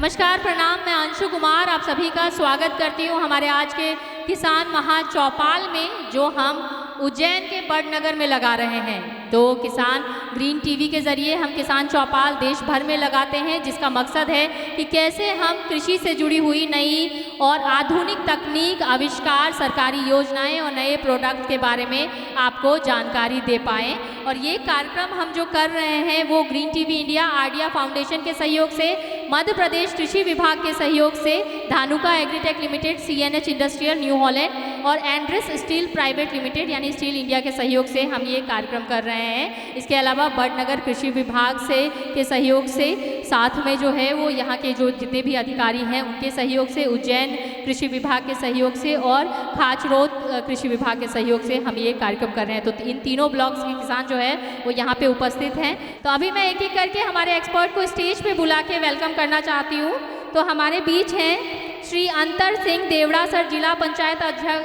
नमस्कार, प्रणाम। मैं अंशु कुमार आप सभी का स्वागत करती हूँ हमारे आज के किसान महाचौपाल में, जो हम उज्जैन के बड़नगर में लगा रहे हैं। तो किसान ग्रीन टीवी के ज़रिए हम किसान चौपाल देश भर में लगाते हैं, जिसका मकसद है कि कैसे हम कृषि से जुड़ी हुई नई और आधुनिक तकनीक, आविष्कार, सरकारी योजनाएं और नए प्रोडक्ट के बारे में आपको जानकारी दे पाएँ। और ये कार्यक्रम हम जो कर रहे हैं वो ग्रीन टीवी इंडिया, आरडिया फाउंडेशन के सहयोग से, मध्य प्रदेश कृषि विभाग के सहयोग से, Dhanuka agritech limited, CNH industrial New Holland और एंड्रिस स्टील प्राइवेट लिमिटेड यानी स्टील इंडिया के सहयोग से हम ये कार्यक्रम कर रहे हैं। इसके अलावा बड़नगर कृषि विभाग से के सहयोग से, साथ में जो है वो यहाँ के जो जितने भी अधिकारी हैं उनके सहयोग से, उज्जैन कृषि विभाग के सहयोग से और खाचरोद कृषि विभाग के सहयोग से हम ये कार्यक्रम कर रहे हैं। तो इन तीनों ब्लॉक्स के किसान जो है वो यहाँ पे उपस्थित हैं। तो अभी मैं एक एक करके हमारे एक्सपर्ट को स्टेज पे बुला के वेलकम करना चाहती हूँ। तो हमारे बीच हैं श्री अंतर सिंह देवड़ा सर, जिला पंचायत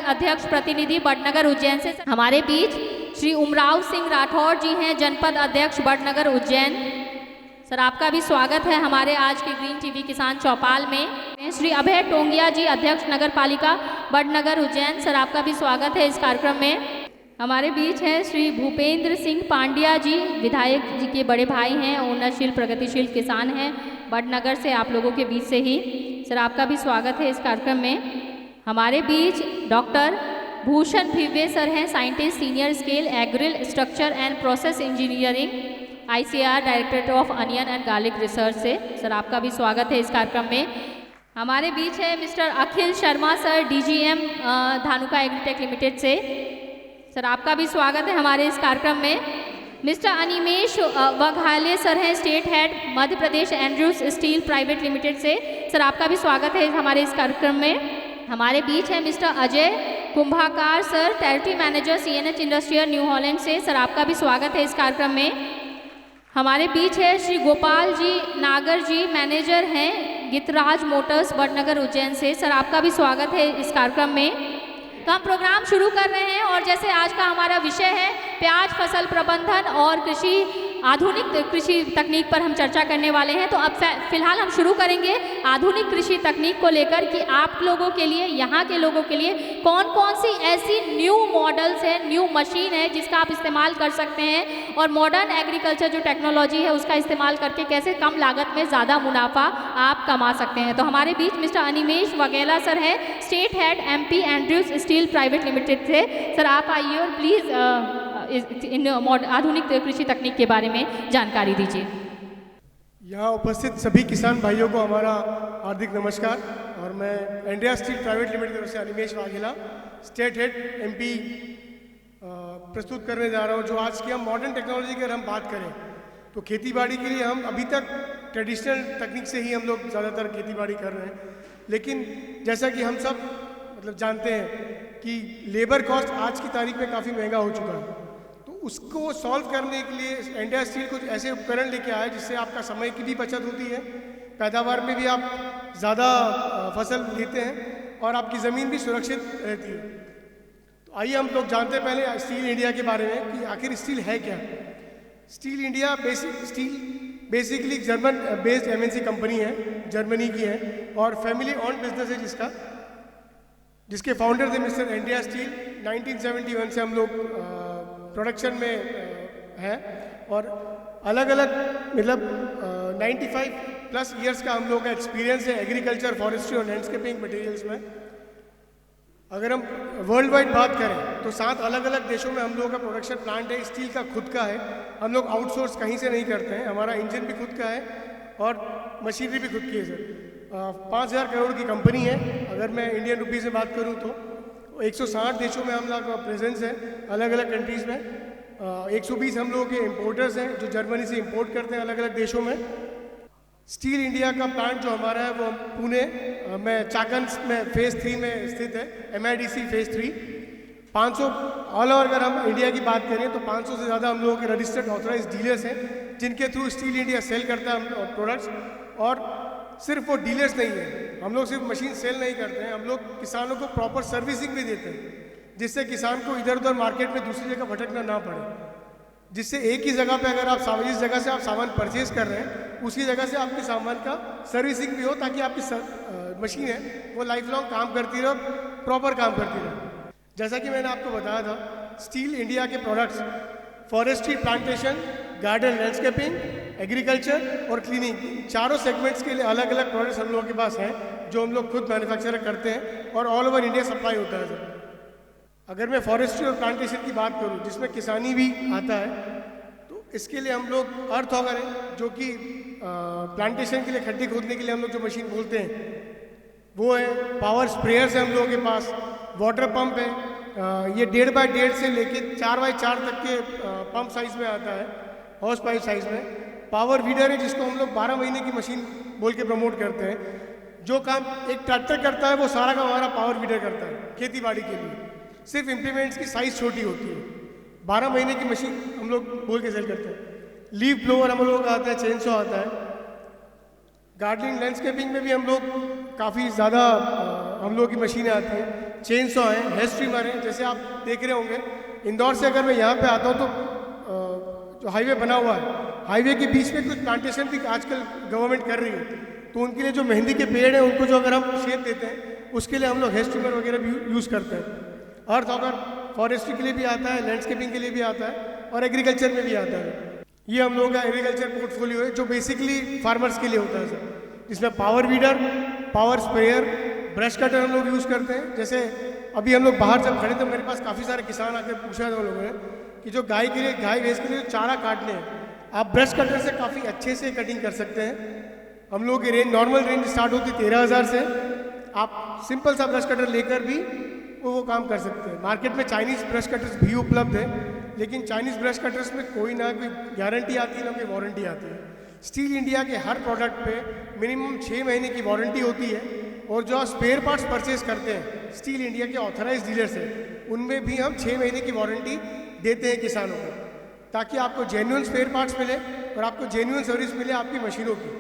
अध्यक्ष प्रतिनिधि बड़नगर उज्जैन से। हमारे बीच श्री उमराव सिंह राठौर जी हैं, जनपद अध्यक्ष बड़नगर उज्जैन। सर आपका भी स्वागत है हमारे आज के ग्रीन टीवी किसान चौपाल में। श्री अभय टोंगिया जी, अध्यक्ष नगर पालिका बड़नगर उज्जैन। सर आपका भी स्वागत है इस कार्यक्रम में। हमारे बीच हैं श्री भूपेंद्र सिंह पांड्या जी, विधायक जी के बड़े भाई हैं, उन्नतशील प्रगतिशील किसान हैं बड़नगर से, आप लोगों के बीच से ही। सर आपका भी स्वागत है इस कार्यक्रम में। हमारे बीच डॉक्टर भूषण भिव्य सर हैं, scientist, senior scale agril structure and process engineering, ICAR directorate of onion and garlic research से। सर आपका भी स्वागत है इस कार्यक्रम में। हमारे बीच है mister Akhil Sharma sir, DGM Dhanuka agritech limited से। सर आपका भी स्वागत है हमारे इस कार्यक्रम में। मिस्टर अनिमेश वघाले सर हैं, state head Madhya Pradesh Andrews steel private limited से। सर आपका भी स्वागत है हमारे इस कार्यक्रम में। हमारे बीच है mister Ajay Kumbhakar sir, territory manager, CNH industrial New Holland से। सर आपका भी स्वागत है इस कार्यक्रम में। हमारे बीच है श्री गोपाल जी नागर जी, मैनेजर हैं गितराज मोटर्स बड़नगर उज्जैन से। सर आपका भी स्वागत है इस कार्यक्रम में। तो हम प्रोग्राम शुरू कर रहे हैं और जैसे आज का हमारा विषय है प्याज फसल प्रबंधन और कृषि, आधुनिक कृषि तकनीक पर हम चर्चा करने वाले हैं। तो अब फिलहाल हम शुरू करेंगे आधुनिक कृषि तकनीक को लेकर कि आप लोगों के लिए, यहाँ के लोगों के लिए कौन कौन सी ऐसी न्यू मॉडल्स है, न्यू मशीन है जिसका आप इस्तेमाल कर सकते हैं, और मॉडर्न एग्रीकल्चर जो टेक्नोलॉजी है उसका इस्तेमाल करके कैसे कम लागत में ज़्यादा मुनाफा आप कमा सकते हैं। तो हमारे बीच मिस्टर अनिमेश वघेला सर है, state head MP Andrews steel private limited से। सर आप आइए और प्लीज़ इन आधुनिक कृषि तकनीक के बारे में जानकारी दीजिए। यहाँ उपस्थित सभी किसान भाइयों को हमारा हार्दिक नमस्कार। और मैं इंडिया स्टील प्राइवेट लिमिटेड की तरफ से Animesh Vaghela, state head MP प्रस्तुत करने जा रहा हूँ। जो आज की हम मॉडर्न टेक्नोलॉजी की अगर हम बात करें तो खेतीबाड़ी के लिए हम अभी तक ट्रेडिशनल तकनीक से ही हम लोग ज़्यादातर खेतीबाड़ी कर रहे हैं। लेकिन जैसा कि हम सब जानते हैं कि लेबर कॉस्ट आज की तारीख में काफ़ी महंगा हो चुका है, तो उसको सॉल्व करने के लिए इंडिया स्टील कुछ ऐसे उपकरण लेके आया जिससे आपका समय की भी बचत होती है, पैदावार में भी आप ज़्यादा फसल लेते हैं और आपकी ज़मीन भी सुरक्षित रहती है। तो आइए हम लोग जानते हैं पहले स्टील इंडिया के बारे में कि आखिर स्टील है क्या। Steel India basically German based MNC company है, जर्मनी की है और फैमिली ऑन बिजनेस है जिसके फाउंडर थे मिस्टर इंडिया स्टील। 1971 से हम लोग प्रोडक्शन में हैं और अलग अलग 95+ ईयर्स का हम लोग का एक्सपीरियंस है एग्रीकल्चर, फॉरेस्ट्री और लैंडस्केपिंग मटेरियल्स में। अगर हम वर्ल्ड वाइड बात करें तो 7 अलग अलग देशों में हम लोगों का प्रोडक्शन प्लांट है, स्टील का खुद का है। हम लोग आउटसोर्स कहीं से नहीं करते हैं, हमारा इंजन भी खुद का है और मशीनरी भी खुद की है। सर 5,000 करोड़ की कंपनी है। अगर मैं इंडियन रुपीज़ में बात करूं तो 160 देशों में हम लोग का प्रेजेंस है, अलग अलग कंट्रीज़ में। 120 हम लोगों के इम्पोर्टर्स हैं जो जर्मनी से इंपोर्ट करते हैं अलग अलग देशों में। स्टील इंडिया का प्लांट जो हमारा है वो पुणे में चाकंस में फेज़ 3 में स्थित है, MIDC फेज़ 3। 500 ऑल ओवर अगर हम इंडिया की बात करें तो 500 से ज़्यादा हम लोगों के रजिस्टर्ड ऑथराइज डीलर्स हैं जिनके थ्रू स्टील इंडिया सेल करता है प्रोडक्ट्स। और सिर्फ वो डीलर्स नहीं है, हम लोग सिर्फ मशीन सेल नहीं करते हैं, हम लोग किसानों को प्रॉपर सर्विसिंग भी देते हैं जिससे किसान को इधर उधर मार्केट में दूसरी जगह भटकना ना पड़े। जिससे एक ही जगह पे अगर आप जिस जगह से आप सामान परचेज कर रहे हैं उसी जगह से आपके सामान का सर्विसिंग भी हो, ताकि आपकी मशीन है वो लाइफ लॉन्ग काम करती रहे, प्रॉपर काम करती रहे। जैसा कि मैंने आपको बताया था, स्टील इंडिया के products forestry, plantation, garden landscaping, agriculture और क्लीनिंग, चारों सेगमेंट्स के लिए अलग अलग प्रोडक्ट्स हम लोगों के पास हैं, जो हम लोग खुद मैन्युफैक्चर करते हैं और ऑल ओवर इंडिया सप्लाई होता है सर। अगर मैं फॉरेस्ट्री और प्लांटेशन की बात करूं, जिसमें किसानी भी आता है, तो इसके लिए हम लोग अर्थ ऑगर है, जो कि प्लांटेशन के लिए खड्डे खोदने के लिए हम लोग जो मशीन बोलते हैं वो है। पावर स्प्रेयर्स है हम लोगों के पास, वाटर पंप है, ये 1.5 बाई 1.5 से लेके 4 बाई 4 तक के पंप साइज में आता है, हॉर्स पाइप साइज में। पावर वीडर है, जिसको हम लोग 12 महीने की मशीन बोल के प्रमोट करते हैं। जो काम एक ट्रैक्टर करता है वो सारा काम हमारा पावर वीडर करता है खेती बाड़ी के लिए। सिर्फ इम्प्लीमेंट्स की साइज़ छोटी होती है। 12 महीने की मशीन हम लोग बोल के सेल करते हैं। लीफ ब्लोअर हम लोग का आता है, चेन सॉ आता है। गार्डनिंग लैंडस्केपिंग में भी हम लोग काफ़ी ज़्यादा हम लोग की मशीनें आती हैं। चेन सॉ है, हेयर स्ट्रीमर है, जैसे आप देख रहे होंगे। इंदौर से अगर मैं यहाँ पे आता हूँ तो जो हाईवे बना हुआ है, हाईवे के बीच में कुछ प्लांटेशन भी आजकल गवर्नमेंट कर रही है, तो उनके लिए जो मेहंदी के पेड़ हैं उनको जो अगर हम शेप देते हैं, उसके लिए हम लोग हेयर स्ट्रीमर वगैरह भी यूज़ करते हैं। अर्थ ऑगर फॉरेस्ट्री के लिए भी आता है, लैंडस्केपिंग के लिए भी आता है और एग्रीकल्चर में भी आता है। ये हम लोगों का एग्रीकल्चर पोर्टफोलियो है, जो बेसिकली फार्मर्स के लिए होता है सर, जिसमें power weeder, power sprayer, brush cutter हम लोग यूज़ करते हैं। जैसे अभी हम लोग बाहर जब खड़े तो मेरे पास काफ़ी सारे किसान आकर पूछा था लोगों ने कि जो गाय भैंस के लिए जो चारा काटने हैं, आप ब्रश कटर से काफ़ी अच्छे से कटिंग कर सकते हैं। हम लोग की रेंज, नॉर्मल रेंज स्टार्ट होती है 13,000 से। आप सिंपल सा ब्रश कटर लेकर भी वो काम कर सकते हैं। मार्केट में चाइनीज़ ब्रश कटर्स भी उपलब्ध है, लेकिन चाइनीज़ ब्रश कटर्स में कोई गारंटी आती है ना कोई वारंटी आती है। स्टील इंडिया के हर प्रोडक्ट पे मिनिमम 6 महीने की वारंटी होती है, और जो स्पेयर पार्ट्स परचेज करते हैं स्टील इंडिया के ऑथराइज डीलर से, उनमें भी हम 6 महीने की वारंटी देते हैं किसानों को, ताकि आपको जेन्युइन स्पेयर पार्ट्स मिले और आपको जेन्युइन सर्विस मिले आपकी मशीनों की,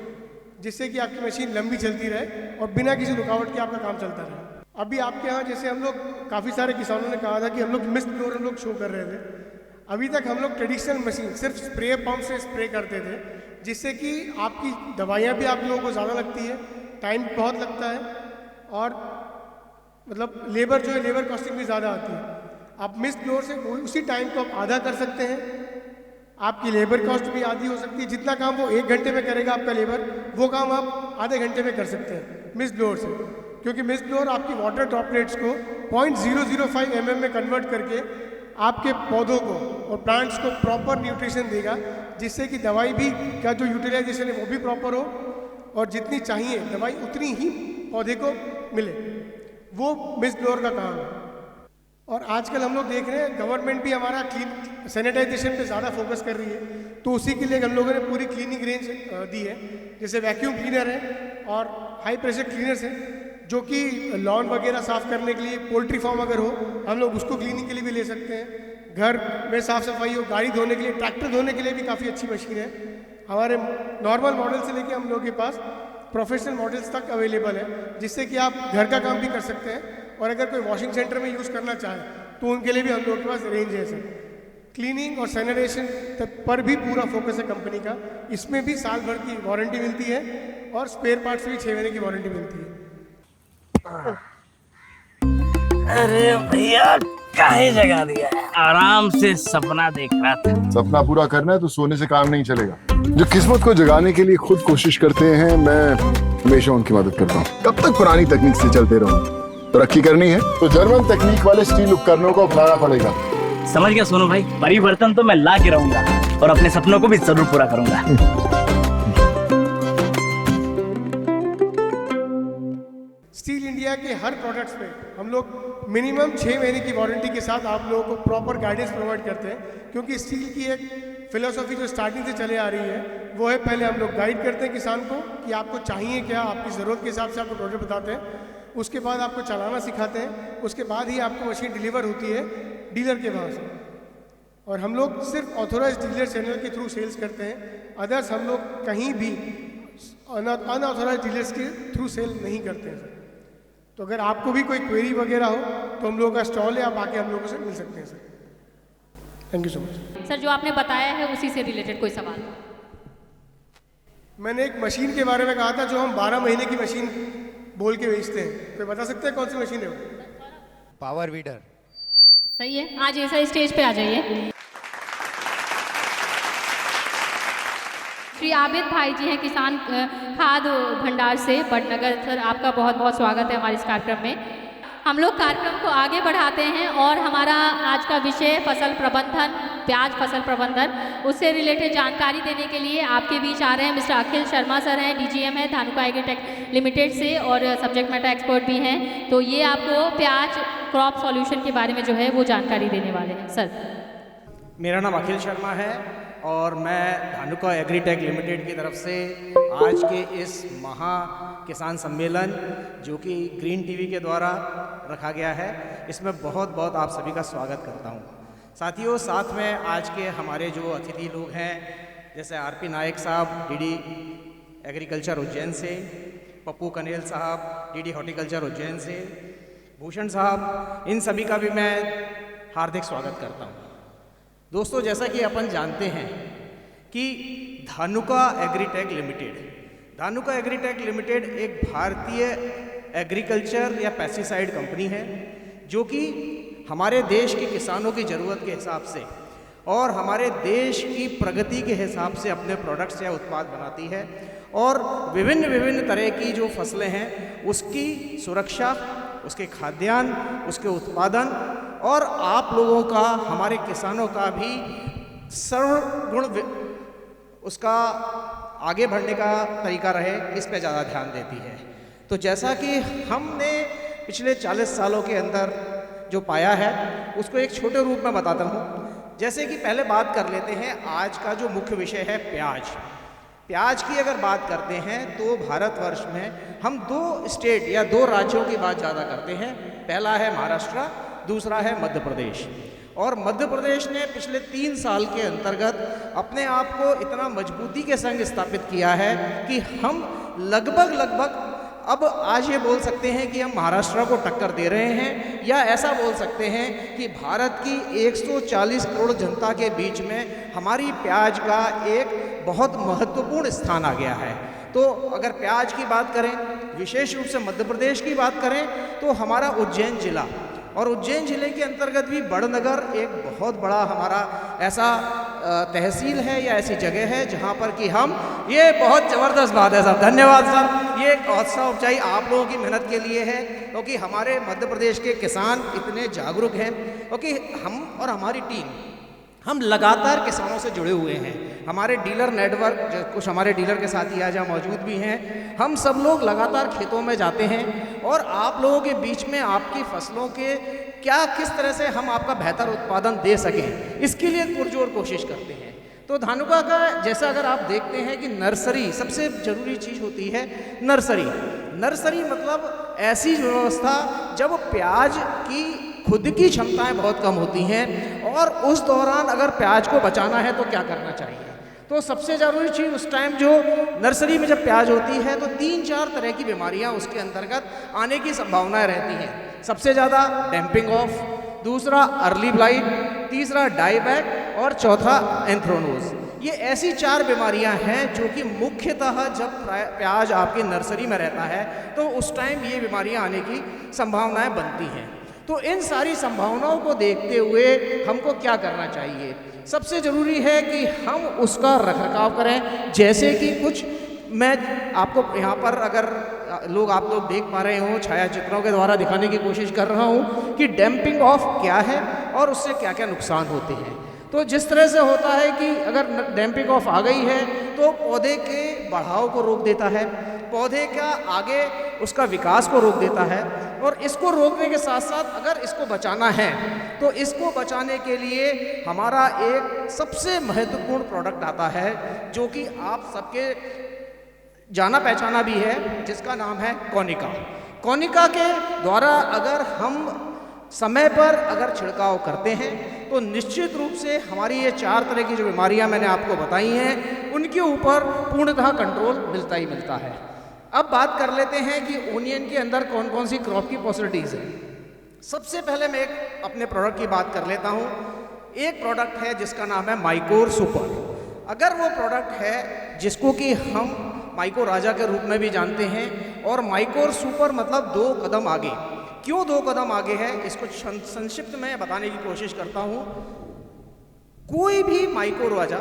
जिससे कि आपकी मशीन लंबी चलती रहे और बिना किसी रुकावट के आपका काम चलता रहे। अभी आपके यहाँ जैसे हम लोग काफ़ी सारे किसानों ने कहा था कि हम लोग मिस्ट ब्लोअर हम लोग शो कर रहे थे। अभी तक हम लोग ट्रेडिशनल मशीन सिर्फ स्प्रे पंप से स्प्रे करते थे, जिससे कि आपकी दवाइयाँ भी आप लोगों को ज़्यादा लगती है, टाइम बहुत लगता है, और मतलब लेबर जो है लेबर कॉस्टिंग भी ज़्यादा आती है। आप मिस्ट ब्लोअर से उसी टाइम को आप आधा कर सकते हैं, आपकी लेबर कॉस्ट भी आधी हो सकती है। जितना काम वो 1 घंटे में करेगा आपका लेबर, वो काम आप आधे घंटे में कर सकते हैं मिस्ट ब्लोअर से, क्योंकि मिस्ट ब्लोअर आपकी वाटर ड्रॉपलेट्स को 0.005 mm में कन्वर्ट करके आपके पौधों को और प्लांट्स को प्रॉपर न्यूट्रिशन देगा, जिससे कि दवाई भी का जो यूटिलाइजेशन है वो भी प्रॉपर हो, और जितनी चाहिए दवाई उतनी ही पौधे को मिले। वो मिस्ट ब्लोअर का काम है। और आजकल हम लोग देख रहे हैं गवर्नमेंट भी हमारा क्लीन सैनिटाइजेशन पे ज़्यादा फोकस कर रही है, तो उसी के लिए हम लोगों ने पूरी क्लीनिंग रेंज दी है। जैसे वैक्यूम क्लीनर है और हाई प्रेशर क्लीनर्स हैं, जो कि लॉन वगैरह साफ़ करने के लिए, पोल्ट्री फार्म अगर हो हम लोग उसको क्लीनिंग के लिए भी ले सकते हैं। घर में साफ़ सफाई हो, गाड़ी धोने के लिए, ट्रैक्टर धोने के लिए भी काफ़ी अच्छी मशीन है। हमारे नॉर्मल मॉडल से लेके हम लोग के पास प्रोफेशनल मॉडल्स तक अवेलेबल है, जिससे कि आप घर का काम भी कर सकते हैं, और अगर कोई वॉशिंग सेंटर में यूज़ करना चाहे तो उनके लिए भी हम लोगों के पास रेंज है सर। क्लीनिंग और सैनिटेशन पर भी पूरा फोकस है कंपनी का। इसमें भी साल भर की वारंटी मिलती है और स्पेयर पार्ट्स भी 6 महीने की वारंटी मिलती है। अरे भैया काहे जगा दिया है? आराम से सपना देख रहा था। सपना पूरा करना है तो सोने से काम नहीं चलेगा। जो किस्मत को जगाने के लिए खुद कोशिश करते हैं, मैं हमेशा उनकी मदद करता हूँ। कब तक पुरानी तकनीक से चलते रहूं? तरक्की करनी है तो जर्मन तकनीक वाले स्टील उपकरणों को अपनाना पड़ेगा। समझ गया सोनू भाई, परिवर्तन तो मैं ला के रहूंगा और अपने सपनों को भी जरूर पूरा करूंगा। स्टील इंडिया के हर प्रोडक्ट्स पे हम लोग मिनिमम 6 महीने की वारंटी के साथ आप लोगों को प्रॉपर गाइडेंस प्रोवाइड करते हैं, क्योंकि स्टील की एक फिलोसॉफी जो स्टार्टिंग से चले आ रही है वो है, पहले हम लोग गाइड करते हैं किसान को कि आपको चाहिए क्या, आपकी ज़रूरत के हिसाब से आपको प्रोडक्ट बताते हैं, उसके बाद आपको चलाना सिखाते हैं, उसके बाद ही आपको मशीन डिलीवर होती है डीलर के पास। और हम लोग सिर्फ ऑथोराइज डीलर चैनल के थ्रू सेल्स करते हैं, अदर्स हम लोग कहीं भी अनऑथोराइज डीलर्स के थ्रू सेल नहीं करते हैं। तो अगर आपको भी कोई क्वेरी वगैरह हो तो हम लोगों का स्टॉल है, आप आके हम लोगों से मिल सकते हैं sir. Thank you so much. Sir, जो आपने बताया है उसी से रिलेटेड कोई सवाल? मैंने एक मशीन के बारे में कहा था जो हम 12 महीने की मशीन बोल के बेचते हैं। कोई बता सकते हैं कौन सी मशीन है वो? Power weeder. सही है, आज ऐसा स्टेज पे आ जाइए। श्री आबिद भाई जी हैं किसान खाद भंडार से बड़नगर। सर आपका बहुत बहुत स्वागत है हमारे इस कार्यक्रम में। हम लोग कार्यक्रम को आगे बढ़ाते हैं और हमारा आज का विषय फसल प्रबंधन, प्याज फसल प्रबंधन, उससे रिलेटेड जानकारी देने के लिए आपके बीच आ रहे हैं मिस्टर अखिल शर्मा सर हैं, डीजीएम है धानुका एग्रीटेक लिमिटेड से और सब्जेक्ट मैटर एक्सपर्ट भी हैं। तो ये आपको प्याज क्रॉप सॉल्यूशन के बारे में जो है वो जानकारी देने वाले हैं। सर मेरा नाम अखिल शर्मा है और मैं धानुका एग्रीटेक लिमिटेड की तरफ से आज के इस महा किसान सम्मेलन जो कि ग्रीन टीवी के द्वारा रखा गया है, इसमें बहुत बहुत आप सभी का स्वागत करता हूं। साथियों, साथ में आज के हमारे जो अतिथि लोग हैं जैसे आरपी नायक साहब डीडी एग्रीकल्चर उज्जैन से, पप्पू कनेल साहब डीडी हॉर्टिकल्चर उज्जैन से, भूषण साहब, इन सभी का भी मैं हार्दिक स्वागत करता हूं। दोस्तों, जैसा कि अपन जानते हैं कि धानुका एग्रीटेक लिमिटेड एक भारतीय एग्रीकल्चर या पेस्टिसाइड कंपनी है जो कि हमारे देश के किसानों की ज़रूरत के हिसाब से और हमारे देश की प्रगति के हिसाब से अपने प्रोडक्ट्स या उत्पाद बनाती है और विभिन्न तरह की जो फसलें हैं उसकी सुरक्षा, उसके खाद्यान्न, उसके उत्पादन और आप लोगों का, हमारे किसानों का भी सर्वगुण उसका आगे बढ़ने का तरीका रहे, इस पे ज़्यादा ध्यान देती है। तो जैसा कि हमने पिछले 40 सालों के अंदर जो पाया है उसको एक छोटे रूप में बताता हूँ। जैसे कि पहले बात कर लेते हैं, आज का जो मुख्य विषय है प्याज की अगर बात करते हैं तो भारतवर्ष में हम 2 स्टेट या 2 राज्यों की बात ज़्यादा करते हैं। पहला है महाराष्ट्र, दूसरा है मध्य प्रदेश। और मध्य प्रदेश ने पिछले 3 साल के अंतर्गत अपने आप को इतना मजबूती के संग स्थापित किया है कि हम लगभग अब आज ये बोल सकते हैं कि हम महाराष्ट्र को टक्कर दे रहे हैं, या ऐसा बोल सकते हैं कि भारत की 140 करोड़ जनता के बीच में हमारी प्याज का एक बहुत महत्वपूर्ण स्थान आ गया है। तो अगर प्याज की बात करें, विशेष रूप से मध्य प्रदेश की बात करें, तो हमारा उज्जैन जिला, और उज्जैन जिले के अंतर्गत भी बड़नगर एक बहुत बड़ा हमारा ऐसा तहसील है या ऐसी जगह है जहाँ पर कि हम, ये बहुत ज़बरदस्त बात है सर, धन्यवाद सर, ये हौसला अफजाई आप लोगों की मेहनत के लिए है, क्योंकि हमारे मध्य प्रदेश के किसान इतने जागरूक हैं, क्योंकि हम और हमारी टीम हम लगातार किसानों से जुड़े हुए हैं। हमारे डीलर नेटवर्क, कुछ हमारे डीलर के साथी आज यहाँ मौजूद भी हैं, हम सब लोग लगातार खेतों में जाते हैं और आप लोगों के बीच में आपकी फसलों के किस तरह से हम आपका बेहतर उत्पादन दे सकें, इसके लिए पुरजोर कोशिश करते हैं। तो धानुका का जैसा अगर आप देखते हैं कि नर्सरी सबसे ज़रूरी चीज़ होती है। नर्सरी मतलब ऐसी व्यवस्था जब प्याज की खुद की क्षमताएं बहुत कम होती हैं और उस दौरान अगर प्याज को बचाना है तो क्या करना चाहिए। तो सबसे ज़रूरी चीज़ उस टाइम जो नर्सरी में जब प्याज होती है तो 3-4 तरह की बीमारियां उसके अंतर्गत आने की संभावनाएं रहती हैं। सबसे ज़्यादा डैम्पिंग ऑफ, दूसरा अर्ली ब्लाइट, तीसरा डाईबैक और चौथा एंथ्रोनोज। ये ऐसी 4 बीमारियां हैं जो कि मुख्यतः जब प्याज आपकी नर्सरी में रहता है तो उस टाइम ये बीमारियां आने की संभावनाएं बनती हैं। तो इन सारी संभावनाओं को देखते हुए हमको क्या करना चाहिए? सबसे ज़रूरी है कि हम उसका रखरखाव करें। जैसे कि कुछ मैं आपको यहाँ पर अगर आप लोग देख पा रहे हो, छाया चित्रों के द्वारा दिखाने की कोशिश कर रहा हूँ कि डैम्पिंग ऑफ क्या है और उससे क्या क्या नुकसान होते हैं। तो जिस तरह से होता है कि अगर डैम्पिंग ऑफ आ गई है तो पौधे के बढ़ाव को रोक देता है, पौधे का आगे उसका विकास को रोक देता है, और इसको रोकने के साथ साथ अगर इसको बचाना है तो इसको बचाने के लिए हमारा एक सबसे महत्वपूर्ण प्रोडक्ट आता है जो कि आप सबके जाना पहचाना भी है, जिसका नाम है कोनिका। कोनिका के द्वारा अगर हम समय पर अगर छिड़काव करते हैं तो निश्चित रूप से हमारी ये 4 तरह की जो बीमारियां मैंने आपको बताई हैं उनके ऊपर पूर्णतः कंट्रोल मिलता ही मिलता है। अब बात कर लेते हैं कि ओनियन के अंदर कौन कौन सी क्रॉप की पॉसिबिलिटीज़ हैं। सबसे पहले मैं एक अपने प्रोडक्ट की बात कर लेता हूँ। एक प्रोडक्ट है जिसका नाम है माइकोर सुपर। अगर वो प्रोडक्ट है जिसको कि हम माइको राजा के रूप में भी जानते हैं। और माइकोर सुपर मतलब 2 कदम आगे। क्यों 2 कदम आगे है, इसको संक्षिप्त में बताने की कोशिश करता हूँ। कोई भी माइको राजा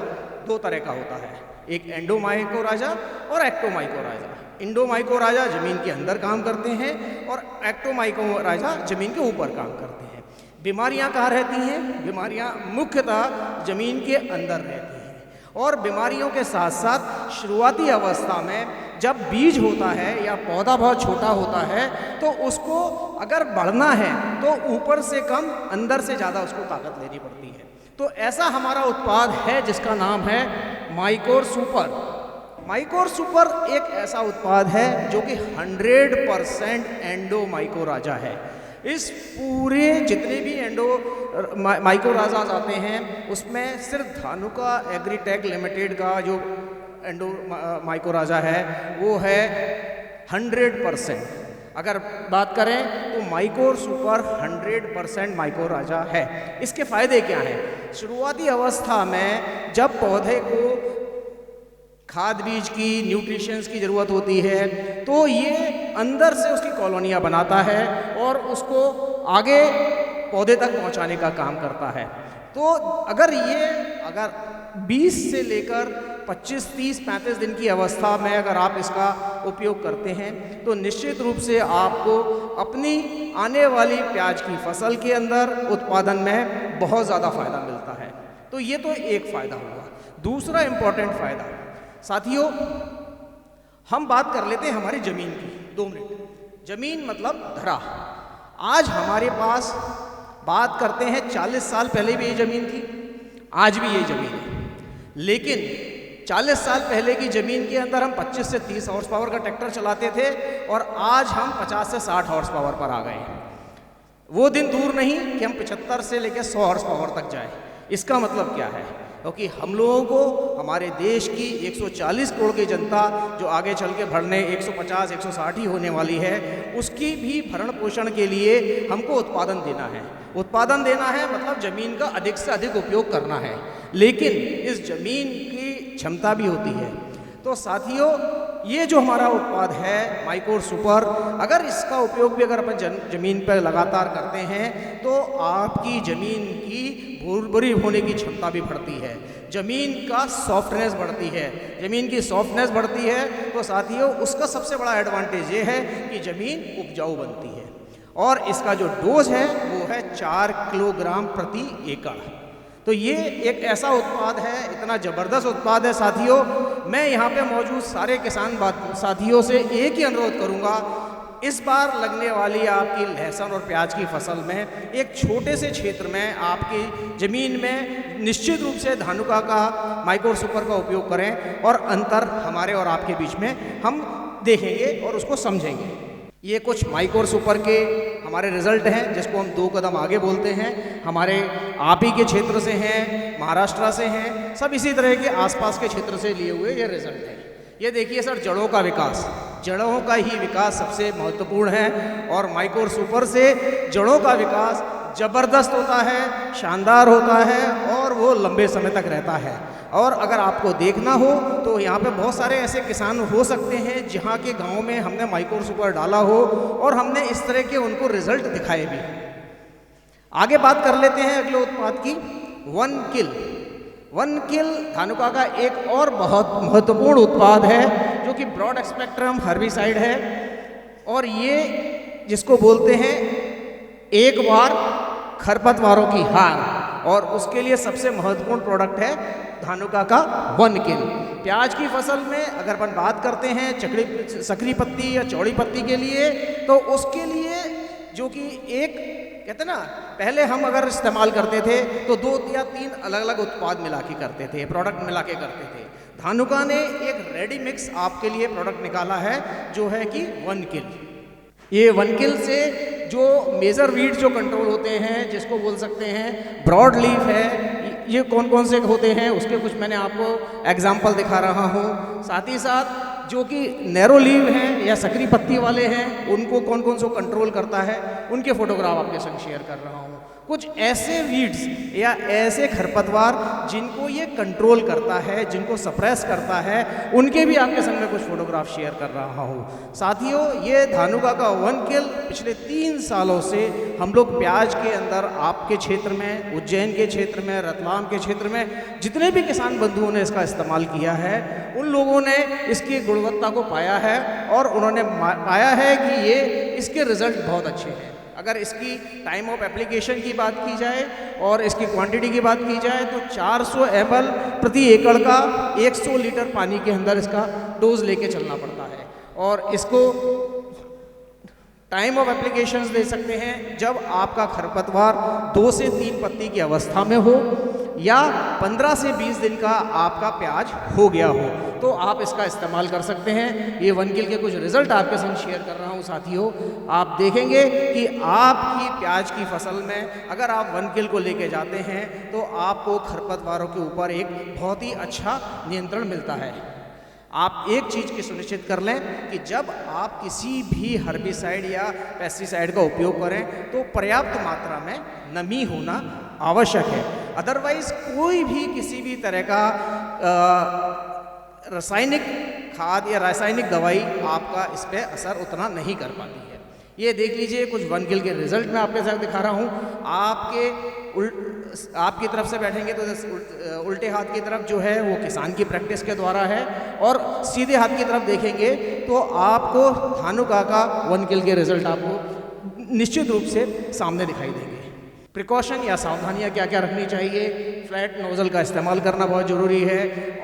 2 तरह का होता है, एक एंडो माइको राजा और एक्टो माइको राजा। इंडो माइको राजा जमीन के अंदर काम करते हैं और एक्टो माइको राजा जमीन के ऊपर काम करते हैं। बीमारियां कहाँ रहती हैं? बीमारियां मुख्यतः जमीन के अंदर रहती हैं। और बीमारियों के साथ साथ शुरुआती अवस्था में जब बीज होता है या पौधा बहुत छोटा होता है तो उसको अगर बढ़ना है तो ऊपर से कम अंदर से ज़्यादा उसको ताकत लेनी पड़ती है। तो ऐसा हमारा उत्पाद है जिसका नाम है माइकोर सुपर। माइकोर सुपर एक ऐसा उत्पाद है जो कि 100% एंडो माइको राजा है। इस पूरे जितने भी एंडो माइको राजा आते हैं उसमें सिर्फ धानुका एग्रीटेक लिमिटेड का जो एंडो माइको राजा है वो है 100%। अगर बात करें तो माइकोर सुपर 100% माइको राजा है। इसके फायदे क्या हैं? शुरुआती अवस्था में जब पौधे को खाद बीज की, न्यूट्रिशंस की ज़रूरत होती है तो ये अंदर से उसकी कॉलोनियाँ बनाता है और उसको आगे पौधे तक पहुंचाने का काम करता है। तो अगर 20 से लेकर 25, 30, 35 दिन की अवस्था में अगर आप इसका उपयोग करते हैं तो निश्चित रूप से आपको अपनी आने वाली प्याज की फसल के अंदर उत्पादन में बहुत ज़्यादा फ़ायदा मिलता है। तो ये तो एक फ़ायदा हुआ। दूसरा इम्पॉर्टेंट फ़ायदा साथियों, हम बात कर लेते हैं हमारी ज़मीन की 2 मिनट। ज़मीन मतलब धरा। आज हमारे पास बात करते हैं 40 साल पहले भी ये ज़मीन थी, आज भी ये ज़मीन है। लेकिन 40 साल पहले की ज़मीन के अंदर हम 25 से 30 हॉर्स पावर का ट्रैक्टर चलाते थे और आज हम 50 से 60 हॉर्स पावर पर आ गए हैं। वो दिन दूर नहीं कि हम 75 से लेकर 100 हॉर्स पावर तक जाए। इसका मतलब क्या है? क्योंकि हम लोगों को हमारे देश की 140 करोड़ की जनता जो आगे चल के बढ़ने 150, 160 ही होने वाली है, उसकी भी भरण पोषण के लिए हमको उत्पादन देना है। उत्पादन देना है मतलब ज़मीन का अधिक से अधिक उपयोग करना है। लेकिन इस ज़मीन की क्षमता भी होती है। तो साथियों, ये जो हमारा उत्पाद है माइकोर सुपर, अगर इसका उपयोग भी अगर अपन ज़मीन पर लगातार करते हैं तो आपकी ज़मीन की भुरभुरी होने की क्षमता भी बढ़ती है, ज़मीन का सॉफ्टनेस बढ़ती है। ज़मीन की सॉफ्टनेस बढ़ती है तो साथियों उसका सबसे बड़ा एडवांटेज ये है कि ज़मीन उपजाऊ बनती है। और इसका जो डोज है वो है 4 किलोग्राम प्रति एकड़। तो ये एक ऐसा उत्पाद है, इतना ज़बरदस्त उत्पाद है साथियों। मैं यहाँ पे मौजूद सारे किसान साथियों से एक ही अनुरोध करूँगा, इस बार लगने वाली आपकी लहसुन और प्याज की फसल में एक छोटे से क्षेत्र में आपकी ज़मीन में निश्चित रूप से धानुका का माइकोर सुपर का उपयोग करें और अंतर हमारे और आपके बीच में हम देखेंगे और उसको समझेंगे। ये कुछ माइकोर सुपर के हमारे रिज़ल्ट हैं जिसको हम 2 कदम आगे बोलते हैं। हमारे आप ही के क्षेत्र से हैं, महाराष्ट्र से हैं, सब इसी तरह के आसपास के क्षेत्र से लिए हुए ये रिज़ल्ट हैं। ये देखिए सर, जड़ों का विकास, जड़ों का ही विकास सबसे महत्वपूर्ण है और माइकोर सुपर से जड़ों का विकास ज़बरदस्त होता है, शानदार होता है और वो लंबे समय तक रहता है। और अगर आपको देखना हो तो यहाँ पे बहुत सारे ऐसे किसान हो सकते हैं जहाँ के गांव में हमने माइकोर सुपर डाला हो और हमने इस तरह के उनको रिजल्ट दिखाए भी। आगे बात कर लेते हैं अगले उत्पाद की, वन किल धानुका का एक और बहुत महत्वपूर्ण उत्पाद है जो कि ब्रॉड स्पेक्ट्रम हर्बिसाइड है और ये जिसको बोलते हैं एक बार खरपतवारों की हार, और उसके लिए सबसे महत्वपूर्ण प्रोडक्ट है धानुका का वन किल। प्याज की फसल में अगर अपन बात करते हैं सकरी पत्ती या चौड़ी पत्ती के लिए, तो उसके लिए जो कि एक कहते ना, पहले हम अगर इस्तेमाल करते थे तो 2 या 3 अलग अलग उत्पाद मिला के करते थे, प्रोडक्ट मिला के करते थे। धानुका ने एक रेडी मिक्स आपके लिए प्रोडक्ट निकाला है जो है कि वन किल। ये वन किल से जो मेजर वीड जो कंट्रोल होते हैं, जिसको बोल सकते हैं ब्रॉड लीफ है, ये कौन कौन से होते हैं उसके कुछ मैंने आपको एग्जाम्पल दिखा रहा हूँ। साथ ही साथ जो कि नैरो लीव हैं या सकरी पत्ती वाले हैं उनको कौन कौन से कंट्रोल करता है उनके फोटोग्राफ आपके संग शेयर कर रहा हूँ। कुछ ऐसे वीड्स या ऐसे खरपतवार जिनको ये कंट्रोल करता है, जिनको सप्रेस करता है, उनके भी आपके संग में कुछ फोटोग्राफ शेयर कर रहा हूँ। साथियों, ये धानुका का वन किल पिछले 3 सालों से हम लोग प्याज के अंदर आपके क्षेत्र में, उज्जैन के क्षेत्र में, रतलाम के क्षेत्र में जितने भी किसान बंधुओं ने इसका इस्तेमाल किया है, उन लोगों ने इसकी गुणवत्ता को पाया है और उन्होंने पाया है कि ये इसके रिजल्ट बहुत अच्छे हैं। अगर इसकी टाइम ऑफ एप्लीकेशन की बात की जाए और इसकी क्वांटिटी की बात की जाए तो 400 ml प्रति एकड़ का 100 लीटर पानी के अंदर इसका डोज लेके चलना पड़ता है। और इसको टाइम ऑफ एप्लीकेशंस दे सकते हैं जब आपका खरपतवार 2 से 3 पत्ती की अवस्था में हो या 15 से 20 दिन का आपका प्याज हो गया हो, तो आप इसका इस्तेमाल कर सकते हैं। ये वन किल के कुछ रिजल्ट आपके संग शेयर कर रहा हूँ साथियों। आप देखेंगे कि आपकी प्याज की फसल में अगर आप वन किल को लेके जाते हैं तो आपको खरपतवारों के ऊपर एक बहुत ही अच्छा नियंत्रण मिलता है। आप एक चीज़ की सुनिश्चित कर लें कि जब आप किसी भी हर्बिसाइड या पेस्टिसाइड का उपयोग करें तो पर्याप्त मात्रा में नमी होना आवश्यक है। अदरवाइज कोई भी किसी भी तरह का रासायनिक खाद या रासायनिक दवाई आपका इस पर असर उतना नहीं कर पाती है। ये देख लीजिए कुछ वन किल के रिजल्ट मैं आपके साथ दिखा रहा हूँ। आपकी तरफ से बैठेंगे तो उल्टे हाथ की तरफ जो है वो किसान की प्रैक्टिस के द्वारा है और सीधे हाथ की तरफ देखेंगे तो आपको धानुका का वन किल के रिजल्ट आपको निश्चित रूप से सामने दिखाई देंगे। प्रिकॉशन या सावधानियां क्या क्या रखनी चाहिए, फ्लैट नोज़ल का इस्तेमाल करना बहुत ज़रूरी है।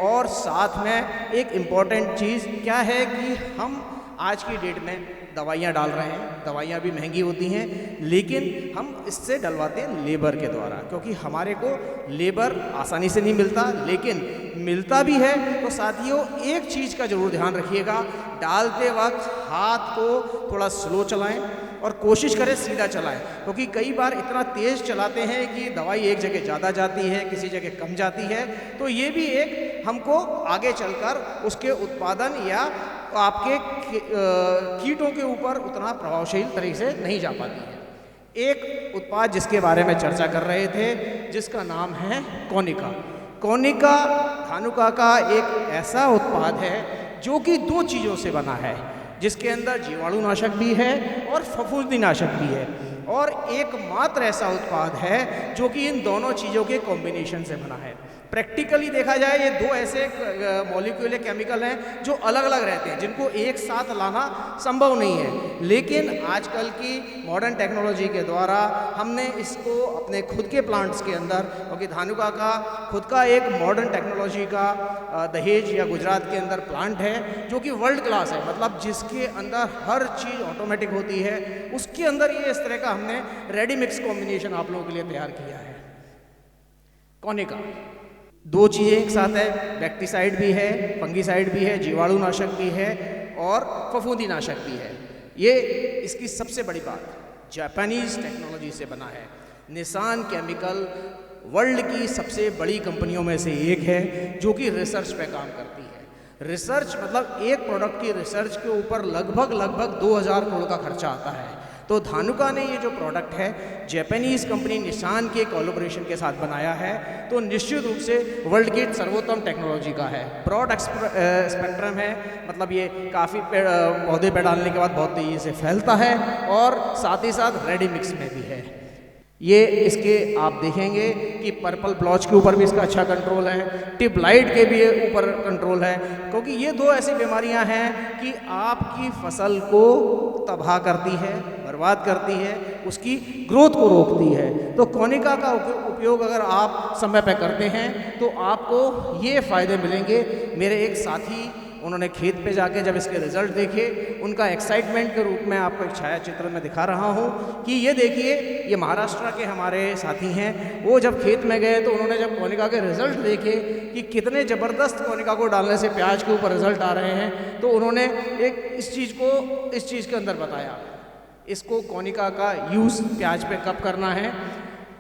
और साथ में एक इम्पॉर्टेंट चीज़ क्या है कि हम आज की डेट में दवाइयाँ डाल रहे हैं, दवाइयाँ भी महंगी होती हैं, लेकिन हम इससे डलवाते हैं लेबर के द्वारा, क्योंकि हमारे को लेबर आसानी से नहीं मिलता, लेकिन मिलता भी है। तो साथियों, एक चीज़ का ज़रूर ध्यान रखिएगा, डालते वक्त हाथ को थोड़ा स्लो चलाएं और कोशिश करें सीधा चलाएं, क्योंकि कई बार इतना तेज़ चलाते हैं कि दवाई एक जगह ज़्यादा जाती है, किसी जगह कम जाती है। तो ये भी एक हमको आगे चलकर उसके उत्पादन या आपके कीटों के ऊपर उतना प्रभावशील तरीके से नहीं जा पाती है। एक उत्पाद जिसके बारे में चर्चा कर रहे थे, जिसका नाम है कोनिका। कोनिका धानुका का एक ऐसा उत्पाद है जो कि 2 चीज़ों से बना है, जिसके अंदर जीवाणुनाशक भी है और फफूंदीनाशक भी है, और एकमात्र ऐसा उत्पाद है जो कि इन दोनों चीज़ों के कॉम्बिनेशन से बना है। प्रैक्टिकली देखा जाए ये 2 ऐसे मॉलिक्यूल केमिकल हैं जो अलग अलग रहते हैं, जिनको एक साथ लाना संभव नहीं है। लेकिन आजकल की मॉडर्न टेक्नोलॉजी के द्वारा हमने इसको अपने खुद के प्लांट्स के अंदर, क्योंकि धानुका का खुद का एक मॉडर्न टेक्नोलॉजी का दहेज या गुजरात के अंदर प्लांट है जो कि वर्ल्ड क्लास है, मतलब जिसके अंदर हर चीज़ ऑटोमेटिक होती है, उसके अंदर ये इस तरह का हमने रेडी मिक्स कॉम्बिनेशन आप लोगों के लिए तैयार किया है। कोनिका 2 चीज़ें एक साथ है, बैक्टीसाइड भी है, फंगीसाइड भी है, जीवाणुनाशक भी है और फफूंदीनाशक भी है। ये इसकी सबसे बड़ी बात जापानीज टेक्नोलॉजी से बना है। निसान केमिकल वर्ल्ड की सबसे बड़ी कंपनियों में से एक है जो कि रिसर्च पे काम करती है। रिसर्च मतलब एक प्रोडक्ट की रिसर्च के ऊपर लगभग 2000 करोड़ का खर्चा आता है। तो धानुका ने ये जो प्रोडक्ट है जापानीज़ कंपनी निशान के कोलैबोरेशन के साथ बनाया है, तो निश्चित रूप से वर्ल्ड की सर्वोत्तम टेक्नोलॉजी का है। ब्रॉड स्पेक्ट्रम है, मतलब ये काफ़ी पौधे पे डालने के बाद बहुत तेज़ी से फैलता है और साथ ही साथ रेडी मिक्स में भी है। ये इसके आप देखेंगे कि पर्पल ब्लॉच के ऊपर भी इसका अच्छा कंट्रोल है, टिप लाइट के भी ऊपर कंट्रोल है, क्योंकि ये 2 ऐसी बीमारियां हैं कि आपकी फसल को तबाह करती है, बर्बाद करती है, उसकी ग्रोथ को रोकती है। तो कोनिका का उपयोग अगर आप समय पर करते हैं तो आपको ये फ़ायदे मिलेंगे। मेरे एक साथी, उन्होंने खेत पे जाके जब इसके रिजल्ट देखे, उनका एक्साइटमेंट के रूप में आपको एक छायाचित्र में दिखा रहा हूँ कि ये देखिए, ये महाराष्ट्र के हमारे साथी हैं। वो जब खेत में गए तो उन्होंने जब कोनिका के रिजल्ट देखे कि कितने ज़बरदस्त कोनिका को डालने से प्याज के ऊपर रिजल्ट आ रहे हैं, तो उन्होंने एक इस चीज़ के अंदर बताया। इसको कोनिका का यूज़ प्याज पे कब करना है?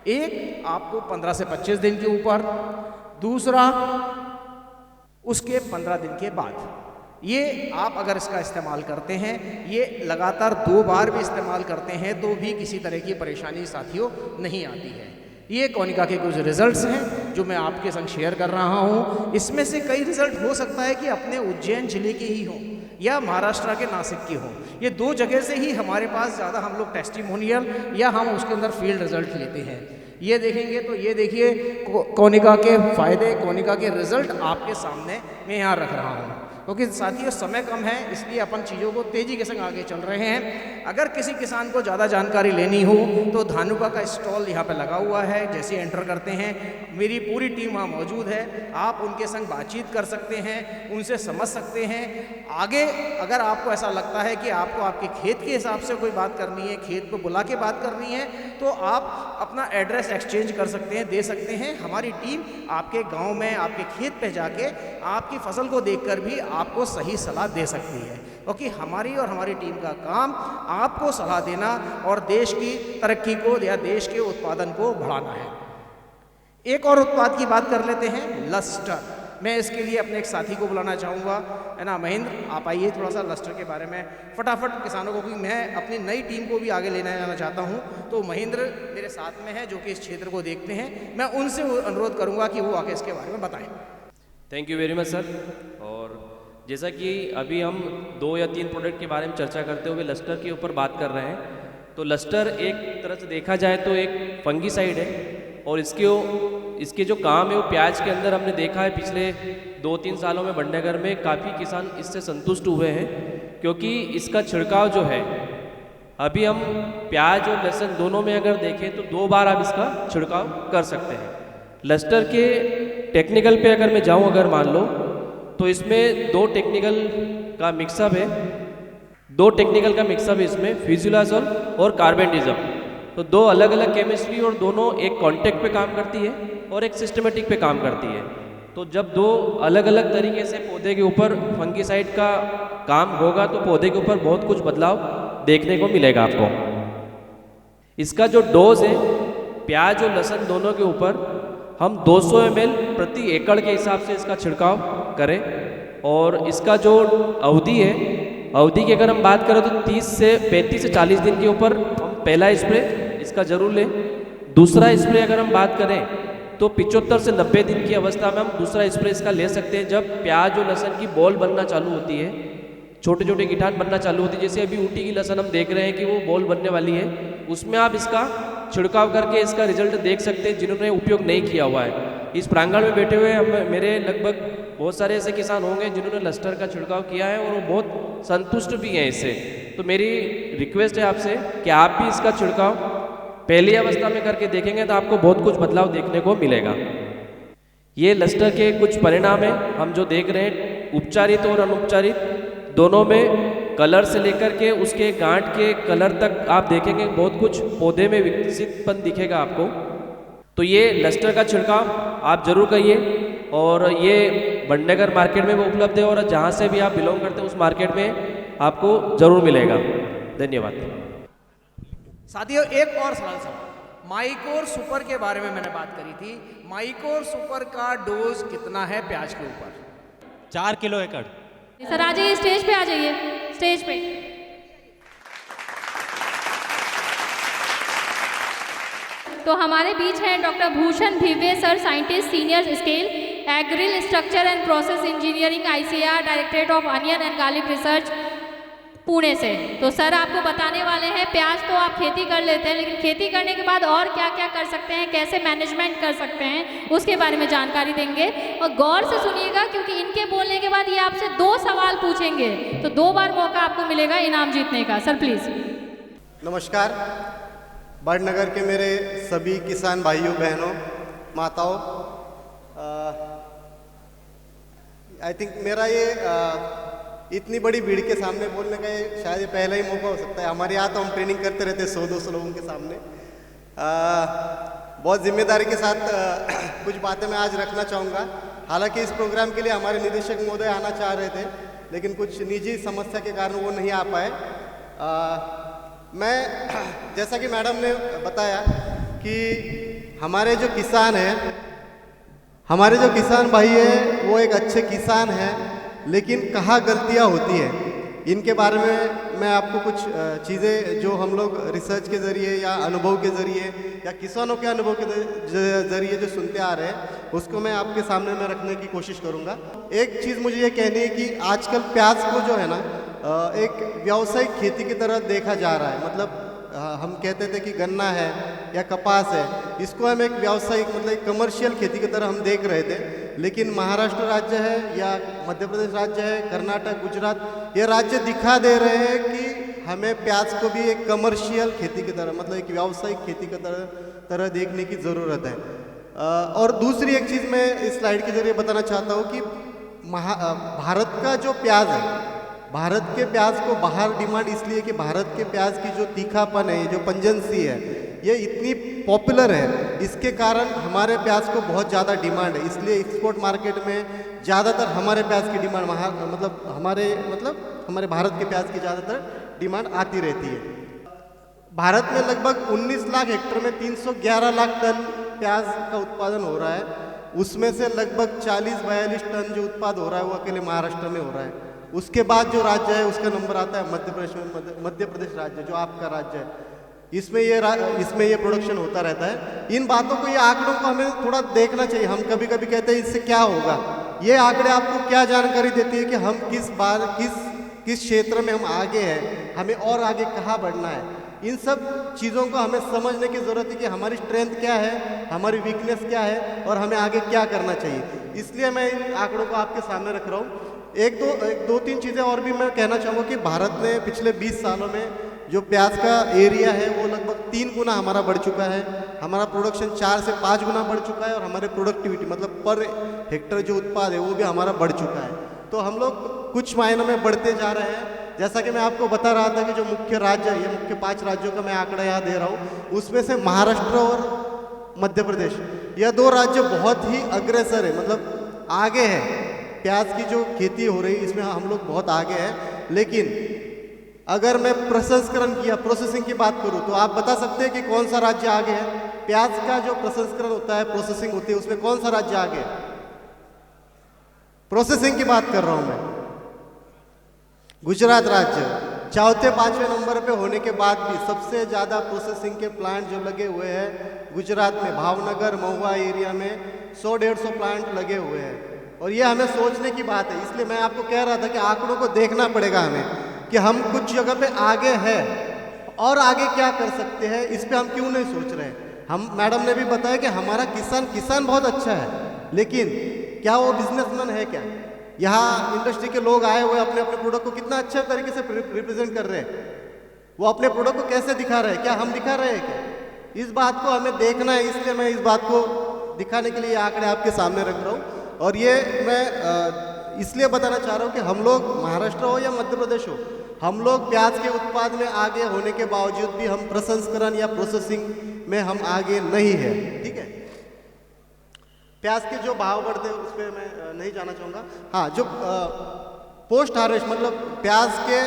एक, आपको 15 से 25 दिन के ऊपर, दूसरा उसके 15 दिन के बाद। ये आप अगर इसका इस्तेमाल करते हैं, ये लगातार 2 बार भी इस्तेमाल करते हैं तो भी किसी तरह की परेशानी साथियों नहीं आती है। ये कोनिका के कुछ रिजल्ट्स हैं जो मैं आपके संग शेयर कर रहा हूँ। इसमें से कई रिजल्ट हो सकता है कि अपने उज्जैन जिले के ही हों या महाराष्ट्र के नासिक की हों। ये 2 जगह से ही हमारे पास ज़्यादा हम लोग टेस्टिमोनियल या हम उसके अंदर फील्ड रिजल्ट लेते हैं। ये देखेंगे तो ये देखिए कोनिका के फ़ायदे, कोनिका के रिजल्ट आपके सामने मैं यहाँ रख रहा हूँ। क्योंकि साथियों समय कम है, इसलिए अपन चीज़ों को तेज़ी के संग आगे चल रहे हैं। अगर किसी किसान को ज़्यादा जानकारी लेनी हो तो धानुका का स्टॉल यहाँ पे लगा हुआ है। जैसे एंटर करते हैं, मेरी पूरी टीम वहाँ मौजूद है। आप उनके संग बातचीत कर सकते हैं, उनसे समझ सकते हैं। आगे अगर आपको ऐसा लगता है कि आपको आपके खेत के हिसाब से कोई बात करनी है, खेत को बुला के बात करनी है, तो आप अपना एड्रेस एक्सचेंज कर सकते हैं, दे सकते हैं। हमारी टीम आपके गाँव में, आपके खेत पे जाके आपकी फसल को देखकर भी आपको सही सलाह दे सकती है। क्योंकि हमारी और हमारी टीम का काम आपको सलाह देना और देश की तरक्की को या देश के उत्पादन को बढ़ाना है। एक और उत्पाद की बात कर लेते हैं, लस्टर। मैं इसके लिए अपने एक साथी को बुलाना चाहूँगा, है ना, महेंद्र, आप आइए थोड़ा सा लस्टर के बारे में फटाफट किसानों को, क्योंकि मैं अपनी नई टीम को भी आगे लेना जाना चाहता हूँ। तो महेंद्र मेरे साथ में है जो कि इस क्षेत्र को देखते हैं। मैं उनसे अनुरोध करूँगा कि वो आगे इसके बारे में बताएँ। Thank you very much sir. और जैसा कि अभी हम 2 या 3 प्रोडक्ट के बारे में चर्चा करते हुए लस्टर के ऊपर बात कर रहे हैं, तो लस्टर एक तरह से देखा जाए तो एक फंगीसाइड है और इसके जो काम है वो प्याज के अंदर हमने देखा है पिछले 2-3 सालों में बड़नगर में काफ़ी किसान इससे संतुष्ट हुए हैं, क्योंकि इसका छिड़काव जो है, अभी हम प्याज और लहसुन दोनों में अगर देखें तो 2 बार आप इसका छिड़काव कर सकते हैं। लस्टर के टेक्निकल पे अगर मैं जाऊं, अगर मान लो तो इसमें 2 टेक्निकल का मिक्सअप है, 2 टेक्निकल का मिक्सअप है इसमें, फ्यूजिलाजोल और कार्बेंडिज्म। तो 2 अलग अलग केमिस्ट्री और दोनों एक कॉन्टेक्ट पे काम करती है और एक सिस्टमेटिक पे काम करती है। तो जब 2 अलग अलग तरीके से पौधे के ऊपर फंगीसाइड का काम होगा तो पौधे के ऊपर बहुत कुछ बदलाव देखने को मिलेगा आपको। इसका जो डोज है प्याज और लहसुन दोनों के ऊपर हम 200 ml प्रति एकड़ के हिसाब से इसका छिड़काव करें। और इसका जो अवधि है, अवधि की अगर हम बात करें तो 35 से 40 दिन के ऊपर हम पहला स्प्रे इसका जरूर लें। दूसरा स्प्रे अगर हम बात करें तो 75 से 90 दिन की अवस्था में हम दूसरा स्प्रे इसका ले सकते हैं, जब प्याज और लहसुन की बॉल बनना चालू होती है, छोटे छोटे गिठान बनना चालू होती है। जैसे अभी ऊटी की लहसुन हम देख रहे हैं कि वो बॉल बनने वाली है, उसमें आप इसका छिड़काव करके इसका रिजल्ट देख सकते हैं जिन्होंने उपयोग नहीं किया हुआ है। इस प्रांगण में बैठे हुए हम मेरे लगभग बहुत सारे ऐसे किसान होंगे जिन्होंने लस्टर का छिड़काव किया है और वो बहुत संतुष्ट भी हैं इससे। तो मेरी रिक्वेस्ट है आपसे कि आप भी इसका छिड़काव पहली अवस्था में करके देखेंगे तो आपको बहुत कुछ बदलाव देखने को मिलेगा। ये लस्टर के कुछ परिणाम हैं हम जो देख रहे हैं, उपचारित और अनुपचारित दोनों में, कलर से लेकर के उसके गांठ के कलर तक आप देखेंगे बहुत कुछ पौधे में विकसितपन दिखेगा आपको। तो ये लस्टर का छिड़काव आप जरूर करिए और ये बड़नगर मार्केट में वो उपलब्ध है और जहाँ से भी आप बिलोंग करते हैं उस मार्केट में आपको जरूर मिलेगा। धन्यवाद। साथियों एक और सरल सवाल, माइकोर सुपर के बारे में मैंने बात करी थी। माइकोर सुपर का डोज कितना है प्याज के ऊपर? 4 किलो एकड़। सर आ जाइए, स्टेज पे आ जाइए, स्टेज पे। तो हमारे बीच हैं doctor Bhushan Bhive sir, scientist senior scale agril structure and process engineering ICAR, directorate of onion and garlic research, Pune से। तो सर आपको बताने वाले हैं, प्याज तो आप खेती कर लेते हैं, लेकिन खेती करने के बाद और क्या क्या कर सकते हैं, कैसे मैनेजमेंट कर सकते हैं, उसके बारे में जानकारी देंगे। और गौर से सुनिएगा क्योंकि इनके बोलने के बाद ये आपसे 2 सवाल पूछेंगे, तो 2 बार मौका आपको मिलेगा इनाम जीतने का। Sir please. नमस्कार, बड़नगर के मेरे सभी किसान भाइयों बहनों माताओं, आई थिंक मेरा ये इतनी बड़ी भीड़ के सामने बोलने का ये शायद ये पहला ही मौका हो सकता है। हमारे यहाँ तो हम ट्रेनिंग करते रहते हैं 100-200 लोगों के सामने। बहुत जिम्मेदारी के साथ कुछ बातें मैं आज रखना चाहूँगा। हालांकि इस प्रोग्राम के लिए हमारे निदेशक महोदय आना चाह रहे थे, लेकिन कुछ निजी समस्या के कारण वो नहीं आ पाए। मैं जैसा कि मैडम ने बताया कि हमारे जो किसान हैं, हमारे जो किसान भाई हैं वो एक अच्छे किसान हैं लेकिन कहाँ गलतियाँ होती हैं इनके बारे में मैं आपको कुछ चीज़ें जो हम लोग रिसर्च के ज़रिए या अनुभव के ज़रिए या किसानों के अनुभव के ज़रिए जो सुनते आ रहे हैं उसको मैं आपके सामने में रखने की कोशिश करूँगा। एक चीज़ मुझे ये कहनी है कि आजकल प्याज को जो है ना एक व्यावसायिक खेती की तरह देखा जा रहा है। मतलब हम कहते थे कि गन्ना है या कपास है, इसको हम एक व्यावसायिक मतलब एक कमर्शियल खेती की तरह हम देख रहे थे, लेकिन महाराष्ट्र राज्य है या मध्य प्रदेश राज्य है, कर्नाटक, गुजरात, ये राज्य दिखा दे रहे हैं कि हमें प्याज को भी एक कमर्शियल खेती की तरह मतलब एक व्यावसायिक खेती की तरह देखने की ज़रूरत है। और दूसरी एक चीज़ मैं इस स्लाइड के जरिए बताना चाहता हूँ कि भारत का जो प्याज है, भारत के प्याज को बाहर डिमांड इसलिए कि भारत के प्याज की जो तीखापन है, जो पंजेंसी है, ये इतनी पॉपुलर है, इसके कारण हमारे प्याज को बहुत ज़्यादा डिमांड है। इसलिए एक्सपोर्ट मार्केट में ज़्यादातर हमारे प्याज की डिमांड हमारे भारत के प्याज की ज़्यादातर डिमांड आती रहती है। भारत में लगभग 19 लाख हेक्टेयर में 311 लाख टन प्याज का उत्पादन हो रहा है। उसमें से लगभग 40-42 टन जो उत्पाद हो रहा है वो अकेले महाराष्ट्र में हो रहा है। उसके बाद जो राज्य है उसका नंबर आता है मध्य प्रदेश में। मध्य प्रदेश राज्य जो आपका राज्य है, इसमें ये प्रोडक्शन होता रहता है। इन बातों को, ये आंकड़ों को हमें थोड़ा देखना चाहिए। हम कभी कभी कहते हैं इससे क्या होगा, ये आंकड़े आपको क्या जानकारी देती है कि हम किस क्षेत्र में हम आगे हैं, हमें और आगे कहाँ बढ़ना है। इन सब चीज़ों को हमें समझने की ज़रूरत है कि हमारी स्ट्रेंथ क्या है, हमारी वीकनेस क्या है और हमें आगे क्या करना चाहिए। इसलिए मैं इन आंकड़ों को आपके सामने रख रहा हूँ। एक दो तीन चीज़ें और भी मैं कहना चाहूँगा कि भारत ने पिछले 20 सालों में जो प्याज का एरिया है वो लगभग 3 गुना हमारा बढ़ चुका है। हमारा प्रोडक्शन 4 से 5 गुना बढ़ चुका है और हमारे प्रोडक्टिविटी मतलब पर हेक्टर जो उत्पाद है वो भी हमारा बढ़ चुका है। तो हम लोग कुछ मायनों में बढ़ते जा रहे हैं। जैसा कि मैं आपको बता रहा था कि जो मुख्य राज्य है, ये मुख्य 5 राज्यों का मैं आंकड़ा यहाँ दे रहा हूँ, उसमें से महाराष्ट्र और मध्य प्रदेश, यह 2 राज्य बहुत ही अग्रसर है, मतलब आगे है। प्याज की जो खेती हो रही है इसमें हम लोग बहुत आगे हैं। लेकिन अगर मैं प्रसंस्करण की या प्रोसेसिंग की बात करूं तो आप बता सकते हैं कि कौन सा राज्य आगे है? प्याज का जो प्रसंस्करण होता है, प्रोसेसिंग होती है, उसमें कौन सा राज्य आगे है? प्रोसेसिंग की बात कर रहा हूं मैं। गुजरात राज्य 4-5वें नंबर पे होने के बाद भी सबसे ज़्यादा प्रोसेसिंग के प्लांट जो लगे हुए हैं गुजरात में, भावनगर, महुआ एरिया में 100-150 प्लांट लगे हुए हैं। और ये हमें सोचने की बात है। इसलिए मैं आपको कह रहा था कि आंकड़ों को देखना पड़ेगा हमें कि हम कुछ जगह पे आगे हैं और आगे क्या कर सकते हैं, इस पे हम क्यों नहीं सोच रहे हैं। हम, मैडम ने भी बताया कि हमारा किसान बहुत अच्छा है, लेकिन क्या वो बिजनेसमैन है? क्या यहाँ इंडस्ट्री के लोग आए हुए अपने अपने प्रोडक्ट को कितना अच्छे तरीके से रिप्रेजेंट कर रहे हैं, वो अपने प्रोडक्ट को कैसे दिखा रहे हैं? क्या हम दिखा रहे हैं क्या? इस बात को हमें देखना है। इसलिए मैं इस बात को दिखाने के लिए आंकड़े आपके सामने रख रहा हूँ। और ये मैं इसलिए बताना चाह रहा हूँ कि हम लोग महाराष्ट्र हो या मध्य प्रदेश हो, हम लोग प्याज के उत्पाद में आगे होने के बावजूद भी हम प्रसंस्करण या प्रोसेसिंग में हम आगे नहीं है। ठीक है, प्याज के जो भाव बढ़ते हैं उस पर मैं नहीं जाना चाहूँगा। हाँ, जो पोस्ट हार्वेस्ट मतलब प्याज के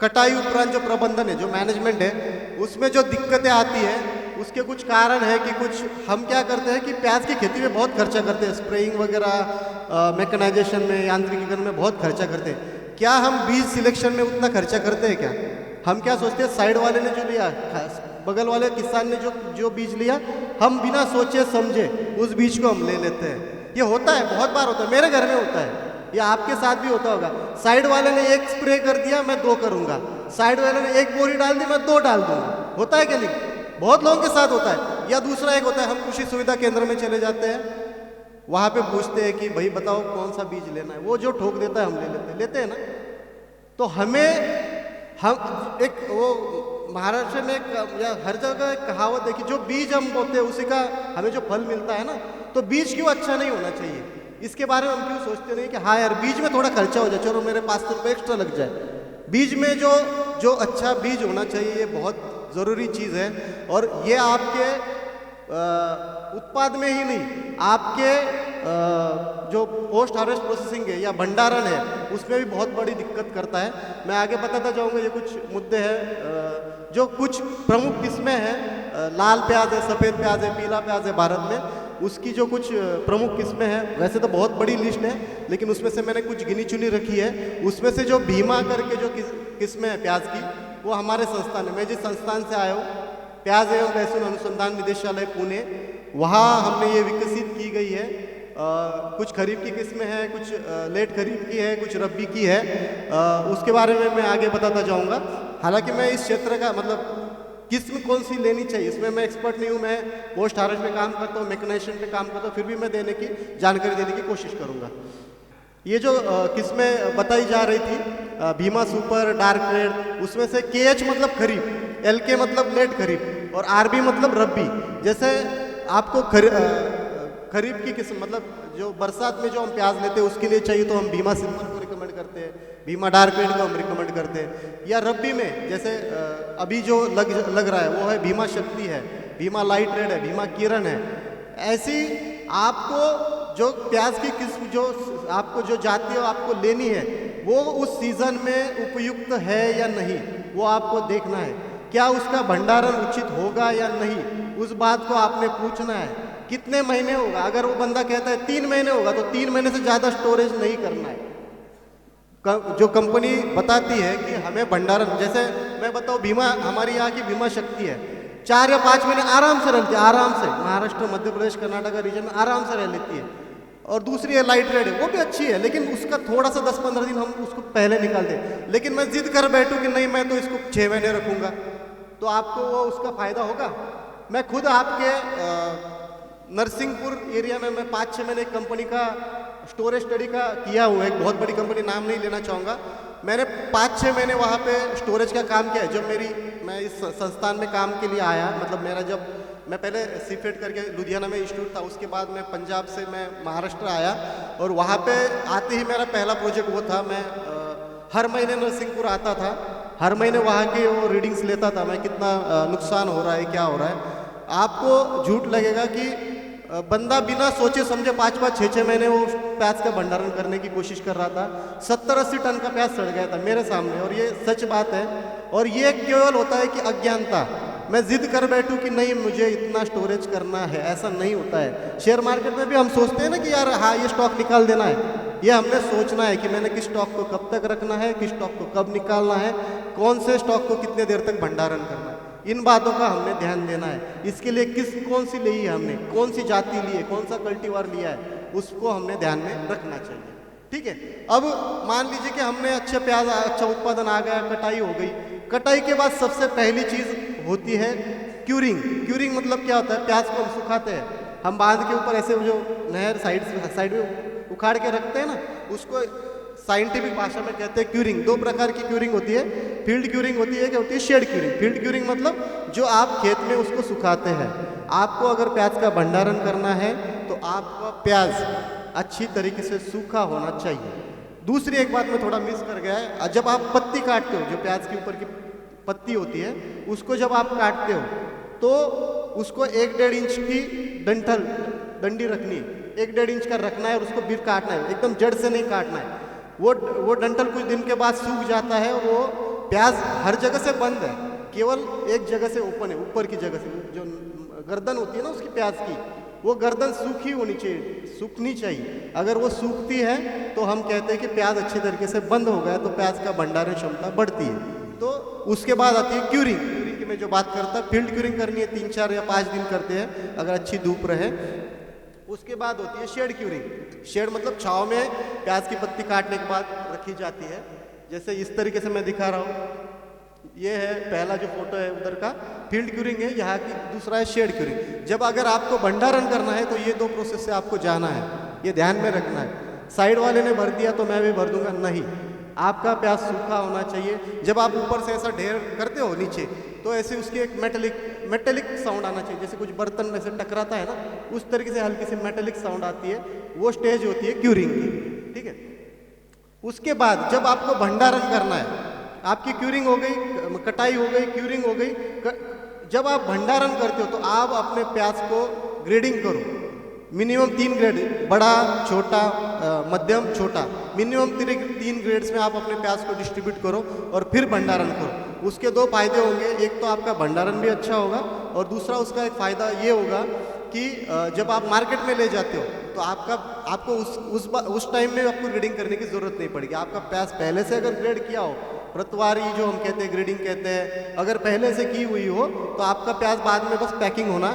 कटाई उपरांत जो प्रबंधन है, जो मैनेजमेंट है, उसमें जो दिक्कतें आती हैं उसके कुछ कारण है कि कुछ हम क्या करते हैं कि प्याज की खेती में बहुत खर्चा करते हैं, स्प्रेइंग वगैरह, मैकेनाइजेशन में, यांत्रिकीकरण में बहुत खर्चा करते हैं। क्या हम बीज सिलेक्शन में उतना खर्चा करते हैं क्या? हम क्या सोचते हैं, साइड वाले ने जो लिया, बगल वाले किसान ने जो बीज लिया, हम बिना सोचे समझे उस बीज को हम ले लेते हैं। ये होता है, बहुत बार होता है, मेरे घर में होता है, या आपके साथ भी होता होगा। साइड वाले ने 1 स्प्रे कर दिया, मैं 2 करूँगा, साइड वाले ने 1 बोरी डाल दी, मैं 2 डाल दूँगा। होता है कि नहीं? बहुत लोगों के साथ होता है। या दूसरा एक होता है, हम कृषि सुविधा केंद्र में चले जाते हैं, वहाँ पे पूछते हैं कि भाई बताओ कौन सा बीज लेना है, वो जो ठोक देता है हम लेते हैं ना। तो हम एक वो महाराष्ट्र में या हर जगह एक कहावत है कि जो बीज हम बोते हैं उसी का हमें जो फल मिलता है ना, तो बीज क्यों अच्छा नहीं होना चाहिए? इसके बारे में हम क्यों सोचते नहीं कि हाँ यार बीज में थोड़ा खर्चा हो जाए, चलो मेरे 500 रुपये एक्स्ट्रा लग जाए। बीज में जो अच्छा बीज होना चाहिए, ये बहुत ज़रूरी चीज़ है। और ये आपके उत्पाद में ही नहीं, आपके जो पोस्ट हार्वेस्ट प्रोसेसिंग है या भंडारण है उसमें भी बहुत बड़ी दिक्कत करता है। मैं आगे बताता जाऊंगा। ये कुछ मुद्दे हैं जो कुछ प्रमुख किस्में हैं। लाल प्याज है, सफ़ेद प्याज है, पीला प्याज है भारत में। उसकी जो कुछ प्रमुख किस्में हैं, वैसे तो बहुत बड़ी लिस्ट है लेकिन उसमें से मैंने कुछ गिनी चुनी रखी है। उसमें से जो भीमा करके जो किस्में हैं प्याज की, वो हमारे संस्थान है। मैं जिस संस्थान से आया हूँ, प्याज एवं लहसुन अनुसंधान निदेशालय पुणे, वहाँ हमने ये विकसित की गई है। कुछ खरीफ की किस्में हैं, कुछ लेट खरीफ की है, कुछ रब्बी की है। उसके बारे में मैं आगे बताता जाऊँगा। हालांकि मैं इस क्षेत्र का मतलब किस्म कौन सी लेनी चाहिए इसमें मैं एक्सपर्ट नहीं हूँ। मैं पोस्ट हार्वेस्ट पे काम करता हूँ, मैकेनाइजेशन पे काम करता हूँ, फिर भी मैं देने की जानकारी देने की कोशिश करूँगा। ये जो किस्में बताई जा रही थी, भीमा सुपर, डार्क रेड, उसमें से KH मतलब खरीफ, LK मतलब लेट खरीफ और RB मतलब रब्बी। जैसे आपको खरीफ की किस्म मतलब जो बरसात में जो हम प्याज लेते हैं उसके लिए चाहिए तो हम भीमा सिंपल को रिकमेंड करते हैं, भीमा डार्क रेड को हम रिकमेंड करते हैं। या रब्बी में जैसे अभी जो लग रहा है वो है भीमा शक्ति है, भीमा लाइट रेड है, भीमा किरण है। ऐसी आपको जो प्याज की किस्म जो आपको जो जाति आपको लेनी है वो उस सीजन में उपयुक्त है या नहीं, वो आपको देखना है। क्या उसका भंडारण उचित होगा या नहीं, उस बात को आपने पूछना है। कितने महीने होगा, अगर वो बंदा कहता है 3 महीने होगा तो 3 महीने से ज़्यादा स्टोरेज नहीं करना है। जो कंपनी बताती है कि हमें भंडारण, जैसे मैं बताऊँ भीमा, हमारी यहाँ की भीमा शक्ति है 4 या 5 महीने आराम से रहती है, आराम से महाराष्ट्र, मध्य प्रदेश, कर्नाटक रीजन में आराम से रह लेती है। और दूसरी है लाइट रेड, वो भी अच्छी है लेकिन उसका थोड़ा सा 10-15 दिन हम उसको पहले निकाल दें। लेकिन मैं जिद कर बैठूँ कि नहीं मैं तो इसको 6 महीने रखूँगा, तो आपको वो उसका फ़ायदा होगा। मैं खुद आपके नरसिंहपुर एरिया में मैं 5-6 महीने कंपनी का स्टोरेज स्टडी का किया हुआ है, एक बहुत बड़ी कंपनी, नाम नहीं लेना चाहूँगा। मैंने 5-6 महीने वहाँ पे स्टोरेज का काम किया है। जब मैं इस संस्थान में काम के लिए आया, मतलब मेरा जब मैं पहले सीफेट करके लुधियाना में इंस्टीट्यूट था, उसके बाद मैं पंजाब से मैं महाराष्ट्र आया और वहाँ पे आते ही मेरा पहला प्रोजेक्ट वो था। मैं हर महीने नरसिंहपुर आता था, हर महीने वहाँ के वो रीडिंग्स लेता था, मैं कितना नुकसान हो रहा है, क्या हो रहा है। आपको झूठ लगेगा कि बंदा बिना सोचे समझे 5-5, 6-6 महीने वो प्याज का भंडारण करने की कोशिश कर रहा था। 70-80 टन का प्याज सड़ गया था मेरे सामने, और ये सच बात है। और ये केवल होता है कि अज्ञानता, मैं जिद कर बैठूं कि नहीं मुझे इतना स्टोरेज करना है, ऐसा नहीं होता है। शेयर मार्केट में भी हम सोचते हैं ना कि यार हाँ ये स्टॉक निकाल देना है, ये हमने सोचना है कि मैंने किस स्टॉक को कब तक रखना है, किस स्टॉक को कब निकालना है, कौन से स्टॉक को कितने देर तक भंडारण करना है, इन बातों का हमने ध्यान देना है। इसके लिए कौन सी ली है हमने, कौन सी जाति ली है, कौन सा कल्टीवार लिया है, उसको हमने ध्यान में रखना चाहिए। ठीक है, अब मान लीजिए कि हमने अच्छा प्याज, अच्छा उत्पादन आ गया, कटाई हो गई। कटाई के बाद सबसे पहली चीज़ होती है क्यूरिंग। क्यूरिंग मतलब क्या होता है, प्याज को हम सुखाते हैं, हम बांध के ऊपर ऐसे जो नहर साइड में उखाड़ के रखते हैं ना, उसको साइंटिफिक भाषा में कहते हैं क्यूरिंग। 2 प्रकार की क्यूरिंग होती है, फील्ड क्यूरिंग होती है, क्या होती है शेड क्यूरिंग। फील्ड क्यूरिंग मतलब जो आप खेत में उसको सुखाते हैं। आपको अगर प्याज का भंडारण करना है तो आपका प्याज अच्छी तरीके से सूखा होना चाहिए। दूसरी एक बात मैं थोड़ा मिस कर गया है, जब आप पत्ती काटते हो, जो प्याज के ऊपर की पत्ती होती है उसको जब आप काटते हो तो उसको 1-1.5 इंच की डंडी रखनी है, 1-1.5 इंच का रखना है और उसको फिर काटना है, एकदम जड़ से नहीं काटना है। वो डंठल कुछ दिन के बाद सूख जाता है और वो प्याज हर जगह से बंद है, केवल एक जगह से ओपन है, ऊपर की जगह से। जो गर्दन होती है ना उसकी प्याज की, वो गर्दन सूखी होनी चाहिए, सूखनी चाहिए। अगर वो सूखती है तो हम कहते हैं कि प्याज अच्छे तरीके से बंद हो गया, तो प्याज का भंडारण क्षमता बढ़ती है। तो उसके बाद आती है क्यूरिंग। क्यूरिंग की मैं जो बात करता, फील्ड क्यूरिंग करनी है, 3-4 या 5 दिन करते हैं अगर अच्छी धूप रहे। उसके बाद होती है शेड क्यूरिंग। शेड मतलब छाँव में प्याज की पत्ती काटने के बाद रखी जाती है, जैसे इस तरीके से मैं दिखा रहा हूँ। ये है पहला जो फोटो है उधर का, फील्ड क्यूरिंग है यहाँ की, दूसरा है शेड क्यूरिंग। जब अगर आपको भंडारण करना है तो ये 2 प्रोसेस से आपको जाना है, ये ध्यान में रखना है। साइड वाले ने भर दिया तो मैं भी भर दूंगा, नहीं, आपका प्याज सूखा होना चाहिए। जब आप ऊपर से ऐसा ढेर करते हो नीचे, तो ऐसे उसकी एक मेटेलिक साउंड आना चाहिए, जैसे कुछ बर्तन में से टकराता है ना, उस तरीके से हल्की सी मेटेलिक साउंड आती है, वो स्टेज होती है क्यूरिंग की। ठीक है, उसके बाद जब आपको भंडारण करना है, आपकी क्यूरिंग हो गई, कटाई हो गई, क्यूरिंग हो गई। जब आप भंडारण करते हो तो आप अपने प्याज को ग्रेडिंग करो, मिनिमम 3 ग्रेड, बड़ा, छोटा, मध्यम, छोटा, मिनिमम 3 ग्रेड्स में आप अपने प्याज को डिस्ट्रीब्यूट करो और फिर भंडारण करो। उसके 2 फायदे होंगे, एक तो आपका भंडारण भी अच्छा होगा और दूसरा उसका एक फ़ायदा ये होगा कि जब आप मार्केट में ले जाते हो तो आपको उस टाइम में आपको ग्रेडिंग करने की ज़रूरत नहीं पड़ेगी। आपका प्याज पहले से अगर ग्रेड किया हो, प्रतवारी जो हम कहते हैं ग्रेडिंग कहते हैं, अगर पहले से की हुई हो तो आपका प्याज बाद में बस पैकिंग होना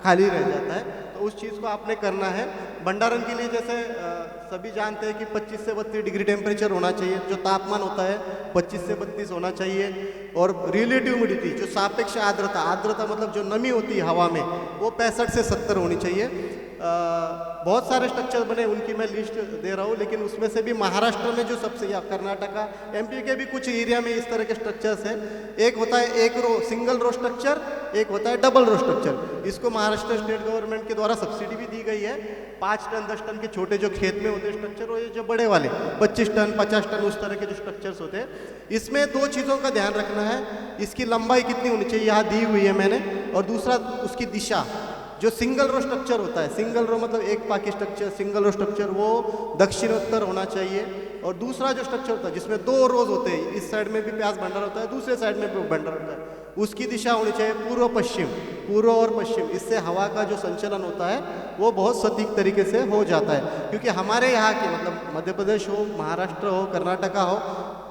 खाली रह जाता है। तो उस चीज़ को आपने करना है। भंडारण के लिए जैसे सभी जानते हैं कि 25 से 32 डिग्री टेम्परेचर होना चाहिए, जो तापमान होता है 25 से 32 होना चाहिए। और रिलेटिव ह्यूमिडिटी जो सापेक्ष आर्द्रता मतलब जो नमी होती है हवा में, वो 65 से 70 होनी चाहिए। बहुत सारे स्ट्रक्चर बने, उनकी मैं लिस्ट दे रहा हूँ, लेकिन उसमें से भी महाराष्ट्र में जो सबसे, या कर्नाटका, एमपी के भी कुछ एरिया में इस तरह के स्ट्रक्चर्स हैं। एक होता है एक रो सिंगल रो स्ट्रक्चर, एक होता है डबल रो स्ट्रक्चर। इसको महाराष्ट्र स्टेट गवर्नमेंट के द्वारा सब्सिडी भी दी गई है। 5 टन 10 टन के छोटे जो खेत में होते हैं स्ट्रक्चर, और ये जो बड़े वाले 25 टन 50 टन उस तरह के जो स्ट्रक्चर्स होते हैं, इसमें 2 चीज़ों का ध्यान रखना है। इसकी लंबाई कितनी होनी चाहिए, यहाँ दी हुई है मैंने, और दूसरा उसकी दिशा। जो सिंगल रो स्ट्रक्चर होता है, सिंगल रो मतलब एक पाकी स्ट्रक्चर, सिंगल रो स्ट्रक्चर वो दक्षिणोत्तर होना चाहिए। और दूसरा जो स्ट्रक्चर होता है जिसमें 2 रोज होते हैं, इस साइड में भी प्याज भंडार होता है, दूसरे साइड में भी भंडार होता है, उसकी दिशा होनी चाहिए पूर्व पश्चिम, पूर्व और पश्चिम। इससे हवा का जो संचलन होता है वो बहुत सटीक तरीके से हो जाता है। क्योंकि हमारे यहाँ के मतलब मध्य प्रदेश हो, महाराष्ट्र हो, कर्नाटका हो,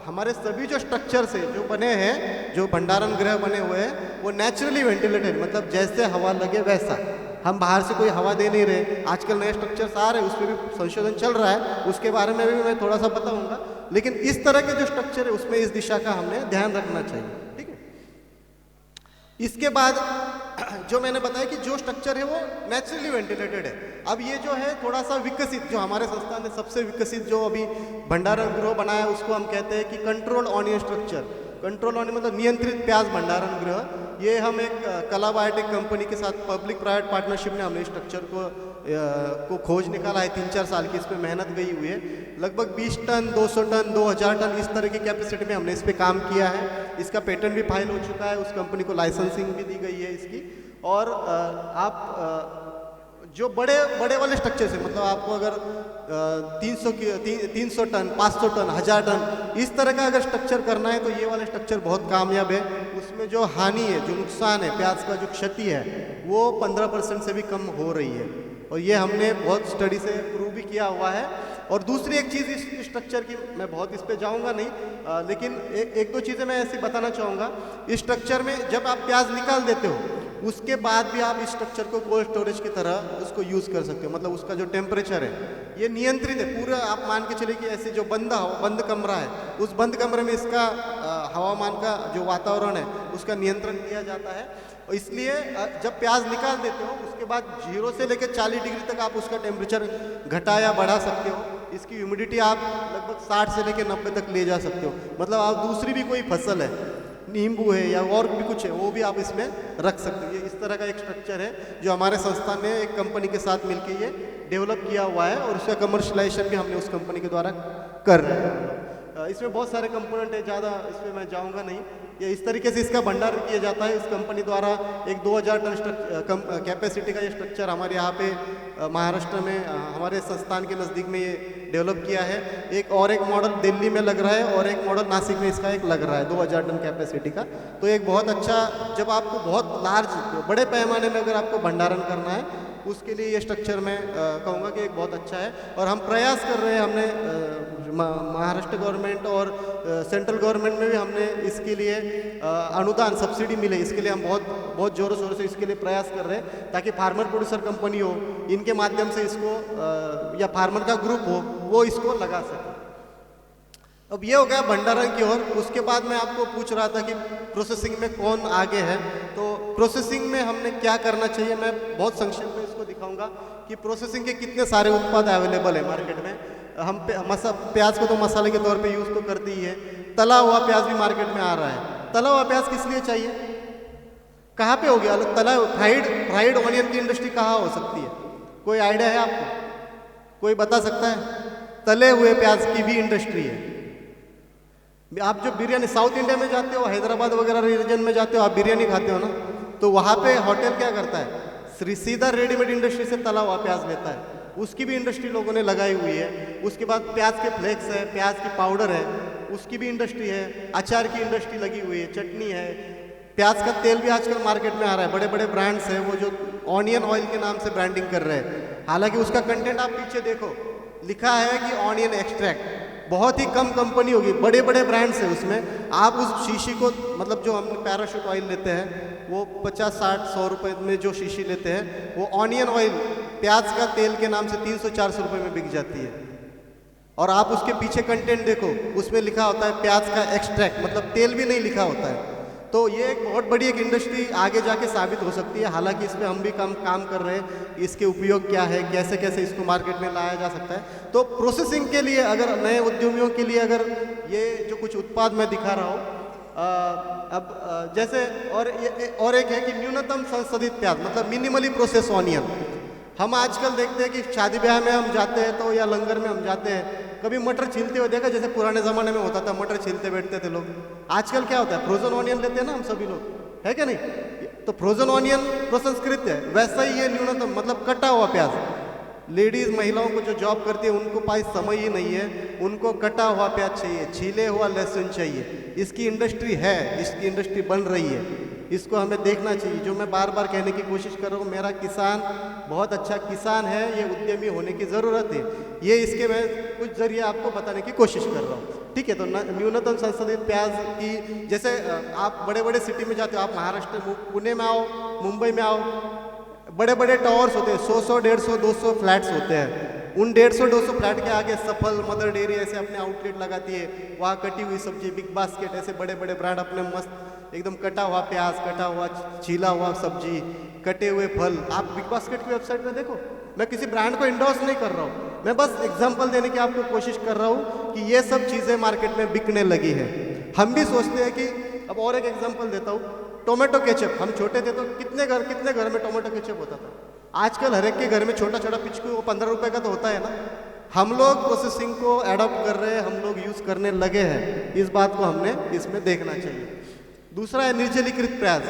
हमारे सभी जो स्ट्रक्चर्स हैं जो बने हैं, जो भंडारण गृह बने हुए हैं, वो नेचुरली वेंटिलेटेड, मतलब जैसे हवा लगे वैसा। हम बाहर से कोई हवा दे नहीं रहे। आजकल नए स्ट्रक्चर्स आ रहे हैं, उस पर भी संशोधन चल रहा है, उसके बारे में भी मैं थोड़ा सा बताऊंगा। लेकिन इस तरह के जो स्ट्रक्चर है उसमें इस दिशा का हमने ध्यान रखना चाहिए, ठीक है। इसके बाद जो मैंने बताया कि जो स्ट्रक्चर है वो नेचुरली वेंटिलेटेड है। अब ये जो है थोड़ा सा विकसित, जो हमारे संस्थान ने सबसे विकसित जो अभी भंडारण गृह बनाया, उसको हम कहते हैं कि control onion structure. Control onion मतलब नियंत्रित प्याज भंडारण गृह। ये हम एक कला बायोटेक कंपनी के साथ पब्लिक प्राइवेट पार्टनरशिप में हमने स्ट्रक्चर को खोज निकाला है। 3-4 साल की इस पर मेहनत गई हुई है। लगभग 20 टन 200 टन 2000 टन इस तरह की कैपेसिटी में हमने इस पर काम किया है। इसका पेटेंट भी फाइल हो चुका है, उस कंपनी को लाइसेंसिंग भी दी गई है इसकी। और आप जो बड़े वाले स्ट्रक्चर से, मतलब आपको अगर 300 टन 500 टन 1000 टन इस तरह का अगर स्ट्रक्चर करना है तो ये वाले स्ट्रक्चर बहुत कामयाब है। उसमें जो हानि है, जो नुकसान है, प्याज का जो क्षति है, वो 15% से भी कम हो रही है। और ये हमने बहुत स्टडी से प्रूव भी किया हुआ है। और दूसरी एक चीज़ इस स्ट्रक्चर की, मैं बहुत इस पे जाऊंगा नहीं, लेकिन एक दो चीज़ें मैं ऐसी बताना चाहूँगा। इस स्ट्रक्चर में जब आप प्याज निकाल देते हो, उसके बाद भी आप इस स्ट्रक्चर को कोल्ड स्टोरेज की तरह उसको यूज़ कर सकते हो। मतलब उसका जो टेम्परेचर है ये नियंत्रित है पूरा। आप मान के चलिए कि ऐसे जो बंद कमरा है, उस बंद कमरे में इसका हवामान का जो वातावरण है उसका नियंत्रण किया जाता है। और इसलिए जब प्याज निकाल देते हो उसके बाद 0 से लेकर 40 डिग्री तक आप उसका टेम्परेचर घटा या बढ़ा सकते हो। इसकी ह्यूमिडिटी आप लगभग 60 से लेकर 90 तक ले जा सकते हो। मतलब आप दूसरी भी कोई फसल है, नींबू है या और भी कुछ है, वो भी आप इसमें रख सकते हो। ये इस तरह का एक स्ट्रक्चर है जो हमारे संस्थान ने एक कंपनी के साथ मिलकर ये डेवलप किया हुआ है। और उसका कमर्शलाइजेशन भी हमने उस कंपनी के द्वारा कर रहे हैं। इसमें बहुत सारे कंपोनेंट है, ज़्यादा इसमें मैं जाऊंगा नहीं। ये इस तरीके से इसका भंडारण किया जाता है। इस कंपनी द्वारा एक 2000 टन कैपेसिटी का ये स्ट्रक्चर हमारे यहाँ पे महाराष्ट्र में हमारे संस्थान के नज़दीक में ये डेवलप किया है। एक मॉडल दिल्ली में लग रहा है और एक मॉडल नासिक में इसका एक लग रहा है 2000 टन कैपेसिटी का। तो एक बहुत अच्छा, जब आपको बहुत लार्ज बड़े पैमाने में अगर आपको भंडारण करना है उसके लिए ये स्ट्रक्चर मैं कहूँगा कि एक बहुत अच्छा है। और हम प्रयास कर रहे हैं, हमने महाराष्ट्र गवर्नमेंट और सेंट्रल गवर्नमेंट में भी हमने इसके लिए अनुदान सब्सिडी मिले, इसके लिए हम बहुत ज़ोरों शोरों से इसके लिए प्रयास कर रहे हैं ताकि फार्मर प्रोड्यूसर कंपनी हो, इनके माध्यम से इसको या फार्मर का ग्रुप हो, वो इसको लगा सके। अब ये हो गया भंडारण की ओर। उसके बाद मैं आपको पूछ रहा था कि प्रोसेसिंग में कौन आगे है। तो प्रोसेसिंग में हमने क्या करना चाहिए, मैं बहुत संक्षेप में इसको दिखाऊंगा कि प्रोसेसिंग के कितने सारे उत्पाद अवेलेबल है मार्केट में। हम प्याज को तो मसाले के तौर पे यूज़ तो करते ही है। तला हुआ प्याज भी मार्केट में आ रहा है। तला हुआ प्याज किस लिए चाहिए, कहाँ पे हो गया तला फ्राइड ऑनियन की इंडस्ट्री कहाँ हो सकती है, कोई आइडिया है आपको, कोई बता सकता है? तले हुए प्याज की भी इंडस्ट्री है। आप जो बिरयानी साउथ इंडिया में जाते हो, हैदराबाद वगैरह रीजन में जाते हो, आप बिरयानी खाते हो ना, तो वहाँ पे होटल क्या करता है, सीधा रेडीमेड इंडस्ट्री से तला हुआ प्याज लेता है। उसकी भी इंडस्ट्री लोगों ने लगाई हुई है। उसके बाद प्याज के फ्लेक्स है, प्याज की पाउडर है, उसकी भी इंडस्ट्री है। अचार की इंडस्ट्री लगी हुई है, चटनी है। प्याज का तेल भी आजकल मार्केट में आ रहा है। बड़े बड़े ब्रांड्स हैं वो जो ऑनियन ऑयल के नाम से ब्रांडिंग कर रहे हैं। हालांकि उसका कंटेंट आप पीछे देखो, लिखा है कि ऑनियन एक्सट्रैक्ट। बहुत ही कम कंपनी होगी, बड़े बड़े ब्रांड्स हैं उसमें। आप उस शीशी को, मतलब जो हम पैराशूट ऑयल लेते हैं वो 50-60-100 रुपए में जो शीशी लेते हैं, वो ऑनियन ऑयल प्याज का तेल के नाम से 300-400 रुपए में बिक जाती है। और आप उसके पीछे कंटेंट देखो, उसमें लिखा होता है प्याज का एक्सट्रैक्ट, मतलब तेल भी नहीं लिखा होता है। तो ये एक बहुत बड़ी एक इंडस्ट्री आगे जाके साबित हो सकती है। हालांकि इस पर हम भी काम कर रहे हैं, इसके उपयोग क्या है, कैसे कैसे इसको मार्केट में लाया जा सकता है। तो प्रोसेसिंग के लिए, अगर नए उद्यमियों के लिए, अगर ये जो कुछ उत्पाद मैं दिखा रहा हूँ, जैसे और एक है कि न्यूनतम संसाधित प्याज, मतलब मिनिमली प्रोसेस ऑनियन। हम आजकल देखते हैं कि शादी ब्याह में हम जाते हैं तो, या लंगर में हम जाते हैं, कभी मटर छीलते हुए देखा? जैसे पुराने ज़माने में होता था, मटर छीलते बैठते थे लोग। आजकल क्या होता है, फ्रोजन ऑनियन लेते हैं ना हम सभी लोग, है क्या नहीं? तो फ्रोजन ऑनियन प्रसंस्कृत है, वैसा ही ये न्यूनतम, मतलब कटा हुआ प्याज। लेडीज़, महिलाओं को जो जॉब करती है उनको पास समय ही नहीं है, उनको कटा हुआ प्याज चाहिए, छीले हुआ लहसुन चाहिए। इसकी इंडस्ट्री है, इसकी इंडस्ट्री बन रही है, इसको हमें देखना चाहिए। जो मैं बार बार कहने की कोशिश कर रहा हूँ, मेरा किसान बहुत अच्छा किसान है, ये उद्यमी होने की ज़रूरत है। ये इसके मैं कुछ जरिए आपको बताने की कोशिश कर रहा हूँ, ठीक है? तो न्यूनतम संसाधित प्याज की, जैसे आप बड़े बड़े सिटी में जाते हो, आप महाराष्ट्र पुणे में आओ, मुंबई में आओ, बड़े बड़े टावर्स होते हैं, 100, 150, 200 फ्लैट्स होते हैं। उन 150-200 फ्लैट के आगे सफल, मदर डेयरी ऐसे अपने आउटलेट लगाती है। वहाँ कटी हुई सब्जी, बिग बास्केट, ऐसे बड़े बड़े ब्रांड अपने मस्त एकदम कटा हुआ प्याज, कटा हुआ छीला हुआ सब्जी, कटे हुए फल। आप बिग बास्केट की वेबसाइट में देखो। मैं किसी ब्रांड को इंडोर्स नहीं कर रहा हूँ, मैं बस एग्जाम्पल देने की आपको कोशिश कर रहा हूँ कि ये सब चीज़ें मार्केट में बिकने लगी है। हम भी सोचते हैं कि, अब और एक एग्जाम्पल देता हूँ, टोमेटो केचप। हम छोटे थे तो कितने घर में टोमेटो केचप होता था। आजकल हर एक के घर में छोटा छोटा पिचकू, वो 15 रुपए का तो होता है ना। हम लोग प्रोसेसिंग को एडॉप्ट कर रहे हैं, हम लोग यूज़ करने लगे हैं। इस बात को हमने इसमें देखना चाहिए। दूसरा है निर्जलीकृत प्याज,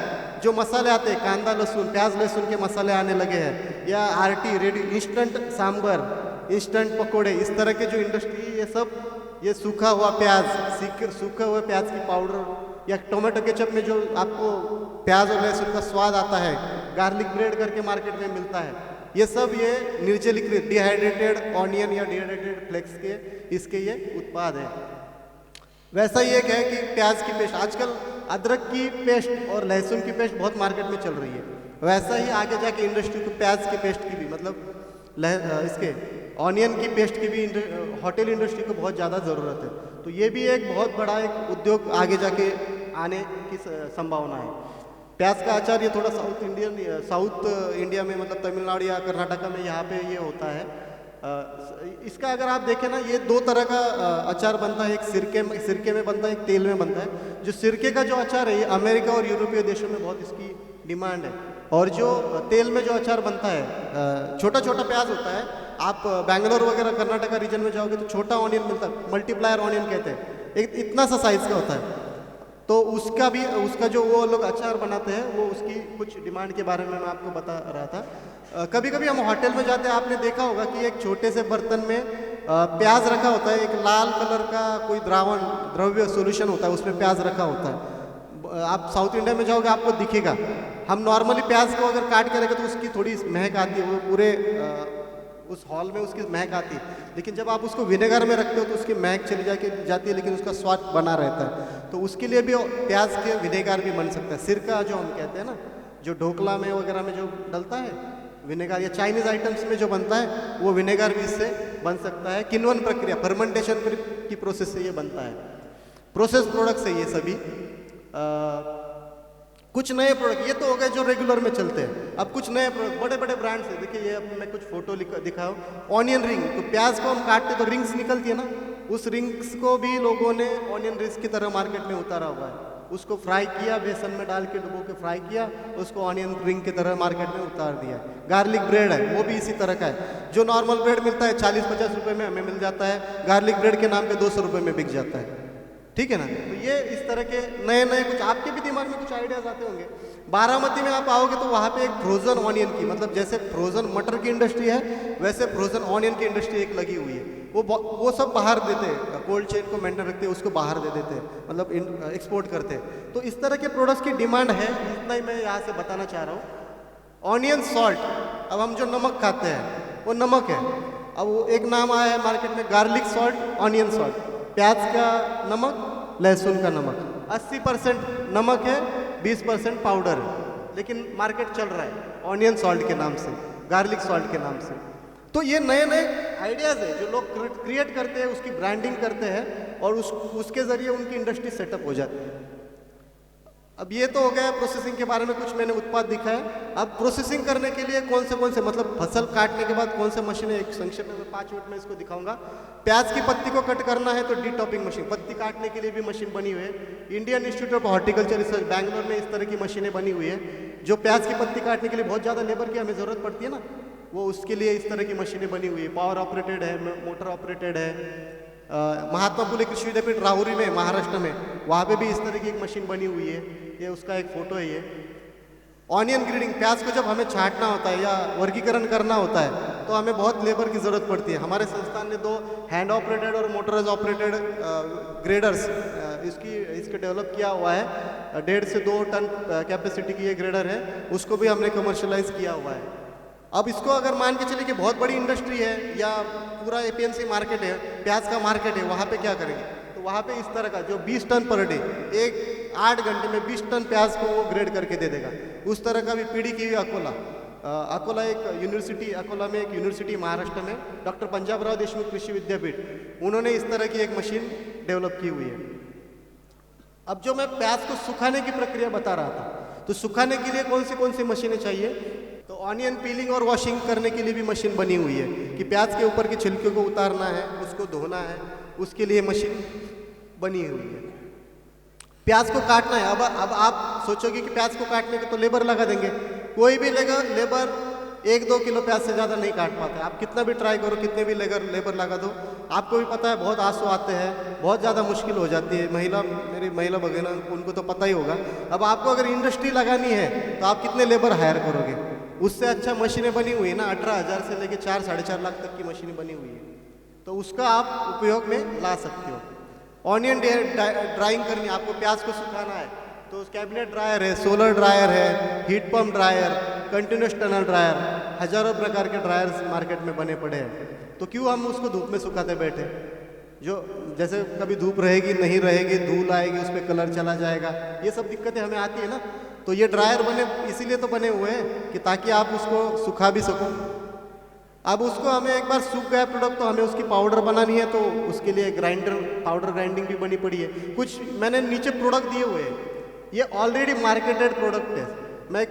जो मसाले आते हैं, कांदा लहसुन, प्याज लहसुन के मसाले आने लगे हैं, या आरटी रेडी, इंस्टेंट सांबर, इंस्टेंट पकोड़े, इस तरह के जो इंडस्ट्री, ये सब ये सूखा हुआ प्याज, सूखा हुए प्याज की पाउडर, या टोमेटो केचप में जो आपको प्याज और लहसुन का स्वाद आता है, गार्लिक ब्रेड करके मार्केट में मिलता है, ये सब ये निर्जलीकृत डिहाइड्रेटेड ऑनियन या डिहाइड्रेटेड फ्लेक्स के इसके ये उत्पाद है। वैसा ही एक है कि प्याज की पेस्ट, आजकल अदरक की पेस्ट और लहसुन की पेस्ट बहुत मार्केट में चल रही है। वैसा ही आगे जाके इंडस्ट्री को प्याज की पेस्ट की भी, मतलब इसके ऑनियन की पेस्ट की भी होटल इंडस्ट्री को बहुत ज़्यादा ज़रूरत है। तो ये भी एक बहुत बड़ा एक उद्योग आगे जाके आने की संभावना है। प्याज का अचार ये थोड़ा साउथ इंडिया में, मतलब तमिलनाडु या कर्नाटका में यहाँ पे ये होता है। इसका अगर आप देखें ना, ये दो तरह का अचार बनता है, एक सिरके में बनता है, एक तेल में बनता है। जो सिरके का जो अचार है, ये अमेरिका और यूरोपीय देशों में बहुत इसकी डिमांड है। और जो तेल में जो अचार बनता है, छोटा छोटा प्याज होता है। आप बैंगलोर वगैरह कर्नाटका रीजन में जाओगे तो छोटा ऑनियन मिलता है, मल्टीप्लायर ऑनियन कहते हैं, एक इतना सा साइज़ का होता है। तो उसका जो वो लोग अचार बनाते हैं, वो उसकी कुछ डिमांड के बारे में मैं आपको बता रहा था। कभी कभी हम होटल में जाते हैं, आपने देखा होगा कि एक छोटे से बर्तन में प्याज रखा होता है, एक लाल कलर का कोई द्रव्य सोल्यूशन होता है, उसमें प्याज रखा होता है। आप साउथ इंडिया में जाओगे आपको दिखेगा। हम नॉर्मली प्याज को अगर काट के रखें तो उसकी थोड़ी महक आती है, वो पूरे उस हॉल में उसकी महक आती है। लेकिन जब आप उसको विनेगर में रखते हो तो उसकी महक चली जाती है, लेकिन उसका स्वाद बना रहता है। तो उसके लिए भी प्याज के विनेगर भी बन सकता है। सिरका जो हम कहते हैं ना, जो ढोकला में वगैरह में जो डलता है विनेगर, या चाइनीज़ आइटम्स में जो बनता है, वो विनेगर भी इससे बन सकता है। किण्वन प्रक्रिया, फर्मेंटेशन की प्रोसेस से ये बनता है। प्रोसेस प्रोडक्ट्स है ये सभी। कुछ नए प्रोडक्ट, ये तो हो गए जो रेगुलर में चलते हैं। अब कुछ नए प्रोडक्ट, बड़े बड़े ब्रांड्स हैं। देखिए ये मैं कुछ फोटो दिखाऊँ, ऑनियन रिंग। तो प्याज को हम काटते तो रिंग्स निकलती है ना, उस रिंग्स को भी लोगों ने ऑनियन रिंग्स की तरह मार्केट में उतारा हुआ है। उसको फ्राई किया, बेसन में डाल के डुबो के फ्राई किया, उसको ऑनियन रिंग की तरह मार्केट में उतार दिया। गार्लिक ब्रेड है, वो भी इसी तरह का है। जो नॉर्मल ब्रेड मिलता है 40-50 रुपये में हमें मिल जाता है, गार्लिक ब्रेड के नाम पे 200 रुपये में बिक जाता है। ठीक है ना। तो ये इस तरह के नए नए कुछ आपके भी दिमाग में कुछ आइडियाज आते होंगे। बारामती में आप आओगे तो वहाँ पे एक फ्रोजन ऑनियन की, मतलब जैसे फ्रोजन मटर की इंडस्ट्री है, वैसे फ्रोजन ऑनियन की इंडस्ट्री एक लगी हुई है। वो सब बाहर देते हैं, कोल्ड चेन को मेंटेन रखते हैं, उसको बाहर दे देते हैं, मतलब एक्सपोर्ट करते हैं। तो इस तरह के प्रोडक्ट्स की डिमांड है, इतना ही मैं यहाँ से बताना चाह रहा हूँ। ऑनियन सॉल्ट, अब हम जो नमक खाते हैं वो नमक है। अब वो एक नाम आया है मार्केट में गार्लिक सॉल्ट, ऑनियन सॉल्ट, प्याज का नमक, लहसुन का नमक। 80% नमक है, 20% पाउडर है, लेकिन मार्केट चल रहा है ऑनियन सॉल्ट के नाम से, गार्लिक सॉल्ट के नाम से। तो ये नए नए आइडियाज़ है जो लोग क्रिएट करते हैं, उसकी ब्रांडिंग करते हैं और उसके ज़रिए उनकी इंडस्ट्री सेटअप हो जाती है। अब ये तो हो गया प्रोसेसिंग के बारे में, कुछ मैंने उत्पाद दिखाए। अब प्रोसेसिंग करने के लिए कौन से मतलब फसल काटने के बाद कौन से मशीनें, एक संक्षेप में 5 मिनट में इसको दिखाऊंगा। प्याज की पत्ती को कट करना है तो डी-टॉपिंग मशीन, पत्ती काटने के लिए भी मशीन बनी हुई है। Indian institute of horticulture research Bangalore में इस तरह की मशीनें बनी हुई है। जो प्याज की पत्ती काटने के लिए बहुत ज़्यादा लेबर की हमें ज़रूरत पड़ती है ना, वो उसके लिए इस तरह की मशीनें बनी हुई है। पावर ऑपरेटेड है, मोटर ऑपरेटेड है। महात्मा फुले कृषि विद्यापीठ राहुरी में, महाराष्ट्र में, वहाँ पे भी इस तरह की एक मशीन बनी हुई है। ये उसका एक फोटो है। ये ऑनियन ग्रेडिंग, प्याज को जब हमें छांटना होता है या वर्गीकरण करना होता है तो हमें बहुत लेबर की ज़रूरत पड़ती है। हमारे संस्थान ने 2 हैंड ऑपरेटेड और मोटराइज ऑपरेटेड ग्रेडर्स इसके डेवलप किया हुआ है। 1.5 से 2 टन कैपेसिटी की ये ग्रेडर है, उसको भी हमने कमर्शलाइज किया हुआ है। अब इसको अगर मान के चलिए कि बहुत बड़ी इंडस्ट्री है या पूरा एपीएमसी मार्केट है, प्याज का मार्केट है, वहाँ पे क्या करेंगे? तो वहाँ पे इस तरह का जो 20 टन पर डे, 8 घंटे में 20 टन प्याज को वो ग्रेड करके दे देगा। उस तरह का भी पीढ़ी की हुई अकोला एक यूनिवर्सिटी, अकोला में एक यूनिवर्सिटी महाराष्ट्र में, डॉक्टर पंजाबराव देशमुख कृषि विद्यापीठ, उन्होंने इस तरह की एक मशीन डेवलप की हुई है। अब जो मैं प्याज को सुखाने की प्रक्रिया बता रहा था, तो सुखाने के लिए कौन सी मशीनें चाहिए? तो ऑनियन पीलिंग और वॉशिंग करने के लिए भी मशीन बनी हुई है कि प्याज के ऊपर की छिलके को उतारना है, उसको धोना है, उसके लिए मशीन बनी हुई है। प्याज को काटना है। अब आप सोचोगे कि प्याज को काटने के तो लेबर लगा देंगे। कोई भी लेबर 1-2 किलो प्याज से ज़्यादा नहीं काट पाते। आप कितना भी ट्राई करो, कितने भी लेबर लगा दो, आपको भी पता है बहुत आंसू आते हैं, बहुत ज़्यादा मुश्किल हो जाती है। मेरी महिला भगिना, उनको तो पता ही होगा। अब आपको अगर इंडस्ट्री लगानी है तो आप कितने लेबर हायर करोगे? उससे अच्छा मशीनें बनी हुई है ना, 18,000 से लेके 4-4.5 लाख तक की मशीनें बनी हुई है, तो उसका आप उपयोग में ला सकते हो। ऑनियन ड्राइंग करनी, आपको प्याज को सुखाना है तो कैबिनेट ड्रायर है, सोलर ड्रायर है, heat pump dryer, continuous tunnel dryer, हजारों प्रकार के ड्रायर्स मार्केट में बने पड़े हैं। तो क्यों हम उसको धूप में सुखाते बैठे? जो जैसे कभी धूप रहेगी, नहीं रहेगी, धूल आएगी, उस पर कलर चला जाएगा, ये सब दिक्कतें हमें आती है ना। तो ये ड्रायर बने इसीलिए तो बने हुए हैं कि ताकि आप उसको सुखा भी सको। अब उसको हमें एक बार सूख गया प्रोडक्ट तो हमें उसकी पाउडर बनानी है, तो उसके लिए पाउडर ग्राइंडिंग भी बनी पड़ी है। कुछ मैंने नीचे प्रोडक्ट दिए हुए हैं, ये ऑलरेडी मार्केटेड प्रोडक्ट है। मैं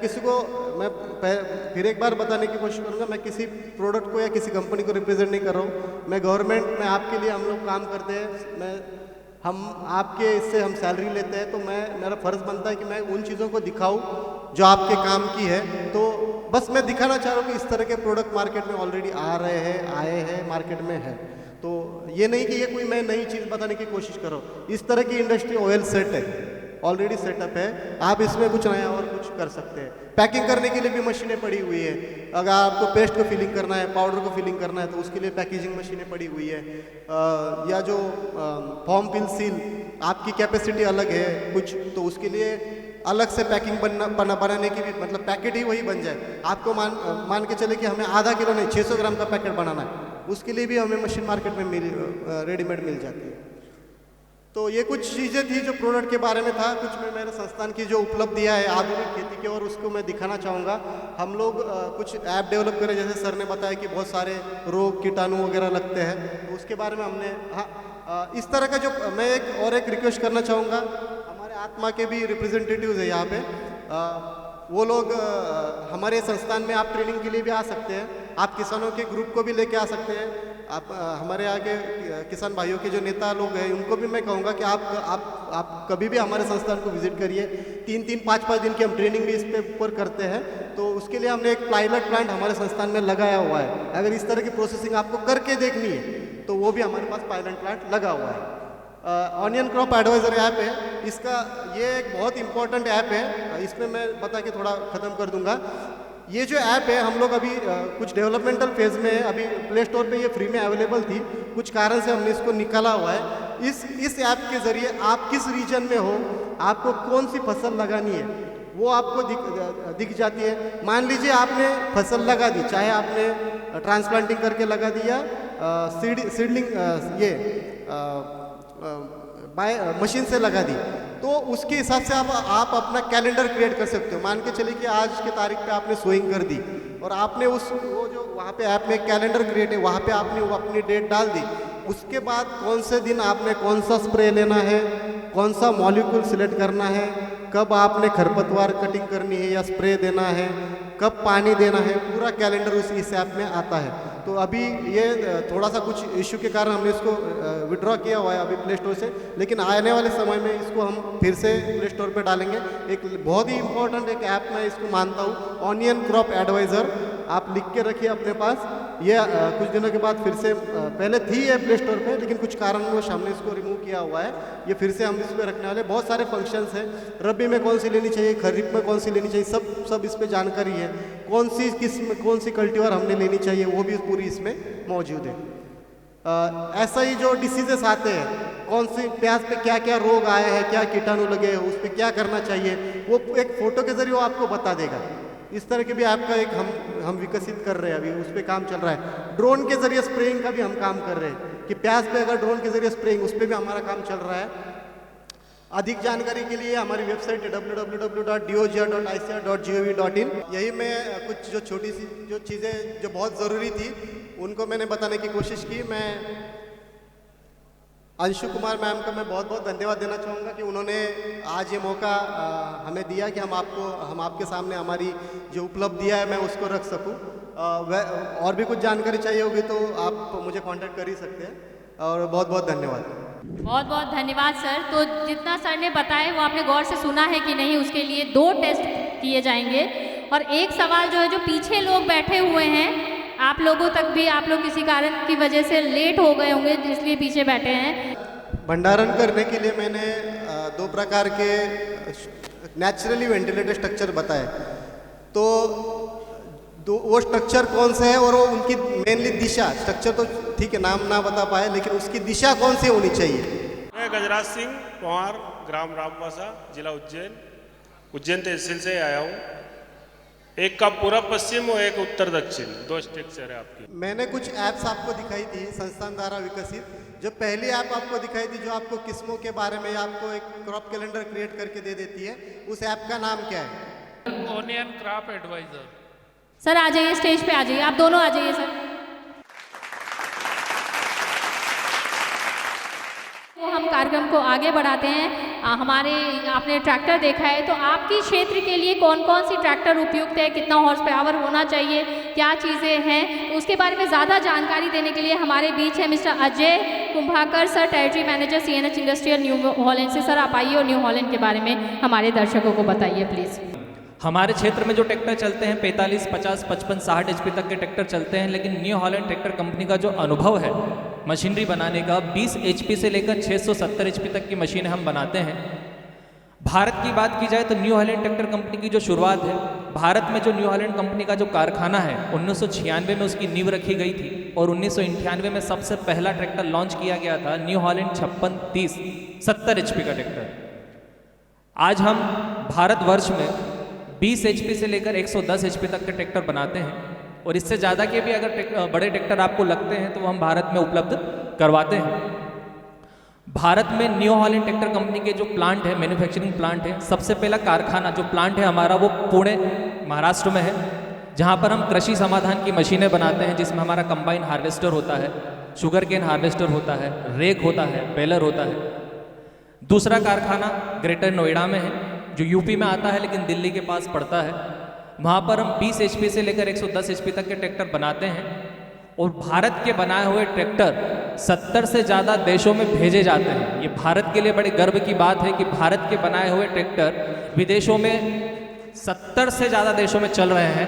फिर एक बार बताने की कोशिश करूँगा, मैं किसी प्रोडक्ट को या किसी कंपनी को रिप्रेजेंट नहीं कर रहा हूँ। मैं गवर्नमेंट में आपके लिए हम लोग काम करते हैं, हम आपके इससे हम सैलरी लेते हैं, तो मेरा फ़र्ज़ बनता है कि मैं उन चीज़ों को दिखाऊं जो आपके काम की है। तो बस मैं दिखाना चाह रहा हूँ कि इस तरह के प्रोडक्ट मार्केट में ऑलरेडी आए हैं मार्केट में है। तो ये नहीं कि ये कोई मैं नई चीज़ बताने की कोशिश कर रहा हूँ। इस तरह की इंडस्ट्री ऑयल सेट है, ऑलरेडी सेटअप है, आप इसमें कुछ नया और कुछ कर सकते हैं। पैकिंग करने के लिए भी मशीनें पड़ी हुई है। अगर आपको पेस्ट को फिलिंग करना है, पाउडर को फिलिंग करना है, तो उसके लिए पैकेजिंग मशीनें पड़ी हुई है। या जो फॉर्म फिल सील, आपकी कैपेसिटी अलग है कुछ, तो उसके लिए अलग से पैकिंग बनाने की भी, मतलब पैकेट ही वही बन जाए। आपको मान के चले कि हमें आधा किलो नहीं 600 ग्राम का पैकेट बनाना है, उसके लिए भी हमें मशीन मार्केट में रेडीमेड मिल जाती है। तो ये कुछ चीज़ें थी जो प्रोडक्ट के बारे में था। कुछ में मेरे संस्थान की जो उपलब्धियां है आधुनिक खेती की, और उसको मैं दिखाना चाहूँगा। हम लोग कुछ ऐप डेवलप करें, जैसे सर ने बताया कि बहुत सारे रोग कीटाणु वगैरह लगते हैं, तो उसके बारे में हमने इस तरह का जो मैं एक रिक्वेस्ट करना चाहूँगा, हमारे आत्मा के भी रिप्रेजेंटेटिव्स है यहाँ पे, वो लोग हमारे संस्थान में आप ट्रेनिंग के लिए भी आ सकते हैं। आप किसानों के ग्रुप को भी लेके आ सकते हैं। आप हमारे आगे किसान भाइयों के जो नेता लोग हैं उनको भी मैं कहूँगा कि आप कभी भी हमारे संस्थान को विजिट करिए। 3-3, 5-5 दिन की हम ट्रेनिंग भी इस पे ऊपर करते हैं। तो उसके लिए हमने एक पायलट प्लांट हमारे संस्थान में लगाया हुआ है। अगर इस तरह की प्रोसेसिंग आपको करके देखनी है तो वो भी हमारे पास पायलट प्लांट लगा हुआ है। ऑनियन क्रॉप एडवाइजर ऐप है, इसका ये एक बहुत इंपॉर्टेंट ऐप है। इसमें मैं बता के थोड़ा ख़त्म कर दूंगा। ये जो ऐप है हम लोग अभी कुछ डेवलपमेंटल फेज़ में है। अभी प्ले स्टोर पे ये फ्री में अवेलेबल थी, कुछ कारण से हमने इसको निकाला हुआ है। इस ऐप के ज़रिए आप किस रीजन में हो, आपको कौन सी फसल लगानी है, वो आपको दिख जाती है। मान लीजिए आपने फसल लगा दी, चाहे आपने ट्रांसप्लांटिंग करके लगा दिया, सीडलिंग बाय मशीन से लगा दी, तो उसके हिसाब से आप अपना कैलेंडर क्रिएट कर सकते हो। मान के चलिए कि आज के तारीख पे आपने सोइंग कर दी और आपने वो जो वहाँ पे ऐप में कैलेंडर क्रिएट है, वहाँ पे आपने वो अपनी डेट डाल दी। उसके बाद कौन से दिन आपने कौन सा स्प्रे लेना है, कौन सा मॉलिक्यूल सिलेक्ट करना है, कब आपने खरपतवार कटिंग करनी है या स्प्रे देना है, कब पानी देना है, पूरा कैलेंडर इस ऐप में आता है। तो अभी ये थोड़ा सा कुछ इश्यू के कारण हमने इसको विड्रॉ किया हुआ है अभी प्ले स्टोर से, लेकिन आने वाले समय में इसको हम फिर से प्ले स्टोर पे डालेंगे। एक बहुत ही इंपॉर्टेंट एक ऐप मैं इसको मानता हूँ, ऑनियन क्रॉप एडवाइज़र। आप लिख के रखिए अपने पास। ये कुछ दिनों के बाद फिर से पहले थी है प्ले स्टोर पे, लेकिन कुछ कारणवश हमने इसको रिमूव किया हुआ है। ये फिर से हम इस पर रखने वाले। बहुत सारे फंक्शंस हैं, रबी में कौन सी लेनी चाहिए, खरीफ में कौन सी लेनी चाहिए, सब इस पर जानकारी है। कौन सी किस्म, कौन सी कल्टीवार हमने लेनी चाहिए, वो भी पूरी इसमें मौजूद है। ऐसा ही जो डिसीजेस आते हैं, कौन सी प्याज पे क्या क्या रोग आए हैं, क्या कीटाणु लगे हैं, उस पर क्या करना चाहिए, वो एक फ़ोटो के ज़रिए वो आपको बता देगा। इस तरह के भी आपका एक हम विकसित कर रहे हैं, अभी उस पर काम चल रहा है। ड्रोन के ज़रिए स्प्रेइंग का भी हम काम कर रहे हैं कि प्याज पे अगर ड्रोन के ज़रिए स्प्रेइंग, उस पर भी हमारा काम चल रहा है। अधिक जानकारी के लिए हमारी वेबसाइट है www.dogr.icr.gov.in। यही मैं कुछ जो छोटी सी जो चीज़ें जो बहुत ज़रूरी थी उनको मैंने बताने की कोशिश की। मैं अंशु कुमार मैम का मैं बहुत बहुत धन्यवाद देना चाहूँगा कि उन्होंने आज ये मौका हमें दिया कि हम आपके सामने हमारी जो उपलब्धियाँ है मैं उसको रख सकूँ। और भी कुछ जानकारी चाहिए होगी तो आप मुझे कांटेक्ट कर ही सकते हैं। और बहुत बहुत धन्यवाद। बहुत बहुत धन्यवाद सर। तो जितना सर ने बताया वो आपने गौर से सुना है कि नहीं, उसके लिए 2 टेस्ट किए जाएंगे। और एक सवाल जो है, जो पीछे लोग बैठे हुए हैं, आप लोगों तक भी आप लोग किसी कारण की वजह से लेट हो गए होंगे, इसलिए पीछे बैठे हैं। भंडारण करने के लिए मैंने 2 प्रकार के नेचुरली वेंटिलेटेड स्ट्रक्चर बताए। तो वो स्ट्रक्चर कौन से है और वो उनकी मेनली दिशा, स्ट्रक्चर तो ठीक है नाम ना बता पाए, लेकिन उसकी दिशा कौन सी होनी चाहिए। मैं गजराज सिंह पंवार, ग्राम रामवासा, जिला उज्जैन तहसील से आया हूँ। एक का पूर्व पश्चिम और एक उत्तर दक्षिण, 2 स्ट्रक्चर है आपकी। मैंने कुछ ऐप्स आपको दिखाई थी संस्थान द्वारा विकसित। जो पहली ऐप आपको दिखाई थी जो आपको किस्मों के बारे में आपको एक क्रॉप कैलेंडर क्रिएट करके दे देती है, उस ऐप का नाम क्या है? Onion crop adviser. सर आ जाइए, स्टेज पे आ जाइए, आप दोनों आ जाइए सर। तो हम कार्यक्रम को आगे बढ़ाते हैं। हमारे आपने ट्रैक्टर देखा है, तो आपकी क्षेत्र के लिए कौन कौन सी ट्रैक्टर उपयुक्त है, कितना हॉर्स पावर होना चाहिए, क्या चीज़ें हैं, तो उसके बारे में ज़्यादा जानकारी देने के लिए हमारे बीच है mister Ajay Kumbhakar sir, territory manager CNH industrial New Holland से। सर आप आइए और न्यू हॉलैंड के बारे में हमारे दर्शकों को बताइए प्लीज़। हमारे क्षेत्र में जो ट्रैक्टर चलते हैं 45, 50, 55, 60 HP तक के ट्रैक्टर चलते हैं, लेकिन न्यू हॉलैंड ट्रैक्टर कंपनी का जो अनुभव है मशीनरी बनाने का, 20 HP से लेकर 670 HP तक की मशीनें हम बनाते हैं। भारत की बात की जाए तो न्यू हॉलैंड ट्रैक्टर कंपनी की जो शुरुआत है, भारत में जो न्यू हॉलैंड कंपनी का जो कारखाना है 1996 में उसकी नींव रखी गई थी और 1998 में सबसे पहला ट्रैक्टर लॉन्च किया गया था, न्यू हॉलैंड 5630 70 HP का ट्रैक्टर। आज हम भारतवर्ष में 20 HP से लेकर 110 HP तक के ट्रैक्टर बनाते हैं और इससे ज़्यादा के भी अगर बड़े ट्रैक्टर आपको लगते हैं तो हम भारत में उपलब्ध करवाते हैं। भारत में न्यू हॉलैंड ट्रैक्टर कंपनी के जो प्लांट है, मैन्युफैक्चरिंग प्लांट है, सबसे पहला कारखाना जो प्लांट है हमारा वो पुणे महाराष्ट्र में है, जहाँ पर हम कृषि समाधान की मशीनें बनाते हैं, जिसमें हमारा कंबाइन हार्वेस्टर होता है, शुगर केन हार्वेस्टर होता है, रेक होता है, बेलर होता है। दूसरा कारखाना ग्रेटर नोएडा में है जो यूपी में आता है लेकिन दिल्ली के पास पड़ता है। वहाँ पर हम 20 HP से लेकर 110 HP तक के ट्रैक्टर बनाते हैं और भारत के बनाए हुए ट्रैक्टर 70 से ज़्यादा देशों में भेजे जाते हैं। ये भारत के लिए बड़े गर्व की बात है कि भारत के बनाए हुए ट्रैक्टर विदेशों में 70 से ज़्यादा देशों में चल रहे हैं।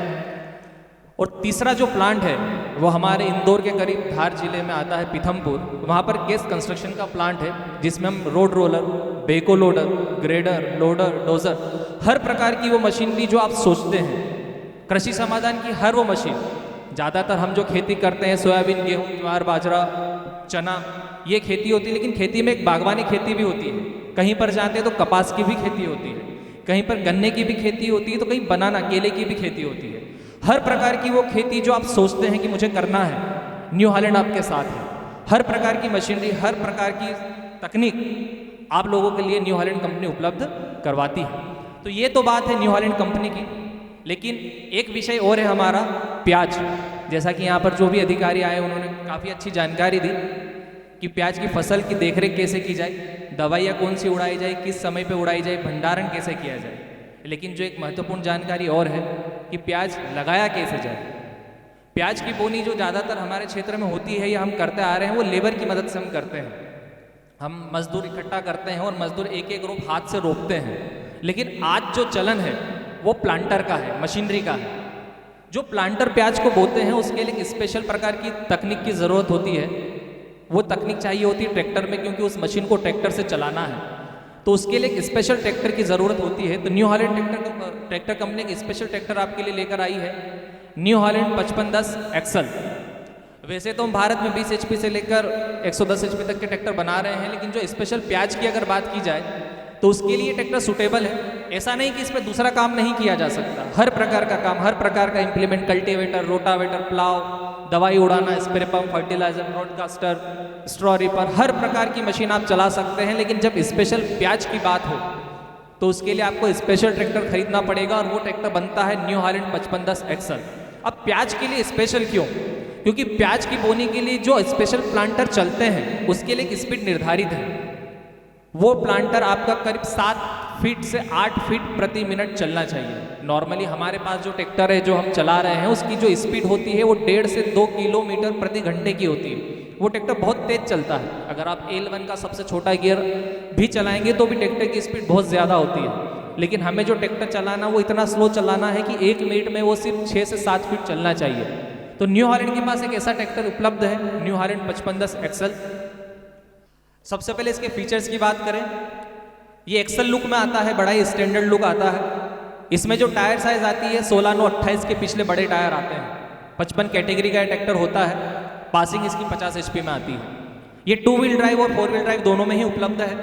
और तीसरा जो प्लांट है वो हमारे इंदौर के करीब धार जिले में आता है, पीथमपुर। वहाँ पर केस कंस्ट्रक्शन का प्लांट है जिसमें हम road roller, backhoe loader, grader, loader, dozer, हर प्रकार की वो मशीनरी जो आप सोचते हैं, कृषि समाधान की हर वो मशीन। ज़्यादातर हम जो खेती करते हैं सोयाबीन, गेहूँ, ज्वार, बाजरा, चना, ये खेती होती है, लेकिन खेती में एक बागवानी खेती भी होती है। कहीं पर जाते हैं तो कपास की भी खेती होती है। कहीं पर गन्ने की भी खेती होती है, तो कहीं बनाना केले की भी खेती होती है। हर प्रकार की वो खेती जो आप सोचते हैं कि मुझे करना है, न्यू हॉलैंड आपके साथ है। हर प्रकार की मशीनरी, हर प्रकार की तकनीक आप लोगों के लिए न्यू हॉलैंड कंपनी उपलब्ध करवाती है। तो ये तो बात है न्यू हॉलैंड कंपनी की, लेकिन एक विषय और है हमारा प्याज। जैसा कि यहाँ पर जो भी अधिकारी आए उन्होंने काफ़ी अच्छी जानकारी दी कि प्याज की फसल की देखरेख कैसे की जाए, दवाइयाँ कौन सी उड़ाई जाए, किस समय पे उड़ाई जाए, भंडारण कैसे किया जाए। लेकिन जो एक महत्वपूर्ण जानकारी और है कि प्याज लगाया कैसे जाए। प्याज की बोनी जो ज़्यादातर हमारे क्षेत्र में होती है या हम करते आ रहे हैं, वो लेबर की मदद से हम करते हैं। हम मजदूर इकट्ठा करते हैं और मजदूर एक एक रोप हाथ से रोपते हैं। लेकिन आज जो चलन है वो प्लांटर का है, मशीनरी का है। जो प्लांटर प्याज को बोते हैं उसके लिए एक स्पेशल प्रकार की तकनीक की ज़रूरत होती है। वो तकनीक चाहिए होती है ट्रैक्टर में, क्योंकि उस मशीन को ट्रैक्टर से चलाना है, तो उसके लिए एक स्पेशल ट्रैक्टर की ज़रूरत होती है। तो न्यू हॉलैंड ट्रैक्टर कंपनी एक स्पेशल ट्रैक्टर आपके लिए लेकर आई है, न्यू हॉलैंड 5510 एक्सल। वैसे तो हम भारत में 20 HP से लेकर 110 HP तक के ट्रैक्टर बना रहे हैं, लेकिन जो स्पेशल प्याज की अगर बात की जाए तो उसके लिए ट्रैक्टर सूटेबल है। ऐसा नहीं कि इस पर दूसरा काम नहीं किया जा सकता, हर प्रकार का काम, हर प्रकार का इम्प्लीमेंट, कल्टीवेटर, रोटावेटर, प्लाव, दवाई उड़ाना, spray pump, fertiliser, broadcaster, straw reaper, हर प्रकार की मशीन आप चला सकते हैं। लेकिन जब स्पेशल प्याज की बात हो तो उसके लिए आपको स्पेशल ट्रैक्टर खरीदना पड़ेगा, और वो ट्रैक्टर बनता है न्यू हॉलैंड 5510 एक्सल। अब प्याज के लिए स्पेशल क्यों? क्योंकि प्याज की बोनी के लिए जो स्पेशल प्लांटर चलते हैं उसके लिए एक स्पीड निर्धारित है। वो प्लांटर आपका करीब 7 फीट से 8 फीट प्रति मिनट चलना चाहिए। नॉर्मली हमारे पास जो ट्रैक्टर है जो हम चला रहे हैं उसकी जो स्पीड होती है वो 1.5 से 2 किलोमीटर प्रति घंटे की होती है। वो ट्रैक्टर बहुत तेज चलता है। अगर आप L1 का सबसे छोटा गियर भी चलाएंगे तो भी ट्रैक्टर की स्पीड बहुत ज़्यादा होती है। लेकिन हमें जो ट्रैक्टर चलाना वो इतना स्लो चलाना है कि 1 मिनट में वो सिर्फ 6 से 7 फीट चलना चाहिए। तो न्यू हॉलैंड के पास एक ऐसा ट्रैक्टर उपलब्ध है, न्यू हॉलैंड 5510 एक्सल। सबसे पहले इसके फीचर्स की बात करें, ये एक्सल लुक में आता है, बड़ा ही स्टैंडर्ड लुक आता है। इसमें जो टायर साइज आती है 16/9/28 के पिछले बड़े टायर आते हैं। 55 कैटेगरी का ट्रैक्टर होता है, पासिंग इसकी 50 HP में आती है। ये 2 व्हील ड्राइव और 4 व्हील ड्राइव दोनों में ही उपलब्ध है।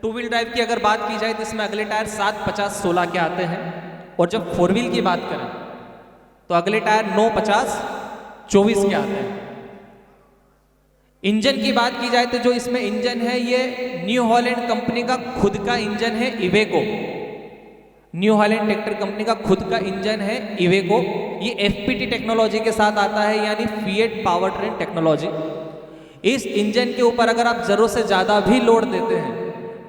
2 व्हील ड्राइव की अगर बात की जाए तो इसमें अगले टायर 7/50/16 के आते हैं, और जब 4 व्हील की बात करें तो अगले टायर 9/50/24 के आते हैं। इंजन की बात की जाए तो जो इसमें इंजन है ये न्यू हॉलैंड कंपनी का खुद का इंजन है, Iveco. New Holland tractor company का खुद का इंजन है इवेको। ये FPT टेक्नोलॉजी के साथ आता है, यानी फिएट पावर ट्रेन टेक्नोलॉजी। इस इंजन के ऊपर अगर आप जरूरत से ज़्यादा भी लोड देते हैं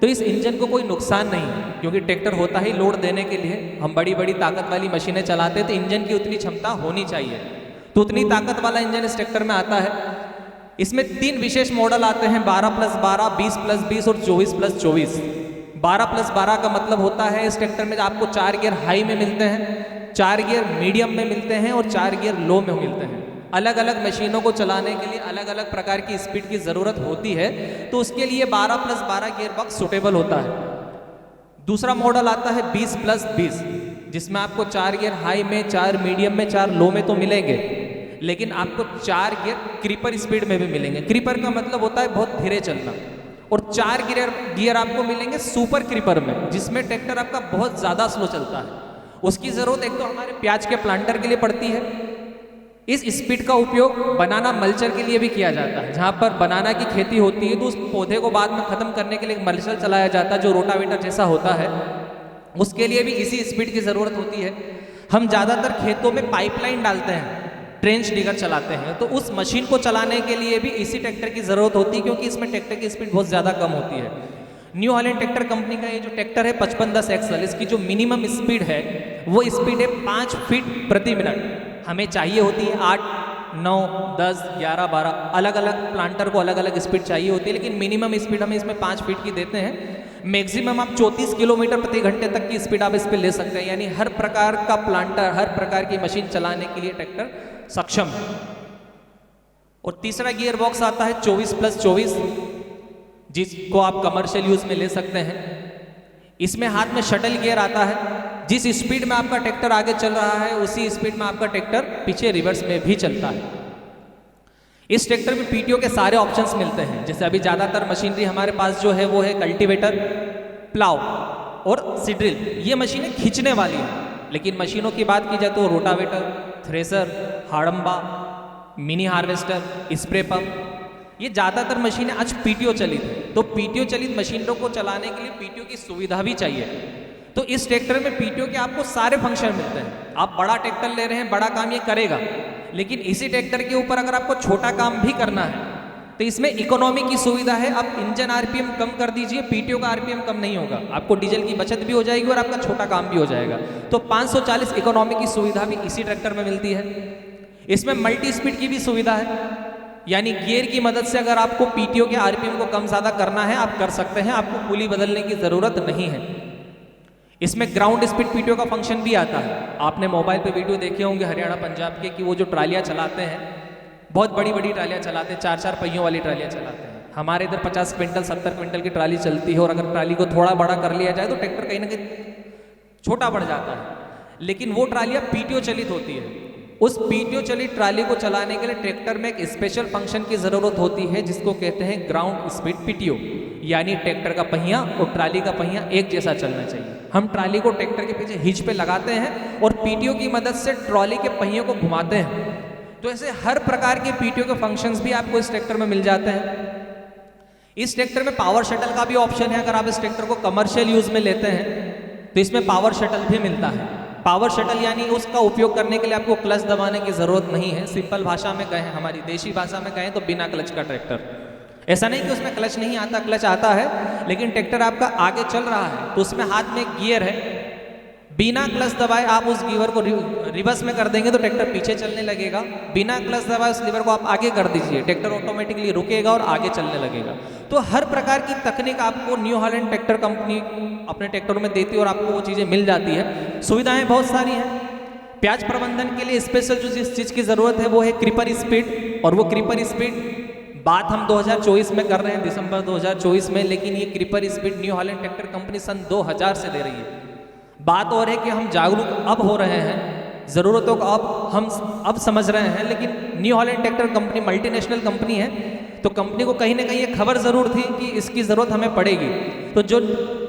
तो इस इंजन को कोई नुकसान नहीं है, क्योंकि ट्रैक्टर होता ही लोड देने के लिए। हम बड़ी बड़ी ताकत वाली मशीनें चलाते हैं तो इंजन की उतनी क्षमता होनी चाहिए, तो उतनी ताकत वाला इंजन इस ट्रैक्टर में आता है। इसमें 3 विशेष मॉडल आते हैं, 12+12, 20+20 और 24+24। 12+12 का मतलब होता है इस ट्रैक्टर में आपको 4 गियर हाई में मिलते हैं, 4 गियर मीडियम में मिलते हैं और 4 गियर लो में मिलते हैं। अलग अलग मशीनों को चलाने के लिए अलग अलग प्रकार की स्पीड की ज़रूरत होती है, तो उसके लिए 12+12 गियर बॉक्स सुटेबल होता है। दूसरा मॉडल आता है 20+20, जिसमें आपको 4 गियर हाई में, 4 मीडियम में, 4 लो में तो मिलेंगे, लेकिन आपको 4 गियर क्रीपर स्पीड में भी मिलेंगे। क्रीपर का मतलब होता है बहुत धीरे चलना, और 4 गियर आपको मिलेंगे सुपर क्रीपर में, जिसमें ट्रैक्टर आपका बहुत ज़्यादा स्लो चलता है। उसकी ज़रूरत एक तो हमारे प्याज के प्लांटर के लिए पड़ती है। इस स्पीड का उपयोग बनाना मल्चर के लिए भी किया जाता है। जहाँ पर बनाना की खेती होती है तो उस पौधे को बाद में ख़त्म करने के लिए एक मल्चर चलाया जाता है जो रोटावेटर जैसा होता है, उसके लिए भी इसी स्पीड की ज़रूरत होती है। हम ज़्यादातर खेतों में पाइपलाइन डालते हैं, ट्रेंच डिगर चलाते हैं, तो उस मशीन को चलाने के लिए भी इसी ट्रैक्टर की ज़रूरत होती है, क्योंकि इसमें ट्रैक्टर की स्पीड बहुत ज़्यादा कम होती है। न्यू हॉलैंड ट्रैक्टर कंपनी का ये जो ट्रैक्टर है 5510 एक्सल, इसकी जो मिनिमम स्पीड है वो स्पीड है 5 फीट प्रति मिनट। हमें चाहिए होती है 8, 9, 10, 11, 12, अलग अलग प्लांटर को अलग अलग स्पीड चाहिए होती है, लेकिन मिनिमम स्पीड हम इसमें 5 फीट की देते हैं। मैक्सिमम आप 34 किलोमीटर प्रति घंटे तक की स्पीड आप इस पर ले सकते हैं, यानी हर प्रकार का प्लांटर, हर प्रकार की मशीन चलाने के लिए ट्रैक्टर सक्षम है। और तीसरा गियर बॉक्स आता है 24+24, जिसको आप कमर्शियल यूज में ले सकते हैं। इसमें हाथ में शटल गियर आता है, जिस स्पीड में आपका ट्रैक्टर आगे चल रहा है उसी स्पीड में आपका ट्रैक्टर पीछे रिवर्स में भी चलता है। इस ट्रैक्टर में PTO के सारे ऑप्शंस मिलते हैं। जैसे अभी ज़्यादातर मशीनरी हमारे पास जो है वो है कल्टीवेटर, प्लाव, और सीड्रिल, ये मशीनें खींचने वाली हैं। लेकिन मशीनों की बात की जाए तो रोटावेटर, थ्रेसर, हाड़म्बा, मिनी हार्वेस्टर, स्प्रे पंप, ये ज़्यादातर मशीनें आज पीटीओ चलित है। तो पीटीओ चलित मशीनों को चलाने के लिए पीटीओ की सुविधा भी चाहिए। तो इस ट्रैक्टर में पीटीओ के आपको सारे फंक्शन मिलते हैं। आप बड़ा ट्रैक्टर ले रहे हैं, बड़ा काम ये करेगा, लेकिन इसी ट्रैक्टर के ऊपर अगर आपको छोटा काम भी करना है तो इसमें इकोनॉमी की सुविधा है। आप इंजन आरपीएम कम कर दीजिए, पीटीओ का आरपीएम कम नहीं होगा, आपको डीजल की बचत भी हो जाएगी और आपका छोटा काम भी हो जाएगा। तो 540 इकोनॉमी की सुविधा भी इसी ट्रैक्टर में मिलती है। इसमें मल्टी स्पीड की भी सुविधा है, यानी गियर की मदद से अगर आपको पीटीओ के आरपीएम को कम ज़्यादा करना है आप कर सकते हैं, आपको पुली बदलने की ज़रूरत नहीं है। इसमें ग्राउंड स्पीड पीटीओ का फंक्शन भी आता है। आपने मोबाइल पे वीडियो देखे होंगे हरियाणा पंजाब के कि वो जो ट्रालियाँ चलाते हैं, बहुत बड़ी बड़ी ट्रालियाँ चलाते हैं, 4-4 पहियों वाली ट्रालियाँ चलाते हैं। हमारे इधर 50 क्विंटल 70 क्विंटल की ट्राली चलती है, और अगर ट्राली को थोड़ा बड़ा कर लिया जाए तो ट्रैक्टर कहीं ना कहीं छोटा पड़ जाता है। लेकिन वो ट्रालियाँ पीटीओ चलित होती है। उस पीटीओ चलित ट्राली को चलाने के लिए ट्रैक्टर में एक स्पेशल फंक्शन की ज़रूरत होती है, जिसको कहते हैं ग्राउंड स्पीड पीटीओ, यानी ट्रैक्टर का पहिया और ट्राली का पहिया एक जैसा चलना चाहिए। हम ट्राली को ट्रैक्टर के पीछे हिच पे लगाते हैं और पीटीओ की मदद से ट्रॉली के पहियों को घुमाते हैं। तो ऐसे हर प्रकार के पीटीओ के फंक्शंस भी आपको इस ट्रैक्टर में मिल जाते हैं। इस ट्रैक्टर में पावर शटल का भी ऑप्शन है। अगर आप इस ट्रैक्टर को कमर्शियल यूज में लेते हैं तो इसमें पावर शटल भी मिलता है। पावर शटल यानी उसका उपयोग करने के लिए आपको क्लच दबाने की जरूरत नहीं है। सिंपल भाषा में कहें, हमारी देशी भाषा में कहें तो बिना क्लच का ट्रैक्टर। ऐसा नहीं कि उसमें क्लच नहीं आता, क्लच आता है, लेकिन ट्रैक्टर आपका आगे चल रहा है तो उसमें हाथ में गियर है, बिना क्लच दबाए आप उस गियर को रिवर्स में कर देंगे तो ट्रैक्टर पीछे चलने लगेगा। बिना क्लच दबाए उस लीवर को आप आगे कर दीजिए, ट्रैक्टर ऑटोमेटिकली रुकेगा और आगे चलने लगेगा। तो हर प्रकार की तकनीक आपको न्यू हॉलैंड ट्रैक्टर कंपनी अपने ट्रैक्टरों में देती है और आपको वो चीज़ें मिल जाती है। सुविधाएं बहुत सारी हैं। प्याज प्रबंधन के लिए स्पेशल जो जिस चीज़ की ज़रूरत है वो है क्रीपर स्पीड, और वो क्रीपर स्पीड बात हम 2024 में कर रहे हैं, दिसंबर 2024 में, लेकिन ये creeper speed new Holland tractor company सन 2000 से दे रही है। बात और है कि हम जागरूक अब हो रहे हैं, ज़रूरतों को हम अब समझ रहे हैं, लेकिन new Holland tractor company multinational company है, तो कंपनी को कहीं ना कहीं ये खबर ज़रूर थी कि इसकी ज़रूरत हमें पड़ेगी। तो जो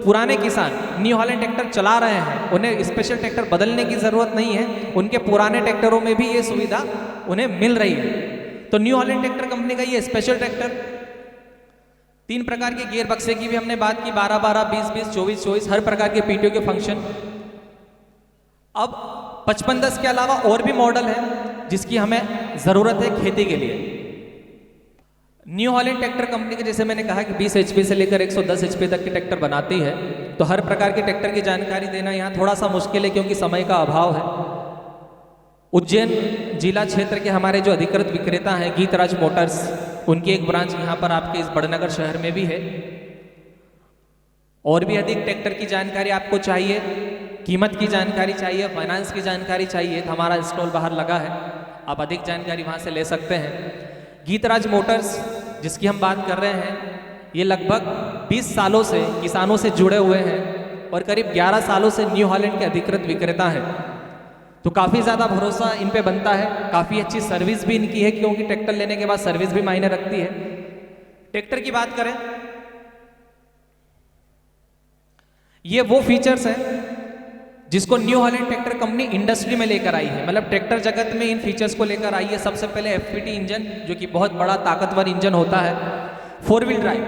पुराने किसान न्यू हॉलैंड ट्रैक्टर चला रहे हैं उन्हें स्पेशल ट्रैक्टर बदलने की ज़रूरत नहीं है, उनके पुराने ट्रैक्टरों में भी ये सुविधा उन्हें मिल रही है। तो न्यू हॉलैंड ट्रैक्टर कंपनी का ये स्पेशल ट्रैक्टर 3 प्रकार के गियर बक्से की भी हमने बात की, 12-12, 20-20, 24-24, हर प्रकार के पीटीओ के फंक्शन। अब 5510 के अलावा और भी मॉडल है जिसकी हमें ज़रूरत है खेती के लिए। न्यू हॉलैंड ट्रैक्टर कंपनी के, जैसे मैंने कहा कि 20 HP से लेकर 110 HP तक के ट्रैक्टर बनाती है, तो हर प्रकार के ट्रैक्टर की जानकारी देना यहाँ थोड़ा सा मुश्किल है क्योंकि समय का अभाव है। उज्जैन जिला क्षेत्र के हमारे जो अधिकृत विक्रेता हैं गीतराज मोटर्स, उनकी एक ब्रांच यहाँ पर आपके इस बड़नगर शहर में भी है। और भी अधिक ट्रैक्टर की जानकारी आपको चाहिए, कीमत की जानकारी चाहिए, फाइनेंस की जानकारी चाहिए, तो हमारा स्टॉल बाहर लगा है, आप अधिक जानकारी वहाँ से ले सकते हैं। गीतराज मोटर्स जिसकी हम बात कर रहे हैं, ये लगभग 20 सालों से किसानों से जुड़े हुए हैं और करीब 11 सालों से न्यू हॉलैंड के अधिकृत विक्रेता हैं। तो काफ़ी ज़्यादा भरोसा इन पे बनता है, काफ़ी अच्छी सर्विस भी इनकी है क्योंकि ट्रैक्टर लेने के बाद सर्विस भी मायने रखती है। ट्रैक्टर की बात करें, ये वो फीचर्स हैं जिसको new Holland tractor company industry में लेकर आई है, मतलब ट्रैक्टर जगत में इन फीचर्स को लेकर आई है। सबसे पहले FPT इंजन, जो कि बहुत बड़ा ताकतवर इंजन होता है। 4 व्हील ड्राइव,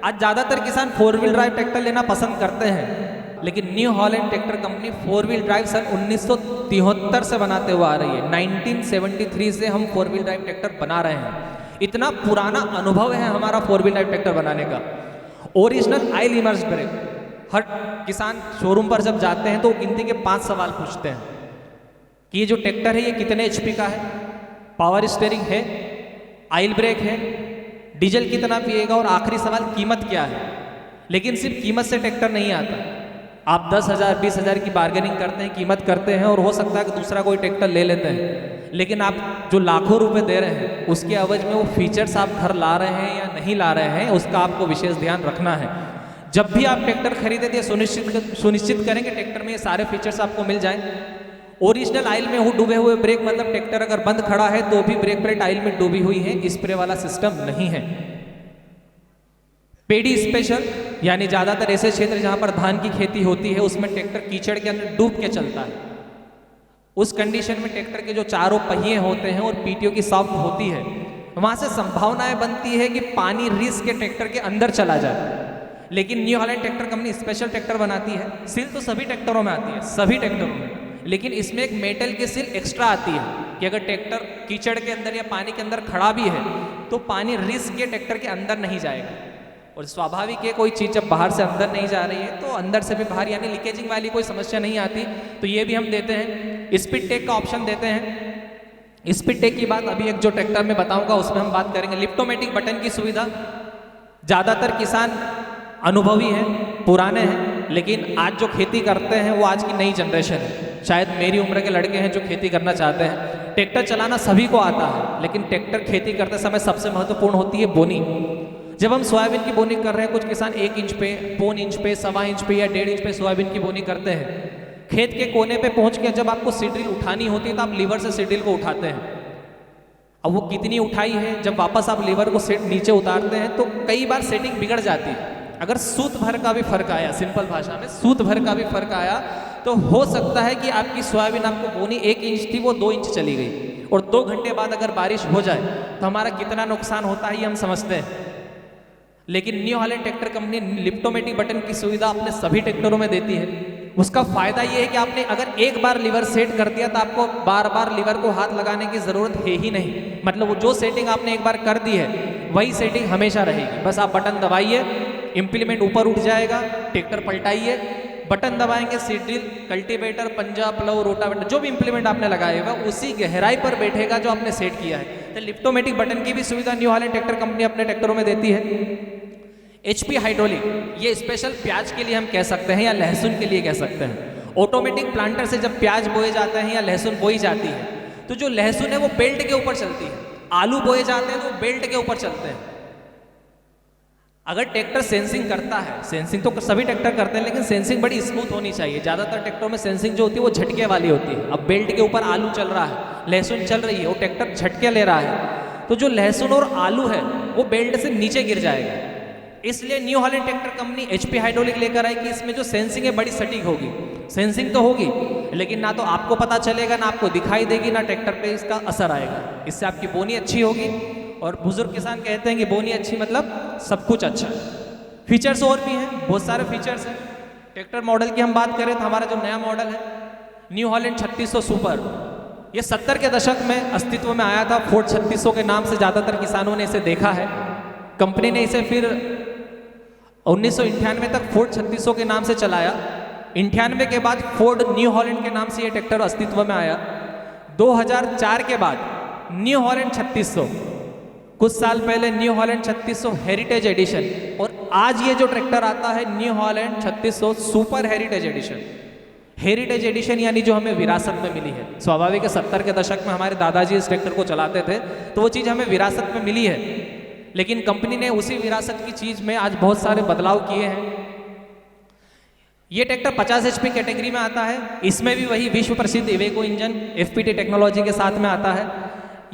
आज ज़्यादातर किसान 4 व्हील ड्राइव ट्रैक्टर लेना पसंद करते हैं, लेकिन new Holland tractor company 4 wheel drive सन 1973 से बनाते हुए आ रही है। 1973 से हम 4 व्हील ड्राइव ट्रैक्टर बना रहे हैं। इतना पुराना अनुभव है हमारा 4 व्हील ड्राइव ट्रैक्टर बनाने का। ओरिजिनल ऑयल इमर्स्ड ब्रेक, हर किसान शोरूम पर जब जाते हैं तो वो गिनती के 5 सवाल पूछते हैं कि ये जो ट्रैक्टर है ये कितने HP का है, पावर स्टीयरिंग है, ऑयल ब्रेक है, डीजल कितना पिएगा, और आखिरी सवाल कीमत क्या है। लेकिन सिर्फ कीमत से ट्रैक्टर नहीं आता, आप 10,000 20,000 की बार्गेनिंग करते हैं, कीमत करते हैं, और हो सकता है कि दूसरा कोई ट्रैक्टर ले लेते हैं, लेकिन आप जो लाखों रुपए दे रहे हैं उसके एवज में वो फीचर्स आप घर ला रहे हैं या नहीं ला रहे हैं, उसका आपको विशेष ध्यान रखना है। जब भी आप ट्रैक्टर खरीदे तो सुनिश्चित करें कि ट्रैक्टर में ये सारे फीचर्स आपको मिल जाएं। ओरिजिनल ऑयल में वो डूबे हुए ब्रेक, मतलब ट्रैक्टर अगर बंद खड़ा है तो भी ब्रेक प्लेट ऑयल में डूबी हुई है, स्प्रे वाला सिस्टम नहीं है। पेडी स्पेशल यानी ज़्यादातर ऐसे क्षेत्र जहाँ पर धान की खेती होती है उसमें ट्रैक्टर कीचड़ के अंदर डूब के चलता है। उस कंडीशन में ट्रैक्टर के जो चारों पहिए होते हैं और पीटीओ की सॉफ्ट होती है, वहाँ से संभावनाएं बनती है कि पानी रिस के ट्रैक्टर के अंदर चला जाए। लेकिन new Holland tractor company special tractor बनाती है। सील तो सभी ट्रैक्टरों में आती है, सभी ट्रैक्टरों में, लेकिन इसमें एक मेटल की सील एक्स्ट्रा आती है कि अगर ट्रैक्टर कीचड़ के अंदर या पानी के अंदर खड़ा भी है तो पानी रिस के ट्रैक्टर के अंदर नहीं जाएगा। और स्वाभाविक है, कोई चीज़ जब बाहर से अंदर नहीं जा रही है तो अंदर से भी बाहर, यानी लीकेजिंग वाली कोई समस्या नहीं आती। तो ये भी हम देते हैं। स्पीड टेक का ऑप्शन देते हैं। स्पीड टेक की बात अभी एक जो ट्रैक्टर में बताऊंगा उसमें हम बात करेंगे। लिफ्टोमेटिक बटन की सुविधा, ज़्यादातर किसान अनुभवी हैं, पुराने हैं, लेकिन आज जो खेती करते हैं वो आज की नई जनरेशन है। शायद मेरी उम्र के लड़के हैं जो खेती करना चाहते हैं। ट्रैक्टर चलाना सभी को आता है, लेकिन ट्रैक्टर खेती करते समय सबसे महत्वपूर्ण होती है बोनी। जब हम सोयाबीन की बोनी कर रहे हैं, कुछ किसान 1 इंच पे, 1.25 इंच पे, 1.25 इंच पे या 1.5 इंच पे सोयाबीन की बोनी करते हैं। खेत के कोने पे पहुंच के जब आपको सीड्रिल उठानी होती है तो आप लीवर से सीड्रिल को उठाते हैं। अब वो कितनी उठाई है, जब वापस आप लीवर को नीचे उतारते हैं तो कई बार सेटिंग बिगड़ जाती है। अगर सूत भर का भी फर्क आया, सिंपल भाषा में सूत भर का भी फर्क आया, तो हो सकता है कि आपकी सोयाबीन, आपको बोनी 1 इंच थी वो 2 इंच चली गई। और 2 घंटे बाद अगर बारिश हो जाए तो हमारा कितना नुकसान होता है ये हम समझते हैं। लेकिन new Holland tractor company liftomatic button की सुविधा अपने सभी ट्रैक्टरों में देती है। उसका फायदा ये है कि आपने अगर एक बार लीवर सेट कर दिया तो आपको बार बार लीवर को हाथ लगाने की जरूरत है ही नहीं। मतलब वो जो सेटिंग आपने एक बार कर दी है वही सेटिंग हमेशा रहेगी। बस आप बटन दबाइए, इम्प्लीमेंट ऊपर उठ जाएगा, ट्रैक्टर पलटाइए, बटन दबाएंगे, सीड्रिल, कल्टीवेटर, पंजा, प्लव, रोटावेटर, जो भी इम्प्लीमेंट आपने लगाया होगा उसी गहराई पर बैठेगा जो आपने सेट किया है। तो लिफ्टोमेटिक बटन की भी सुविधा न्यू हॉलैंड ट्रैक्टर कंपनी अपने ट्रैक्टरों में देती है। HP हाइड्रोलिक, ये स्पेशल प्याज के लिए हम कह सकते हैं या लहसुन के लिए कह सकते हैं। ऑटोमेटिक प्लांटर से जब प्याज बोए जाते हैं या लहसुन बोई जाती है तो जो लहसुन है वो बेल्ट के ऊपर चलती है, आलू बोए जाते हैं तो बेल्ट के ऊपर चलते हैं। अगर ट्रैक्टर सेंसिंग करता है, सेंसिंग तो सभी ट्रैक्टर करते हैं, लेकिन सेंसिंग बड़ी स्मूथ होनी चाहिए। ज़्यादातर ट्रैक्टरों में सेंसिंग जो होती है वो झटके वाली होती है। अब बेल्ट के ऊपर आलू चल रहा है, लहसुन चल रही है, वो ट्रैक्टर झटके ले रहा है तो जो लहसुन और आलू है वो बेल्ट से नीचे गिर जाएगा। इसलिए new Holland tractor company HP hydraulic लेकर आई कि इसमें जो सेंसिंग है बड़ी सटीक होगी। सेंसिंग तो होगी लेकिन ना तो आपको पता चलेगा, ना आपको दिखाई देगी, ना ट्रैक्टर पे इसका असर आएगा। इससे आपकी बोनी अच्छी होगी। और बुजुर्ग किसान कहते हैं कि बोनी अच्छी मतलब सब कुछ अच्छा। फीचर्स और भी हैं, बहुत सारे फीचर्स हैं। ट्रैक्टर मॉडल की हम बात करें तो हमारा जो नया मॉडल है न्यू हॉलैंड 3600 सुपर, ये 70 के दशक में अस्तित्व में आया था। फोर्ड 3600 के नाम से ज़्यादातर किसानों ने इसे देखा है। कंपनी ने इसे फिर 1998 तक फोर्ड 3600 के नाम से चलाया। 98 के बाद फोर्ड न्यू हॉलैंड के नाम से ये ट्रैक्टर अस्तित्व में आया। 2004 के बाद न्यू हॉलैंड 3600, कुछ साल पहले न्यू हॉलैंड 3600 हेरिटेज एडिशन, और आज ये जो ट्रैक्टर आता है New Holland 3600 super heritage edition. Heritage edition यानी जो हमें विरासत में मिली है। स्वाभाविक है 70 के दशक में हमारे दादाजी इस ट्रैक्टर को चलाते थे तो वो चीज़ हमें विरासत में मिली है, लेकिन कंपनी ने उसी विरासत की चीज़ में आज बहुत सारे बदलाव किए हैं। ये ट्रैक्टर 50 HP कैटेगरी में आता है। इसमें भी वही विश्व प्रसिद्ध इवेको इंजन FPT टेक्नोलॉजी के साथ में आता है।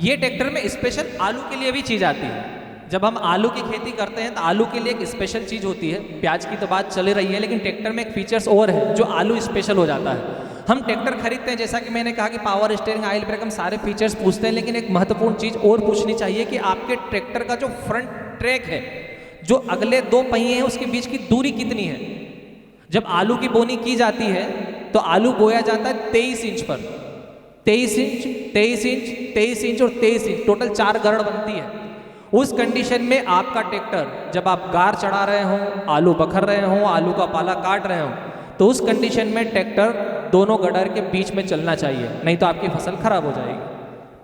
ये ट्रैक्टर में स्पेशल आलू के लिए भी चीज़ आती है। जब हम आलू की खेती करते हैं तो आलू के लिए एक स्पेशल चीज़ होती है। प्याज की तो बात चल रही है, लेकिन ट्रैक्टर में एक फीचर्स और है जो आलू स्पेशल हो जाता है। हम ट्रैक्टर खरीदते हैं, जैसा कि मैंने कहा कि पावर स्टीयरिंग, ऑयल ब्रेक, हम सारे फीचर्स पूछते हैं, लेकिन एक महत्वपूर्ण चीज़ और पूछनी चाहिए कि आपके ट्रैक्टर का जो फ्रंट ट्रैक है, जो अगले 2 पहिए हैं, उसके बीच की दूरी कितनी है। जब आलू की बोनी की जाती है तो आलू बोया जाता है 23 इंच पर। 23 इंच, 23 इंच, 23 इंच और 23 इंच, टोटल 4 गरड़ बनती है। उस कंडीशन में आपका ट्रैक्टर जब आप गार चढ़ा रहे हों, आलू बखर रहे हों, आलू का पाला काट रहे हों, तो उस कंडीशन में ट्रैक्टर दोनों गडर के बीच में चलना चाहिए, नहीं तो आपकी फसल खराब हो जाएगी।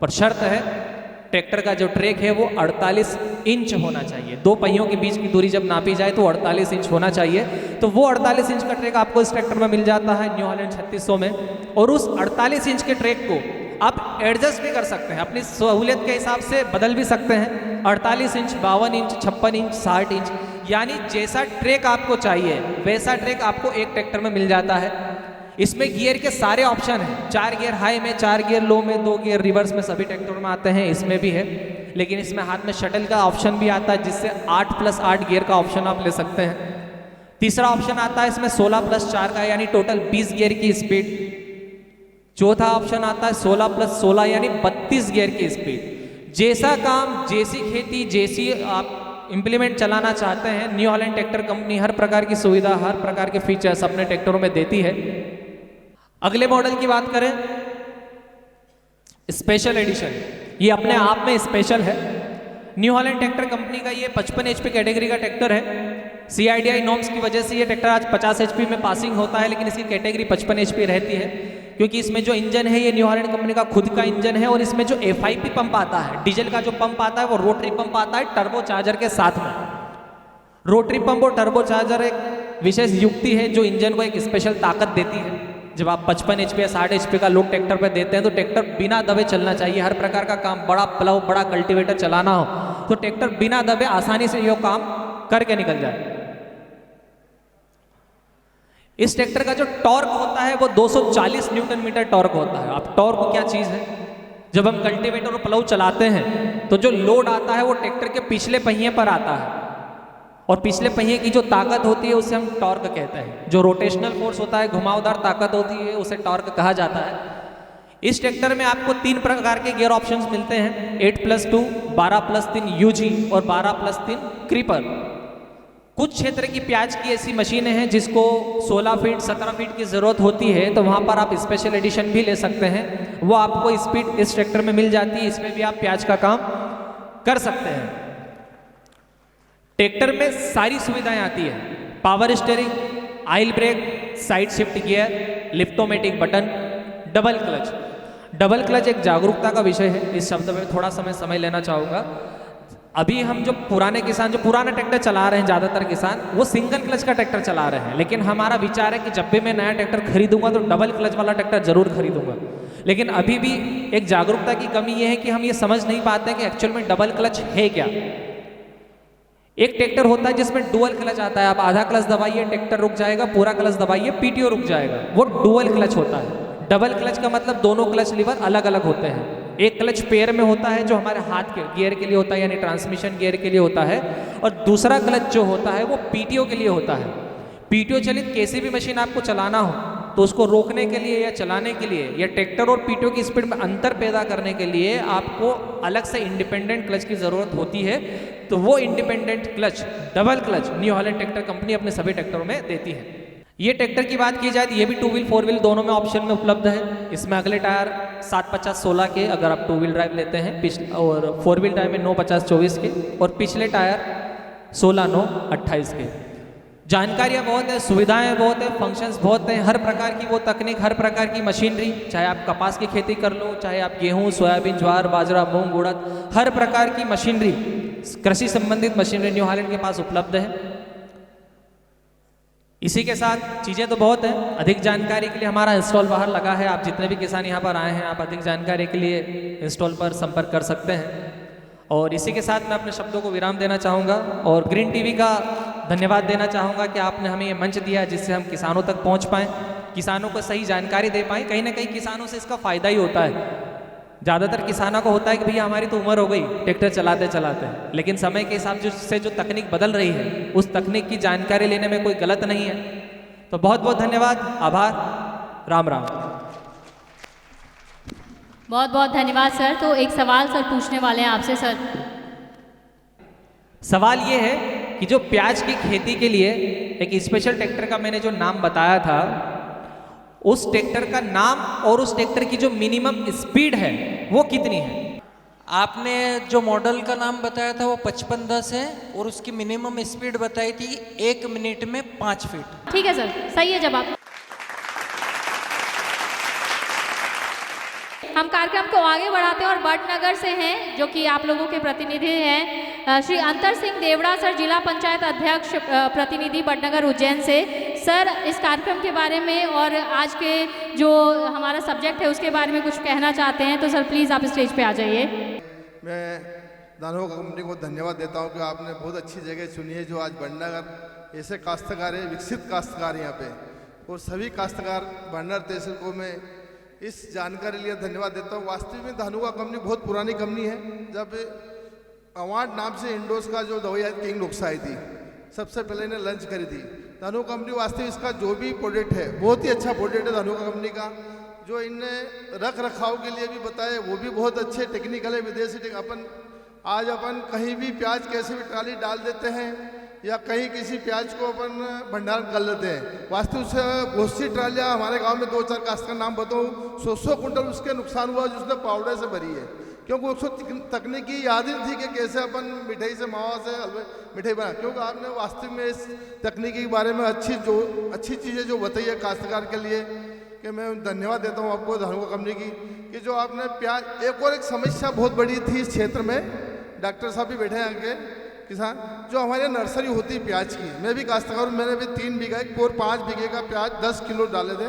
पर शर्त है ट्रैक्टर का जो ट्रैक है वो 48 इंच होना चाहिए। 2 पहियों के बीच की दूरी जब नापी जाए तो 48 इंच होना चाहिए। तो वो 48 इंच का ट्रैक आपको इस ट्रैक्टर में मिल जाता है न्यू हॉलैंड 3600 में। और उस 48 इंच के ट्रैक को आप एडजस्ट भी कर सकते हैं, अपनी सहूलियत के हिसाब से बदल भी सकते हैं। 48 इंच, 52 इंच, 56 इंच, 60 इंच, यानी जैसा ट्रैक आपको चाहिए वैसा ट्रैक आपको एक ट्रैक्टर में मिल जाता है। इसमें गियर के सारे ऑप्शन हैं, 4 गियर हाई में, 4 गियर लो में, 2 गियर रिवर्स में, सभी ट्रैक्टरों में आते हैं, इसमें भी है। लेकिन इसमें हाथ में शटल का ऑप्शन भी आता है, जिससे 8+8 गियर का ऑप्शन आप ले सकते हैं। तीसरा ऑप्शन आता है इसमें 16+4 का यानी टोटल 20 गियर की स्पीड। चौथा ऑप्शन आता है 16+16 यानी 32 गियर की स्पीड। जैसा काम, जैसी खेती, जैसी आप इंप्लीमेंट चलाना चाहते हैं, न्यू हॉलैंड ट्रैक्टर कंपनी हर प्रकार की सुविधा, हर प्रकार के फीचर्स अपने ट्रैक्टरों में देती है। अगले मॉडल की बात करें, स्पेशल एडिशन, ये अपने आप में स्पेशल है। न्यू हॉलैंड ट्रैक्टर कंपनी का ये 55 HP कैटेगरी का ट्रैक्टर है। CIDI नॉर्म्स की वजह से ये ट्रैक्टर आज 50 HP में पासिंग होता है, लेकिन इसकी कैटेगरी 55 HP रहती है, क्योंकि इसमें जो इंजन है ये न्यू हॉलैंड कंपनी का खुद का इंजन है। और इसमें जो FIP पंप आता है, डीजल का जो पंप आता है, वो रोटरी पंप आता है टर्बो चार्जर के साथ में। रोटरी पंप और टर्बो चार्जर एक विशेष युक्ति है जो इंजन को एक स्पेशल ताकत देती है। जब आप 55 HP या 60 HP का लोड ट्रैक्टर पे देते हैं तो ट्रैक्टर बिना दबे चलना चाहिए। हर प्रकार का काम, बड़ा प्लाव, बड़ा कल्टीवेटर चलाना हो तो ट्रैक्टर बिना दबे आसानी से ये काम करके निकल जाए। इस ट्रैक्टर का जो टॉर्क होता है वो 240 न्यूटन मीटर टॉर्क होता है। अब टॉर्क क्या चीज़ है? जब हम कल्टीवेटर और प्लाव चलाते हैं तो जो लोड आता है वो ट्रैक्टर के पिछले पहिए पर आता है, और पिछले पहिए की जो ताकत होती है उसे हम टॉर्क कहते हैं। जो रोटेशनल फोर्स होता है, घुमावदार ताकत होती है, उसे टॉर्क कहा जाता है। इस ट्रैक्टर में आपको 3 प्रकार के गियर ऑप्शंस मिलते हैं, 8+2, 12+3 UG और 12+3 क्रीपर। कुछ क्षेत्र की प्याज की ऐसी मशीनें हैं जिसको 16 फीट 17 फीट की ज़रूरत होती है, तो वहाँ पर आप स्पेशल एडिशन भी ले सकते हैं। वो आपको स्पीड इस ट्रैक्टर में मिल जाती है, इसमें भी आप प्याज का काम कर सकते हैं। ट्रैक्टर में सारी सुविधाएं आती है, power steering, oil brake, side shift gear, liftomatic button, double clutch. Double clutch एक जागरूकता का विषय है, इस शब्द में थोड़ा समय लेना चाहूँगा। अभी हम जो पुराने किसान, जो पुराना ट्रैक्टर चला रहे हैं, ज़्यादातर किसान वो सिंगल क्लच का ट्रैक्टर चला रहे हैं, लेकिन हमारा विचार है कि जब भी मैं नया ट्रैक्टर खरीदूंगा तो डबल क्लच वाला ट्रैक्टर जरूर खरीदूंगा। लेकिन अभी भी एक जागरूकता की कमी ये है कि हम ये समझ नहीं पाते कि एक्चुअल में डबल क्लच है क्या। एक ट्रैक्टर होता है जिसमें डुअल क्लच आता है, आप आधा क्लच दबाइए ट्रैक्टर रुक जाएगा, पूरा क्लच दबाइए PTO रुक जाएगा, वो डुअल क्लच होता है। डबल क्लच का मतलब दोनों क्लच लीवर अलग अलग होते हैं। एक क्लच पैर में होता है जो हमारे हाथ के गियर के लिए होता है, यानी ट्रांसमिशन गियर के लिए होता है, और दूसरा क्लच जो होता है वो PTO के लिए होता है। PTO चलित कैसी भी मशीन आपको चलाना हो तो उसको रोकने के लिए या चलाने के लिए या ट्रैक्टर और PTO की स्पीड में अंतर पैदा करने के लिए आपको अलग से इंडिपेंडेंट क्लच की ज़रूरत होती है। तो वो independent clutch, double clutch, new Holland tractor company अपने सभी ट्रैक्टरों में देती है। ये ट्रैक्टर की बात की जाए तो ये भी 2 व्हील 4 व्हील दोनों में ऑप्शन में उपलब्ध है। इसमें अगले टायर 750/16 के अगर आप 2 व्हील ड्राइव लेते हैं, और 4 व्हील ड्राइव में 950/24 के, और पिछले टायर 16/9/28 के। जानकारियाँ बहुत है, सुविधाएं बहुत है, फंक्शंस बहुत हैं, हर प्रकार की वो तकनीक, हर प्रकार की मशीनरी, चाहे आप कपास की खेती कर लो, चाहे आप गेहूँ, सोयाबीन, ज्वार, बाजरा, मूंग, उड़द, हर प्रकार की मशीनरी, कृषि संबंधित मशीनरी न्यू हॉलैंड के पास उपलब्ध है। इसी के साथ चीज़ें तो बहुत हैं, अधिक जानकारी के लिए हमारा इंस्टॉल बाहर लगा है। आप जितने भी किसान यहाँ पर आए हैं, आप अधिक जानकारी के लिए इंस्टॉल पर संपर्क कर सकते हैं। और इसी के साथ मैं अपने शब्दों को विराम देना चाहूँगा और ग्रीन टीवी का धन्यवाद देना चाहूँगा कि आपने हमें ये मंच दिया जिससे हम किसानों तक पहुँच पाएँ, किसानों को सही जानकारी दे पाएँ। कहीं ना कहीं किसानों से इसका फ़ायदा ही होता है। ज़्यादातर किसानों को होता है कि भैया हमारी तो उम्र हो गई ट्रैक्टर चलाते चलाते, लेकिन समय के हिसाब से जो तकनीक बदल रही है उस तकनीक की जानकारी लेने में कोई गलत नहीं है। तो बहुत बहुत धन्यवाद, आभार, राम राम। बहुत बहुत धन्यवाद सर। तो एक सवाल सर पूछने वाले हैं आपसे सर। सवाल ये है कि जो प्याज की खेती के लिए एक स्पेशल ट्रैक्टर का मैंने जो नाम बताया था, उस ट्रैक्टर का नाम और उस ट्रैक्टर की जो मिनिमम स्पीड है वो कितनी है? आपने जो मॉडल का नाम बताया था वो 5510 है और उसकी मिनिमम स्पीड बताई थी 1 मिनट में 5 फीट। ठीक है सर, सही है जवाब। हम कार्यक्रम को आगे बढ़ाते हैं और बड़नगर से हैं जो कि आप लोगों के प्रतिनिधि हैं श्री अंतर सिंह देवड़ा सर, जिला पंचायत अध्यक्ष प्रतिनिधि बड़नगर उज्जैन से। सर इस कार्यक्रम के बारे में और आज के जो हमारा सब्जेक्ट है उसके बारे में कुछ कहना चाहते हैं तो सर प्लीज़ आप स्टेज पे आ जाइए। मैं दानव कंपनी को धन्यवाद देता हूं कि आपने बहुत अच्छी जगह चुनी है जो आज बड़नगर ऐसे काश्तकार है, विकसित काश्तकार यहाँ पे, और सभी काश्तकार बड़नगर तहसील को मैं इस जानकारी लिए धन्यवाद देता हूँ। वास्तविक में धानुका कंपनी बहुत पुरानी कंपनी है। जब अवार्ड नाम से इंडोज का जो दवाई किंग लुक्स आई थी, सबसे पहले इन्हें लॉन्च करी थी, धनुका कंपनी वास्तव इसका जो भी प्रोडक्ट है बहुत ही अच्छा प्रोडक्ट है धनुका कंपनी का। जो इनने रख रखाव के लिए भी बताए वो भी बहुत अच्छे टेक्निकल है, विदेशी अपन कहीं भी प्याज कैसे भी ट्राली डाल देते हैं या कहीं किसी प्याज को अपन भंडारण कर लेते हैं। वास्तव से बहुत सी ट्रालियाँ हमारे गांव में 2-4 काश्त का नाम बताऊँ 100 कुंटल उसके नुकसान हुआ जिसने पाउडर से भरी है, क्योंकि उसको तकनीकी याद ही थी कि कैसे अपन मिठाई से मावा से हलवे मिठाई बना। क्योंकि आपने वास्तव में इस तकनीकी के बारे में अच्छी चीज़ें जो बताई है काश्तकार के लिए कि मैं धन्यवाद देता हूँ आपको धनुका कंपनी की कि जो आपने प्याज। एक समस्या बहुत बड़ी थी इस क्षेत्र में, डॉक्टर साहब भी बैठे हैं आगे किसान, जो हमारे नर्सरी होती है प्याज की। मैं भी काश्तकार हूँ, मैंने भी 3 बीघा और 5 बीघे का प्याज 10 किलो डाले थे।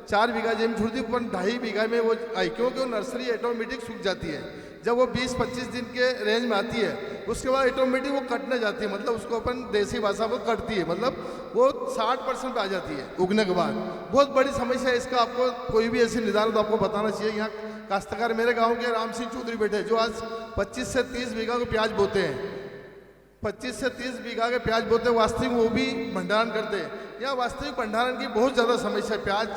4 बीघा जमीन छोड़ दी, पर 2.5 बीघा में वो आई, क्योंकि वो नर्सरी ऑटोमेटिक सूख जाती है। जब वो 20-25 दिन के रेंज में आती है उसके बाद ऑटोमेटिक वो कटने जाती है, मतलब उसको अपन देसी भाषा में कटती है, मतलब वो 60% पे आ जाती है उगने के बाद। बहुत बड़ी समस्या है इसका, आपको कोई भी ऐसी निदान हो तो आपको बताना चाहिए। यहाँ काश्तकार मेरे गाँव के राम सिंह चौधरी बैठे जो आज 25 से 30 बीघा को प्याज बोते हैं, 25 से 30 बीघा के प्याज बोते हैं। वास्तविक वो भी भंडारण करते हैं। यहाँ वास्तविक भंडारण की बहुत ज़्यादा समस्या है। प्याज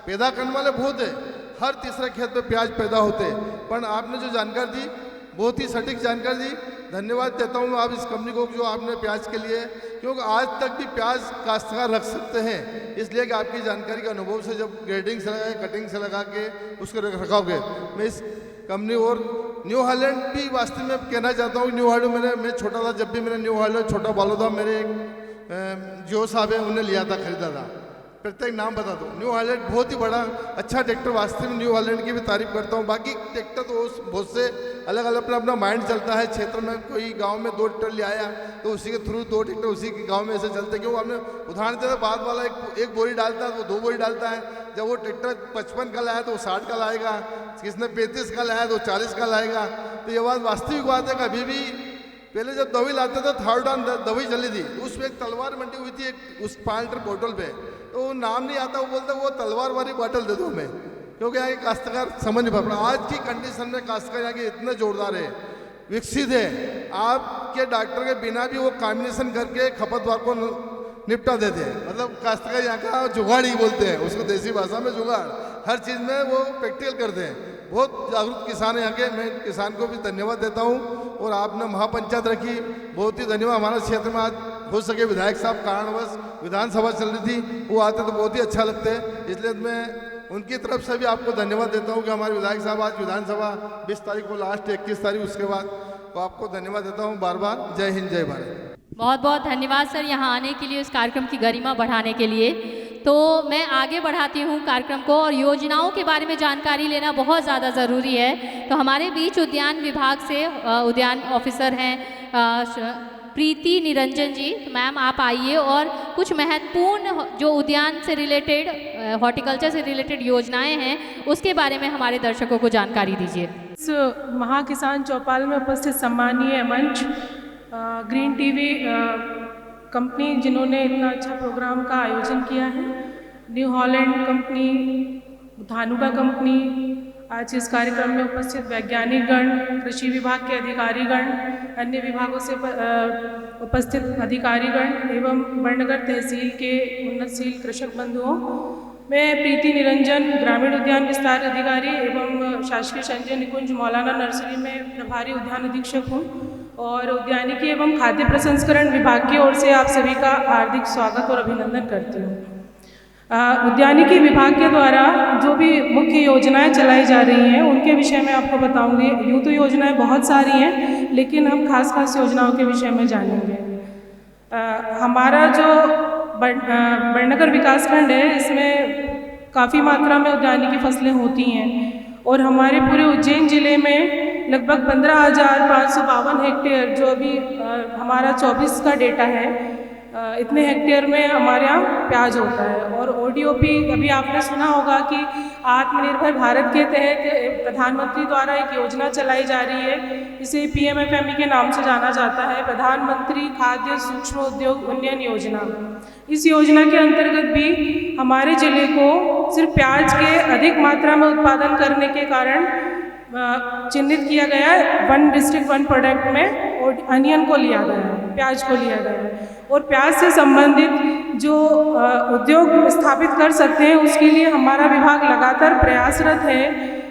पैदा करने वाले बहुत है, हर तीसरे खेत में प्याज पैदा होते हैं, पर आपने जो जानकारी दी बहुत ही सटीक जानकारी दी, धन्यवाद देता हूँ आप इस कंपनी को जो आपने प्याज के लिए, क्योंकि आज तक भी प्याज काश्तकार रख सकते हैं इसलिए कि आपकी जानकारी के अनुभव से जब ग्रेडिंग से लगा कटिंग से लगा के उसको रखोगे। मैं इस कंपनी और न्यू हॉलैंड भी वास्तव में कहना चाहता हूँ। न्यू हॉलैंड मैं छोटा था, जब भी मैंने न्यू हॉलैंड छोटा बालू था, मेरे एक जो साहब है उन्हें लिया था, खरीदा था। प्रत्येक नाम बता दो। न्यू हॉलैंड बहुत ही बड़ा अच्छा ट्रैक्टर, वास्तव में न्यू हॉलैंड की भी तारीफ करता हूँ। बाकी ट्रैक्टर तो बहुत से अलग अलग अपना माइंड चलता है। क्षेत्र में कोई गांव में 2 ट्रैक्टर ले आया तो उसी के थ्रू 2 ट्रैक्टर उसी के गांव में ऐसे चलते, क्योंकि हमने उदाहरण दिया बाद वाला एक बोरी डालता है तो 2 बोरी डालता है। जब वो ट्रैक्टर 55 का लाया तो वो 60 का लाएगा, किसने 35 का लाया तो 40 का लाएगा। तो ये बात वास्तविक बात है कि अभी भी पहले जब दवाई लाते थे थर्ड डाउन दवाई चली थी, उसमें एक तलवार मंडी हुई थी उस 5 लीटर बोतल पे, तो वो नाम नहीं आता, वो बोलते वो तलवार वाली बोतल दे दो हमें, क्योंकि यहाँ के काश्तकार समझ नहीं पा रहा। आज की कंडीशन में काश्तकार यहाँ के इतने जोरदार है, विकसित है, आपके डॉक्टर के बिना भी वो कॉम्बिनेशन करके खपतवार को निपटा देते हैं। मतलब काश्तकार यहाँ का जुगाड़ ही बोलते हैं उसको, देसी भाषा में जुगाड़, हर चीज़ में वो प्रैक्टिकल करते हैं। बहुत जागरूक किसान है यहाँ के, मैं किसान को भी धन्यवाद देता हूँ। और आपने महापंचायत रखी, बहुत ही धन्यवाद। हमारे क्षेत्र में आज हो सके विधायक साहब कारणवश विधानसभा चल रही थी, वो आते तो बहुत ही अच्छा लगता है, इसलिए मैं उनकी तरफ से भी आपको धन्यवाद देता हूँ कि हमारे विधायक साहब आज विधानसभा 20 तारीख को लास्ट 21 तारीख उसके बाद, तो आपको धन्यवाद देता हूँ बार बार। जय हिंद जय भारत। बहुत बहुत धन्यवाद सर यहाँ आने के लिए, उस कार्यक्रम की गरिमा बढ़ाने के लिए। तो मैं आगे बढ़ाती हूँ कार्यक्रम को, और योजनाओं के बारे में जानकारी लेना बहुत ज़्यादा ज़रूरी है। तो हमारे बीच उद्यान विभाग से उद्यान ऑफिसर हैं प्रीति निरंजन जी। तो मैम आप आइए और कुछ महत्वपूर्ण जो उद्यान से रिलेटेड, हॉर्टिकल्चर से रिलेटेड योजनाएं हैं उसके बारे में हमारे दर्शकों को जानकारी दीजिए। इस महाकिसान चौपाल में उपस्थित सम्मानीय मंच ग्रीन टीवी कंपनी जिन्होंने इतना अच्छा प्रोग्राम का आयोजन किया है, New Holland company, Dhanuka company, आज इस कार्यक्रम में उपस्थित वैज्ञानिकगण, कृषि विभाग के अधिकारीगण, अन्य विभागों से उपस्थित अधिकारीगण एवं बड़नगर तहसील के उन्नतशील कृषक बंधुओं, मैं प्रीति निरंजन, ग्रामीण उद्यान विस्तार अधिकारी एवं शासकीय संजय निकुंज मौलाना नर्सरी में प्रभारी उद्यान अधीक्षक हूँ, और उद्यानिकी एवं खाद्य प्रसंस्करण विभाग की ओर से आप सभी का हार्दिक स्वागत और अभिनंदन करती हूँ। उद्यानिकी विभाग के द्वारा जो भी मुख्य योजनाएं चलाई जा रही हैं उनके विषय में आपको बताऊंगी। यूँ तो योजनाएं बहुत सारी हैं, लेकिन हम खास योजनाओं के विषय में जानेंगे। हमारा जो बड़नगर विकासखंड है, इसमें काफ़ी मात्रा में उद्यानिकी फसलें होती हैं, और हमारे पूरे उज्जैन जिले में लगभग 15,552 हेक्टेयर, जो अभी हमारा 24 का डेटा है, इतने हेक्टेयर में हमारे यहाँ प्याज होता है। और ODOP अभी आपने सुना होगा कि आत्मनिर्भर भारत के तहत प्रधानमंत्री द्वारा एक योजना चलाई जा रही है, इसे PMFME के नाम से जाना जाता है, प्रधानमंत्री खाद्य सूक्ष्म उद्योग उन्नयन योजना। इस योजना के अंतर्गत भी हमारे ज़िले को सिर्फ प्याज के अधिक मात्रा में उत्पादन करने के कारण चिन्हित किया गया है। 1 डिस्ट्रिक्ट 1 प्रोडक्ट में और अनियन को लिया गया है, प्याज को लिया गया है। और प्याज से संबंधित जो उद्योग स्थापित कर सकते हैं, उसके लिए हमारा विभाग लगातार प्रयासरत है।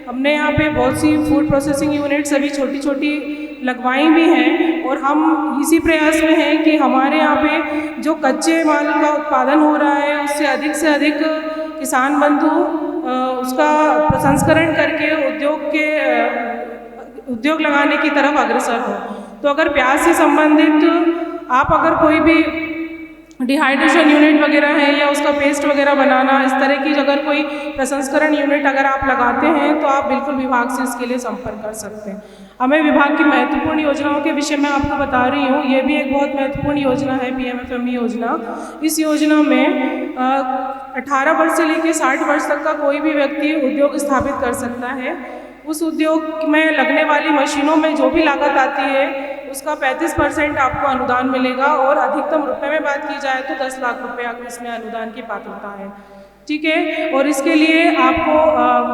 हमने यहाँ पे बहुत सी फूड प्रोसेसिंग यूनिट्स अभी छोटी छोटी लगवाई भी हैं और हम इसी प्रयास में हैं कि हमारे यहाँ पे जो कच्चे माल का उत्पादन हो रहा है उससे अधिक किसान बंधु उसका प्रसंस्करण करके उद्योग लगाने की तरफ अग्रसर हो। तो अगर प्याज से संबंधित आप अगर कोई भी डिहाइड्रेशन यूनिट वगैरह है या उसका पेस्ट वगैरह बनाना, इस तरह की अगर कोई प्रसंस्करण यूनिट अगर आप लगाते हैं तो आप बिल्कुल विभाग से इसके लिए संपर्क कर सकते हैं। हमें विभाग की महत्वपूर्ण योजनाओं के विषय में आपको बता रही हूँ। ये भी एक बहुत महत्वपूर्ण योजना है PMFME योजना। इस योजना में 18 वर्ष से लेकर 60 वर्ष तक का कोई भी व्यक्ति उद्योग स्थापित कर सकता है। उस उद्योग में लगने वाली मशीनों में जो भी लागत आती है उसका 35% आपको अनुदान मिलेगा और अधिकतम रुपए में बात की जाए तो 10 लाख रुपए आपको इसमें अनुदान की पात्रता है। ठीक है, और इसके लिए आपको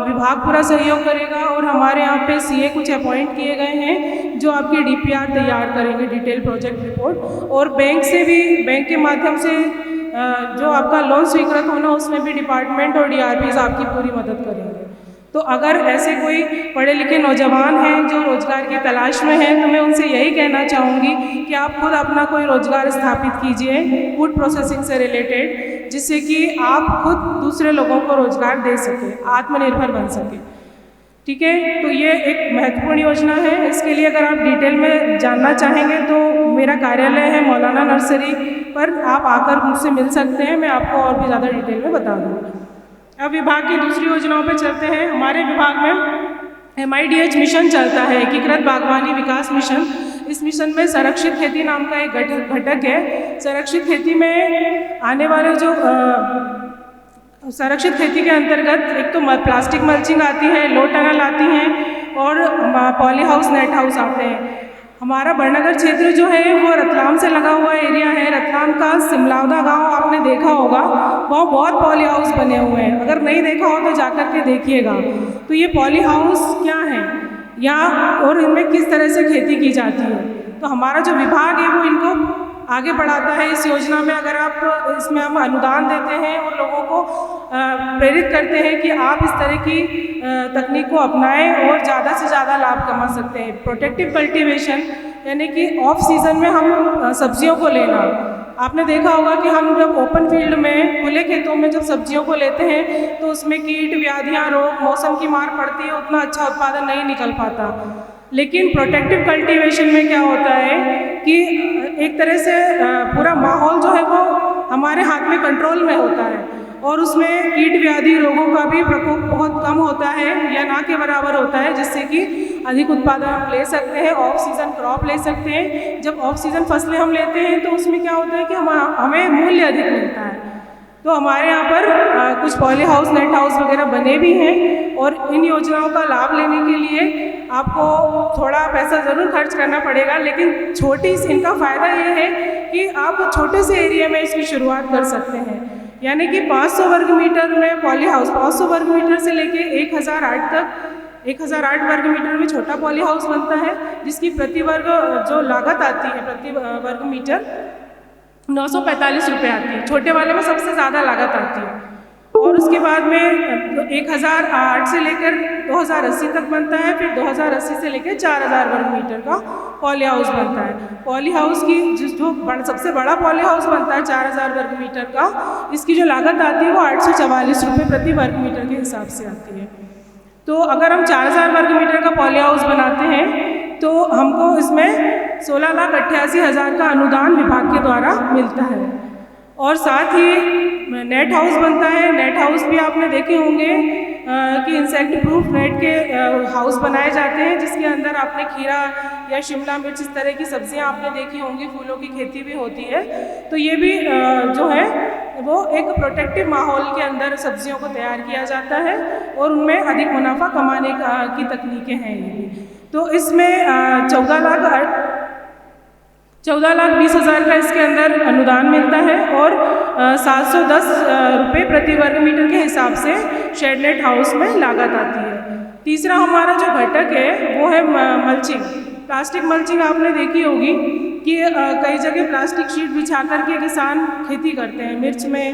विभाग पूरा सहयोग करेगा और हमारे यहाँ पे CA कुछ अपॉइंट किए गए हैं जो आपकी DPR तैयार करेंगे, डिटेल प्रोजेक्ट रिपोर्ट, और बैंक के माध्यम से जो आपका लोन स्वीकृत होना उसमें भी डिपार्टमेंट और DRPs आपकी पूरी मदद करेंगे। तो अगर ऐसे कोई पढ़े लिखे नौजवान हैं जो रोजगार की तलाश में हैं तो मैं उनसे यही कहना चाहूँगी कि आप खुद अपना कोई रोजगार स्थापित कीजिए फूड प्रोसेसिंग से रिलेटेड, जिससे कि आप खुद दूसरे लोगों को रोजगार दे सकें, आत्मनिर्भर बन सकें। ठीक है, तो ये एक महत्वपूर्ण योजना है। इसके लिए अगर आप डिटेल में जानना चाहेंगे तो मेरा कार्यालय है मौलाना नर्सरी पर, आप आकर मुझसे मिल सकते हैं, मैं आपको और भी ज़्यादा डिटेल में बता दूँगी। अब विभाग की दूसरी योजनाओं पर चलते हैं। हमारे विभाग में MIDH मिशन चलता है, एकीकृत बागवानी विकास मिशन। इस मिशन में संरक्षित खेती नाम का एक घटक है। संरक्षित खेती में आने वाले जो संरक्षित खेती के अंतर्गत एक तो प्लास्टिक मल्चिंग आती है, लो टनल आती हैं और पॉली हाउस, नेट हाउस आते हैं। हमारा बड़नगर क्षेत्र जो है वो रतलाम से लगा हुआ एरिया है। रतलाम का सिमलावदा गांव आपने देखा होगा, वहाँ बहुत पॉली हाउस बने हुए हैं। अगर नहीं देखा हो तो जाकर के देखिएगा। तो ये पॉली हाउस क्या है यहाँ और इनमें किस तरह से खेती की जाती है, तो हमारा जो विभाग है वो इनको आगे बढ़ाता है। इस योजना में अगर आप इसमें हम अनुदान देते हैं और लोगों को प्रेरित करते हैं कि आप इस तरह की तकनीक को अपनाएं और ज़्यादा से ज़्यादा लाभ कमा सकते हैं। प्रोटेक्टिव कल्टीवेशन यानी कि ऑफ सीज़न में हम सब्जियों को लेना। आपने देखा होगा कि हम जब ओपन फील्ड में, खुले खेतों में जब सब्जियों को लेते हैं तो उसमें कीट, व्याधियाँ, रोग, मौसम की मार पड़ती है, उतना अच्छा उत्पादन नहीं निकल पाता। लेकिन प्रोटेक्टिव कल्टीवेशन में क्या होता है कि एक तरह से पूरा माहौल जो है वो हमारे हाथ में कंट्रोल में होता है और उसमें कीट, व्याधि, रोगों का भी प्रकोप बहुत कम होता है या ना के बराबर होता है, जिससे कि अधिक उत्पादन हम ले सकते हैं, ऑफ सीज़न क्रॉप ले सकते हैं। जब ऑफ सीज़न फसलें हम लेते हैं तो उसमें क्या होता है कि हमें मूल्य अधिक मिलता है। तो हमारे यहाँ पर कुछ पॉली हाउस, नेट हाउस वगैरह बने भी हैं और इन योजनाओं का लाभ लेने के लिए आपको थोड़ा पैसा ज़रूर खर्च करना पड़ेगा, लेकिन इनका फ़ायदा ये है कि आप छोटे से एरिया में इसकी शुरुआत कर सकते हैं। यानी कि 500 वर्ग मीटर में पॉली हाउस, 500 वर्ग मीटर से लेके 1008 तक, 1008 वर्ग मीटर में छोटा पॉली हाउस बनता है, जिसकी प्रति वर्ग जो लागत आती है प्रति वर्ग मीटर 945 रुपये आती है। छोटे वाले में सबसे ज़्यादा लागत आती है। और उसके बाद में 1008 से लेकर 2080 तक बनता है, फिर 2080 से लेकर 4000 वर्ग मीटर का पॉली हाउस बनता है। पॉली हाउस की सबसे बड़ा पॉली हाउस बनता है 4000 वर्ग मीटर का, इसकी जो लागत आती है वो 844 रुपये प्रति वर्ग मीटर के हिसाब से आती है। तो अगर हम 4000 वर्ग मीटर का पॉली हाउस बनाते हैं तो हमको इसमें 16,88,000 का अनुदान विभाग के द्वारा मिलता है। और साथ ही नेट हाउस बनता है। नेट हाउस भी आपने देखे होंगे कि इंसेक्ट प्रूफ नेट के हाउस बनाए जाते हैं, जिसके अंदर आपने खीरा या शिमला मिर्च, इस तरह की सब्जियां आपने देखी होंगी, फूलों की खेती भी होती है। तो ये भी जो है वो एक प्रोटेक्टिव माहौल के अंदर सब्जियों को तैयार किया जाता है और उनमें अधिक मुनाफा कमाने की तकनीकें हैं ये भी। तो इसमें 14,20,000 का इसके अंदर अनुदान मिलता है और 710 रुपये प्रति वर्ग मीटर के हिसाब से शेडनेट हाउस में लागत आती है। तीसरा हमारा जो घटक है वो है मल्चिंग। प्लास्टिक मल्चिंग आपने देखी होगी कि कई जगह प्लास्टिक शीट बिछा करके किसान खेती करते हैं, मिर्च में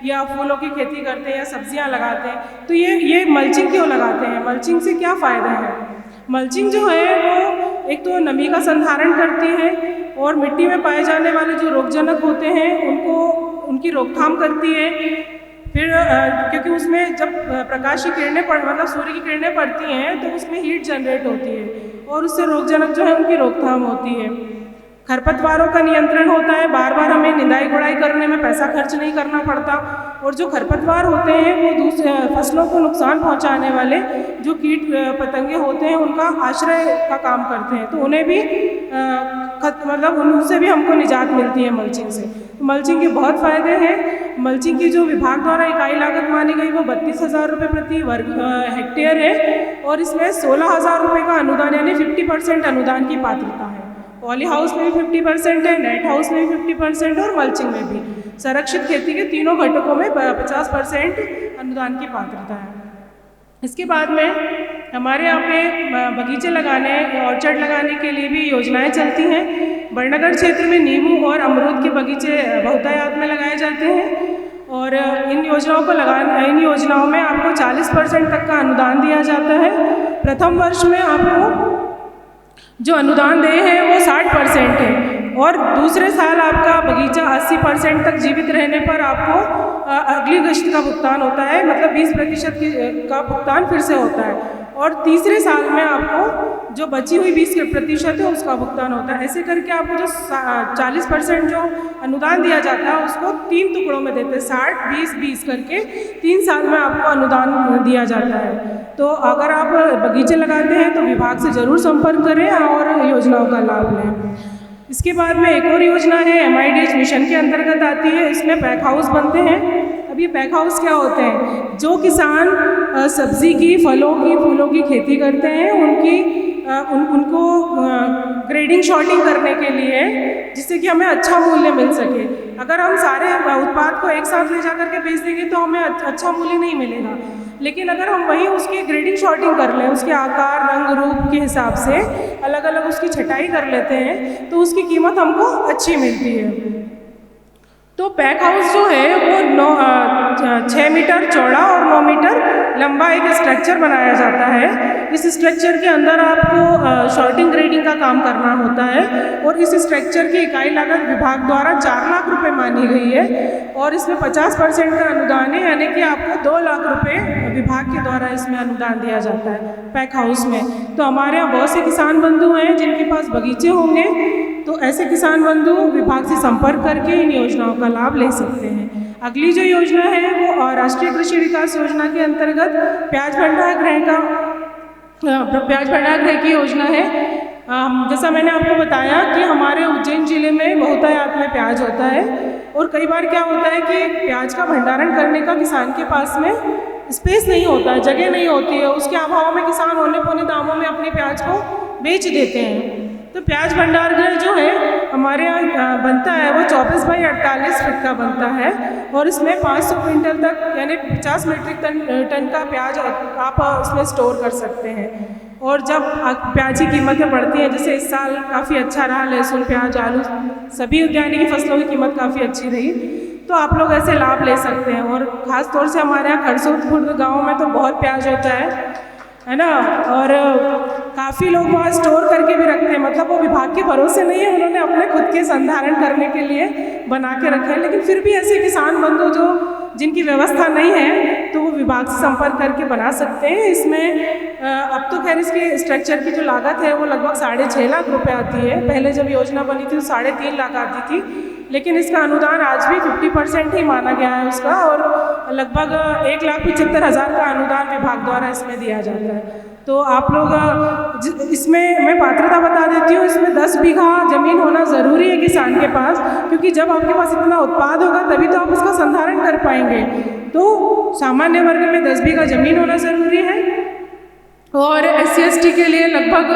या फूलों की खेती करते हैं या सब्जियां लगाते हैं। तो ये मल्चिंग क्यों लगाते हैं? मल्चिंग से क्या फ़ायदा है? मल्चिंग जो है वो एक तो नमी का संधारण करती है और मिट्टी में पाए जाने वाले जो रोगजनक होते हैं उनकी रोकथाम करती है। फिर क्योंकि उसमें जब प्रकाश की किरणें मतलब सूर्य की किरणें पड़ती हैं तो उसमें हीट जनरेट होती है और उससे रोगजनक जो है उनकी रोकथाम होती है। खरपतवारों का नियंत्रण होता है, बार बार हमें निदाई गुड़ाई करने में पैसा खर्च नहीं करना पड़ता। और जो खरपतवार होते हैं वो दूसरे फसलों को नुकसान पहुंचाने वाले जो कीट पतंगे होते हैं उनका आश्रय का काम करते हैं, तो उन्हें भी मतलब उनसे भी हमको निजात मिलती है मल्चिंग से। तो मल्चिंग के बहुत फ़ायदे हैं। मल्चिंग की जो विभाग द्वारा इकाई लागत मानी गई वो 32,000 रुपये प्रति वर्ग हेक्टेयर है और इसमें 16,000 रुपये का अनुदान यानी 50% अनुदान की पात्रता है। पॉली हाउस में भी 50% है, नेट हाउस में भी 50% और मल्चिंग में भी। संरक्षित खेती के तीनों घटकों में 50% अनुदान की पात्रता है। इसके बाद में हमारे यहाँ पे बगीचे लगाने, ऑर्चर्ड लगाने के लिए भी योजनाएं चलती हैं। बड़नगर क्षेत्र में नींबू और अमरूद के बगीचे बहुतायत में लगाए जाते हैं और इन योजनाओं में आपको 40% तक का अनुदान दिया जाता है। प्रथम वर्ष में आपको जो अनुदान देय है वो 60% है और दूसरे साल आपका बगीचा 80% तक जीवित रहने पर आपको अगली किश्त का भुगतान होता है, मतलब 20% का भुगतान फिर से होता है और तीसरे साल में आपको जो बची हुई 20% है उसका भुगतान होता है। ऐसे करके आपको जो 40% जो अनुदान दिया जाता है उसको 3 टुकड़ों में देते हैं, 60, 20, 20 करके 3 साल में आपको अनुदान दिया जाता है। तो अगर आप बगीचे लगाते हैं तो विभाग से ज़रूर संपर्क करें और योजनाओं का लाभ लें। इसके बाद में एक और योजना है MIDH मिशन के अंतर्गत आती है। इसमें पैक हाउस बनते हैं। अब ये पैक हाउस क्या होते हैं? जो किसान सब्जी की, फलों की, फूलों की खेती करते हैं उनको ग्रेडिंग शॉर्टिंग करने के लिए, जिससे कि हमें अच्छा मूल्य मिल सके। अगर हम सारे उत्पाद को एक साथ ले जा करके बेच देंगे तो हमें अच्छा मूल्य नहीं मिलेगा, लेकिन अगर हम वहीं उसकी ग्रेडिंग शॉर्टिंग कर लें, उसके आकार, रंग, रूप के हिसाब से अलग अलग उसकी छटाई कर लेते हैं तो उसकी कीमत हमको अच्छी मिलती है। तो पैक हाउस जो है वो 6 मीटर चौड़ा और 9 मीटर लंबा एक स्ट्रक्चर बनाया जाता है। इस स्ट्रक्चर के अंदर आपको शॉर्टिंग ग्रेडिंग का काम करना होता है और इस स्ट्रक्चर की इकाई लागत विभाग द्वारा 4 लाख रुपए मानी गई है और इसमें 50% का अनुदान है, यानी कि आपको 2 लाख रुपए विभाग के द्वारा इसमें अनुदान दिया जाता है पैक हाउस में। तो हमारे यहाँ बहुत से किसान बंधु हैं जिनके पास बगीचे होंगे, तो ऐसे किसान बंधु विभाग से संपर्क करके इन योजनाओं का लाभ ले सकते हैं। अगली जो योजना है वो राष्ट्रीय कृषि विकास योजना के अंतर्गत प्याज भंडारगृह की योजना है। जैसा मैंने आपको बताया कि हमारे उज्जैन जिले में बहुतायत में प्याज होता है और कई बार क्या होता है कि प्याज का भंडारण करने का किसान के पास में स्पेस नहीं होता है, जगह नहीं होती है, उसके अभाव में किसान औने पौने दामों में अपने प्याज को बेच देते हैं। तो प्याज भंडारगृह जो है हमारे यहाँ बनता है वो 24 बाई 48 फीट का बनता है और इसमें 500 क्विंटल तक यानी 50 मीट्रिक टन का प्याज आप उसमें स्टोर कर सकते हैं। और जब प्याज की कीमतें बढ़ती हैं, जैसे इस साल काफ़ी अच्छा रहा, लहसुन, प्याज, आलू सभी उद्यानिकी फसलों की कीमत काफ़ी अच्छी रही, तो आप लोग ऐसे लाभ ले सकते हैं। और ख़ास तौर से हमारे यहाँ खरसूद गाँव में तो बहुत प्याज होता है ना, और काफ़ी लोग वहाँ स्टोर करके भी रखते हैं, मतलब वो विभाग के भरोसे नहीं है, उन्होंने अपने खुद के संधारण करने के लिए बना के रखे हैं। लेकिन फिर भी ऐसे किसान बंधु जो जिनकी व्यवस्था नहीं है तो वो विभाग से संपर्क करके बना सकते हैं। इसमें अब तो खैर इसके स्ट्रक्चर की जो लागत है वो लगभग 6.5 लाख रुपए आती है। पहले जब योजना बनी थी तो 3.5 लाख आती थी, लेकिन इसका अनुदान आज भी 50% ही माना गया है उसका और लगभग 1,75,000 का अनुदान विभाग द्वारा इसमें दिया जाता है। तो आप लोग इसमें मैं पात्रता बता देती हूँ, इसमें 10 बीघा ज़मीन होना ज़रूरी है किसान के पास, क्योंकि जब आपके पास इतना उत्पाद होगा तभी तो आप उसका संधारण कर पाएंगे। तो सामान्य वर्ग में 10 बीघा ज़मीन होना ज़रूरी है और SC ST के लिए लगभग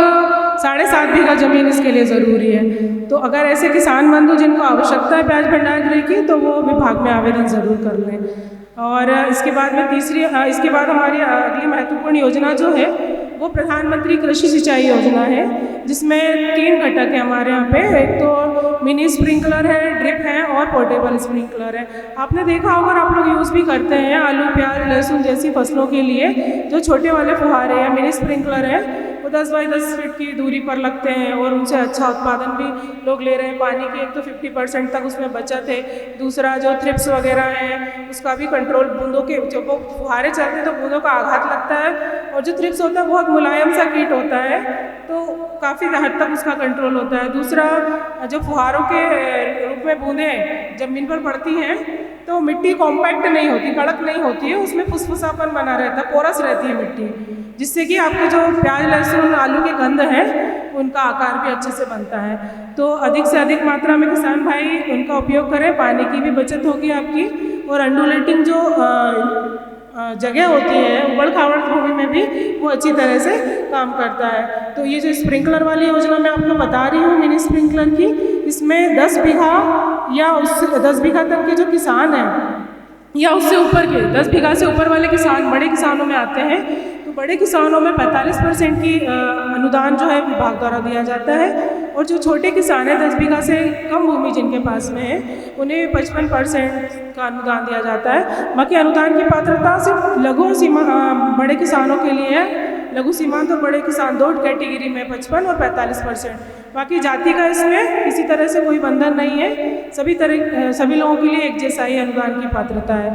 7.5 बीघा ज़मीन इसके लिए ज़रूरी है। तो अगर ऐसे किसान बंधु जिनको आवश्यकता है प्याज भंडारगृह की तो वो विभाग में आवेदन ज़रूर कर लें। और इसके बाद में इसके बाद हमारी अगली महत्वपूर्ण योजना जो है वो प्रधानमंत्री कृषि सिंचाई योजना है, जिसमें 3 घटक है हमारे यहाँ पे। एक तो मिनी स्प्रिंकलर है, ड्रिप है और पोर्टेबल स्प्रिंकलर है। आपने देखा होगा, आप लोग यूज़ भी करते हैं आलू, प्याज, लहसुन जैसी फसलों के लिए जो छोटे वाले फुहारे या मिनी स्प्रिंकलर है, वो 10 बाई 10 फीट की दूरी पर लगते हैं और उनसे अच्छा उत्पादन भी लोग ले रहे हैं। पानी की एक तो 50% तक उसमें बचत है, दूसरा जो थ्रिप्स वगैरह है उसका भी कंट्रोल, बूंदों के जब वो फुहारे चलते हैं तो बूंदों का आघात लगता है, और जो थ्रिप्स होता है बहुत मुलायम सा कीट होता है, तो काफ़ी हद तक उसका कंट्रोल होता है। दूसरा, जो फुहारों के रूप में बूंदें ज़मीन पर पड़ती हैं तो मिट्टी कॉम्पैक्ट नहीं होती, कड़क नहीं होती है, उसमें फुसफुसापन बना रहता है, पोरस रहती है मिट्टी, जिससे कि आपके जो प्याज, लहसुन, आलू के कंद हैं उनका आकार भी अच्छे से बनता है। तो अधिक से अधिक मात्रा में किसान भाई उनका उपयोग करें, पानी की भी बचत होगी आपकी, और अंडुलेटिंग जो जगह होती है उबड़ खाबड़ भूमि में भी वो अच्छी तरह से काम करता है। तो ये जो स्प्रिंकलर वाली योजना मैं आपको बता रही हूँ मिनी स्प्रिंकलर की, इसमें 10 बीघा या उससे 10 बीघा तक के जो किसान हैं या उससे ऊपर के 10 बीघा से ऊपर वाले किसान बड़े किसानों में आते हैं, तो बड़े किसानों में 45% की अनुदान जो है विभाग द्वारा दिया जाता है, और जो छोटे किसान हैं 10 बीघा से कम भूमि जिनके पास में है उन्हें 55% का अनुदान दिया जाता है। बाकी अनुदान की पात्रता सिर्फ लघु और सीमा बड़े किसानों के लिए है। लघु सीमांत और बड़े किसान 2 कैटेगरी में 55 और 45%। बाकी जाति का इसमें किसी तरह से कोई बंधन नहीं है, सभी लोगों के लिए एक जैसा ही अनुदान की पात्रता है।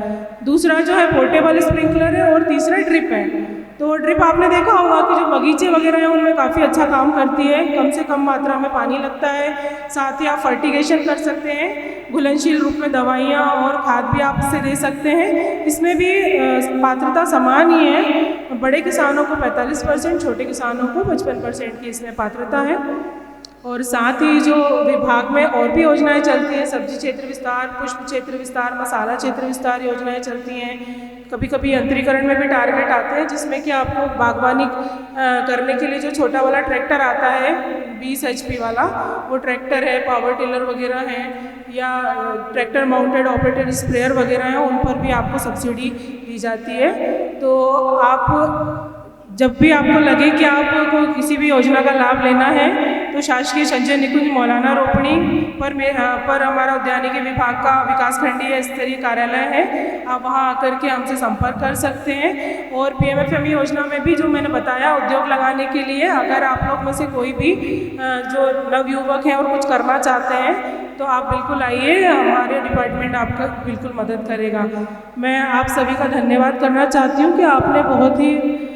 दूसरा जो है पोर्टेबल स्प्रिंकलर है, और तीसरा ड्रिप है। तो ड्रिप आपने देखा होगा कि जो बगीचे वगैरह हैं उनमें काफ़ी अच्छा काम करती है, कम से कम मात्रा में पानी लगता है, साथ ही आप फर्टिगेशन कर सकते हैं, घुलनशील रूप में दवाइयाँ और खाद भी आप इससे दे सकते हैं। इसमें भी पात्रता समान ही है, बड़े किसानों को 45%, छोटे किसानों को 55% की इसमें पात्रता है। और साथ ही जो विभाग में और भी योजनाएं चलती हैं, सब्जी क्षेत्र विस्तार, पुष्प क्षेत्र विस्तार, मसाला क्षेत्र विस्तार योजनाएं चलती हैं। कभी कभी यंत्रीकरण में भी टारगेट आते हैं, जिसमें कि आपको बागवानी करने के लिए जो छोटा वाला ट्रैक्टर आता है 20 HP वाला, वो ट्रैक्टर है, पावर टिलर वगैरह हैं, या ट्रैक्टर माउंटेड ऑपरेटेड स्प्रेयर वगैरह हैं, उन पर भी आपको सब्सिडी दी जाती है। तो आप जब भी आपको लगे कि आपको किसी भी योजना का लाभ लेना है, तो शासकीय संजय निकुंज मौलाना रोपणी पर हमारा उद्यानिकी विभाग का विकासखंडीय स्तरीय कार्यालय है, आप वहां आकर के हमसे संपर्क कर सकते हैं। और PMFME योजना में भी जो मैंने बताया उद्योग लगाने के लिए, अगर आप लोग में से कोई भी जो नवयुवक हैं और कुछ करना चाहते हैं, तो आप बिल्कुल आइए, हमारे डिपार्टमेंट आपका बिल्कुल मदद करेगा। मैं आप सभी का धन्यवाद करना चाहती हूँ कि आपने बहुत ही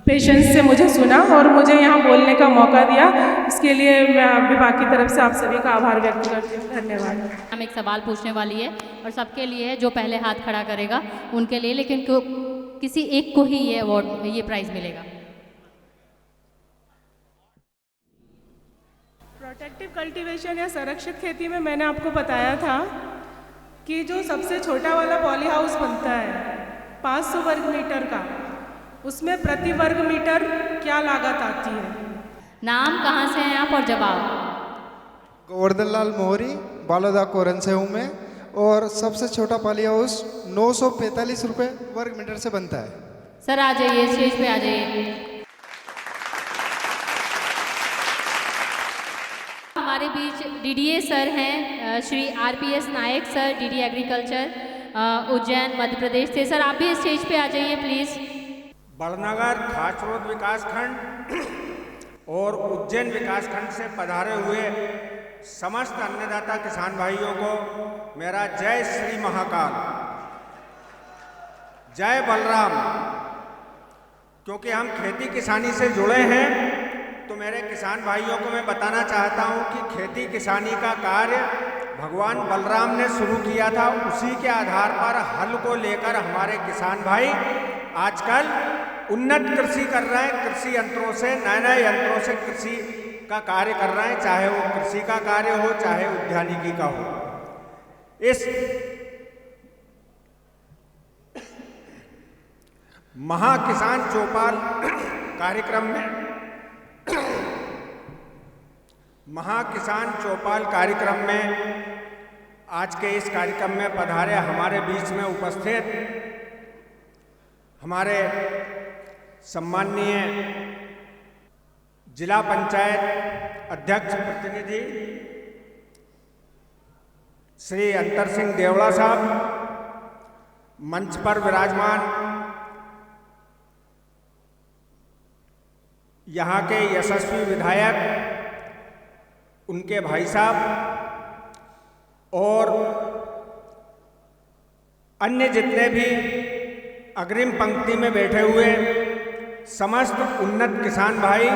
पेशेंस से मुझे सुना और मुझे यहाँ बोलने का मौका दिया। इसके लिए मैं विभाग की तरफ से आप सभी का आभार व्यक्त करती हूँ। धन्यवाद। हम एक सवाल पूछने वाली है और सबके लिए है, जो पहले हाथ खड़ा करेगा उनके लिए, लेकिन किसी एक को ही ये अवार्ड, ये प्राइज़ मिलेगा। प्रोटेक्टिव कल्टीवेशन या संरक्षित खेती में मैंने आपको बताया था कि जो सबसे छोटा वाला पॉली हाउस बनता है 500 वर्ग मीटर का, उसमें प्रति वर्ग मीटर क्या लागत आती है? नाम, कहाँ से हैं आप और जवाब? गोवर्धन लाल मोहरी, बालोदा कोरन से हूँ मैं, और सबसे छोटा पॉली हाउस 945 रुपये वर्ग मीटर से बनता है। सर आ जाइए, स्टेज पे आ जाइए। हमारे बीच DDA सर हैं, Shri RPS Nayak sir, DD agriculture Ujjain Madhya Pradesh से। सर आप भी स्टेज पे आ जाइए प्लीज़। बड़नगर खासरोद विकासखंड और उज्जैन विकासखंड से पधारे हुए समस्त अन्नदाता किसान भाइयों को मेरा जय श्री महाकाल, जय बलराम। क्योंकि हम खेती किसानी से जुड़े हैं, तो मेरे किसान भाइयों को मैं बताना चाहता हूं कि खेती किसानी का कार्य भगवान बलराम ने शुरू किया था। उसी के आधार पर हल को लेकर हमारे किसान भाई आजकल उन्नत कृषि कर रहे हैं। कृषि यंत्रों से, नए नए यंत्रों से कृषि का कार्य कर रहे हैं, चाहे वो कृषि का कार्य हो, चाहे उद्यानिकी का हो। इस महाकिसान चौपाल कार्यक्रम में आज के इस कार्यक्रम में पधारे हमारे बीच में उपस्थित हमारे सम्माननीय जिला पंचायत अध्यक्ष प्रतिनिधि श्री अंतर सिंह देवड़ा साहब, मंच पर विराजमान यहाँ के यशस्वी विधायक, उनके भाई साहब और अन्य जितने भी अग्रिम पंक्ति में बैठे हुए समस्त उन्नत किसान भाई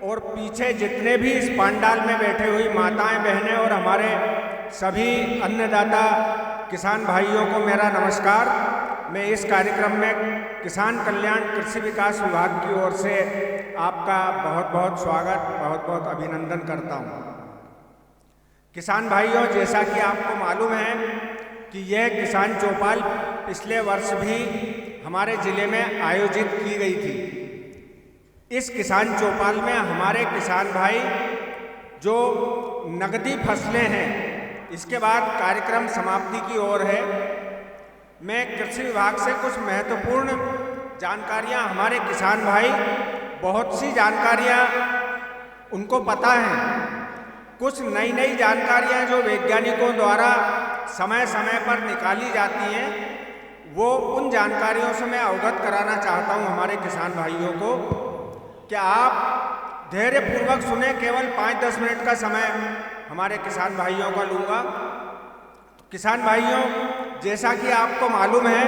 और पीछे जितने भी इस पंडाल में बैठे हुई माताएं, बहनें और हमारे सभी अन्नदाता किसान भाइयों को मेरा नमस्कार। मैं इस कार्यक्रम में किसान कल्याण कृषि विकास विभाग की ओर से आपका बहुत बहुत स्वागत, बहुत बहुत अभिनंदन करता हूं। किसान भाइयों, जैसा कि आपको मालूम है कि यह किसान चौपाल पिछले वर्ष भी हमारे ज़िले में आयोजित की गई थी। इस किसान चौपाल में हमारे किसान भाई जो नकदी फसलें हैं, इसके बाद कार्यक्रम समाप्ति की ओर है। मैं कृषि विभाग से कुछ महत्वपूर्ण जानकारियां, हमारे किसान भाई बहुत सी जानकारियां उनको पता हैं, कुछ नई नई जानकारियां जो वैज्ञानिकों द्वारा समय समय पर निकाली जाती हैं, वो उन जानकारियों से मैं अवगत कराना चाहता हूं हमारे किसान भाइयों को। क्या आप धैर्यपूर्वक सुने, केवल 5-10 मिनट का समय हमारे किसान भाइयों का लूँगा। किसान भाइयों, जैसा कि आपको मालूम है,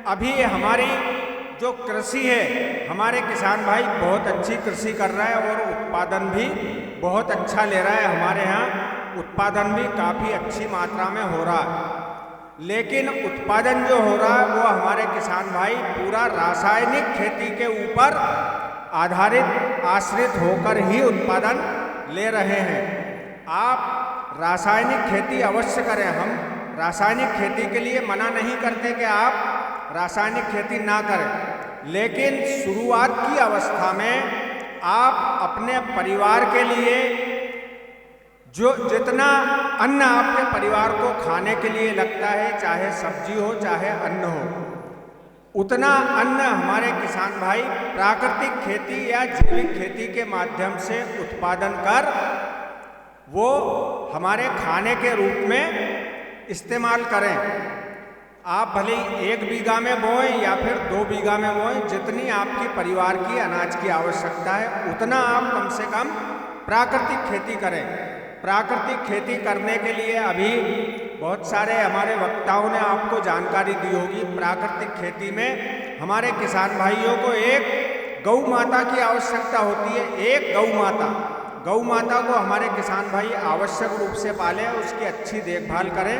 अभी हमारी जो कृषि है, हमारे किसान भाई बहुत अच्छी कृषि कर रहा है और उत्पादन भी बहुत अच्छा ले रहा है। हमारे यहाँ उत्पादन भी काफ़ी अच्छी मात्रा में हो रहा है, लेकिन उत्पादन जो हो रहा है वो हमारे किसान भाई पूरा रासायनिक खेती के ऊपर आश्रित होकर ही उत्पादन ले रहे हैं। आप रासायनिक खेती अवश्य करें, हम रासायनिक खेती के लिए मना नहीं करते कि आप रासायनिक खेती ना करें, लेकिन शुरुआत की अवस्था में आप अपने परिवार के लिए जो जितना अन्न आपके परिवार को खाने के लिए लगता है, चाहे सब्जी हो चाहे अन्न हो, उतना अन्न हमारे किसान भाई प्राकृतिक खेती या जैविक खेती के माध्यम से उत्पादन कर वो हमारे खाने के रूप में इस्तेमाल करें। आप भले 1 बीघा में बोएं या फिर 2 बीघा में बोएं, जितनी आपकी परिवार की अनाज की आवश्यकता है उतना आप कम से कम प्राकृतिक खेती करें। प्राकृतिक खेती करने के लिए अभी बहुत सारे हमारे वक्ताओं ने आपको जानकारी दी होगी। प्राकृतिक खेती में हमारे किसान भाइयों को एक गौ माता की आवश्यकता होती है। एक गौ माता को हमारे किसान भाई आवश्यक रूप से पालें, उसकी अच्छी देखभाल करें।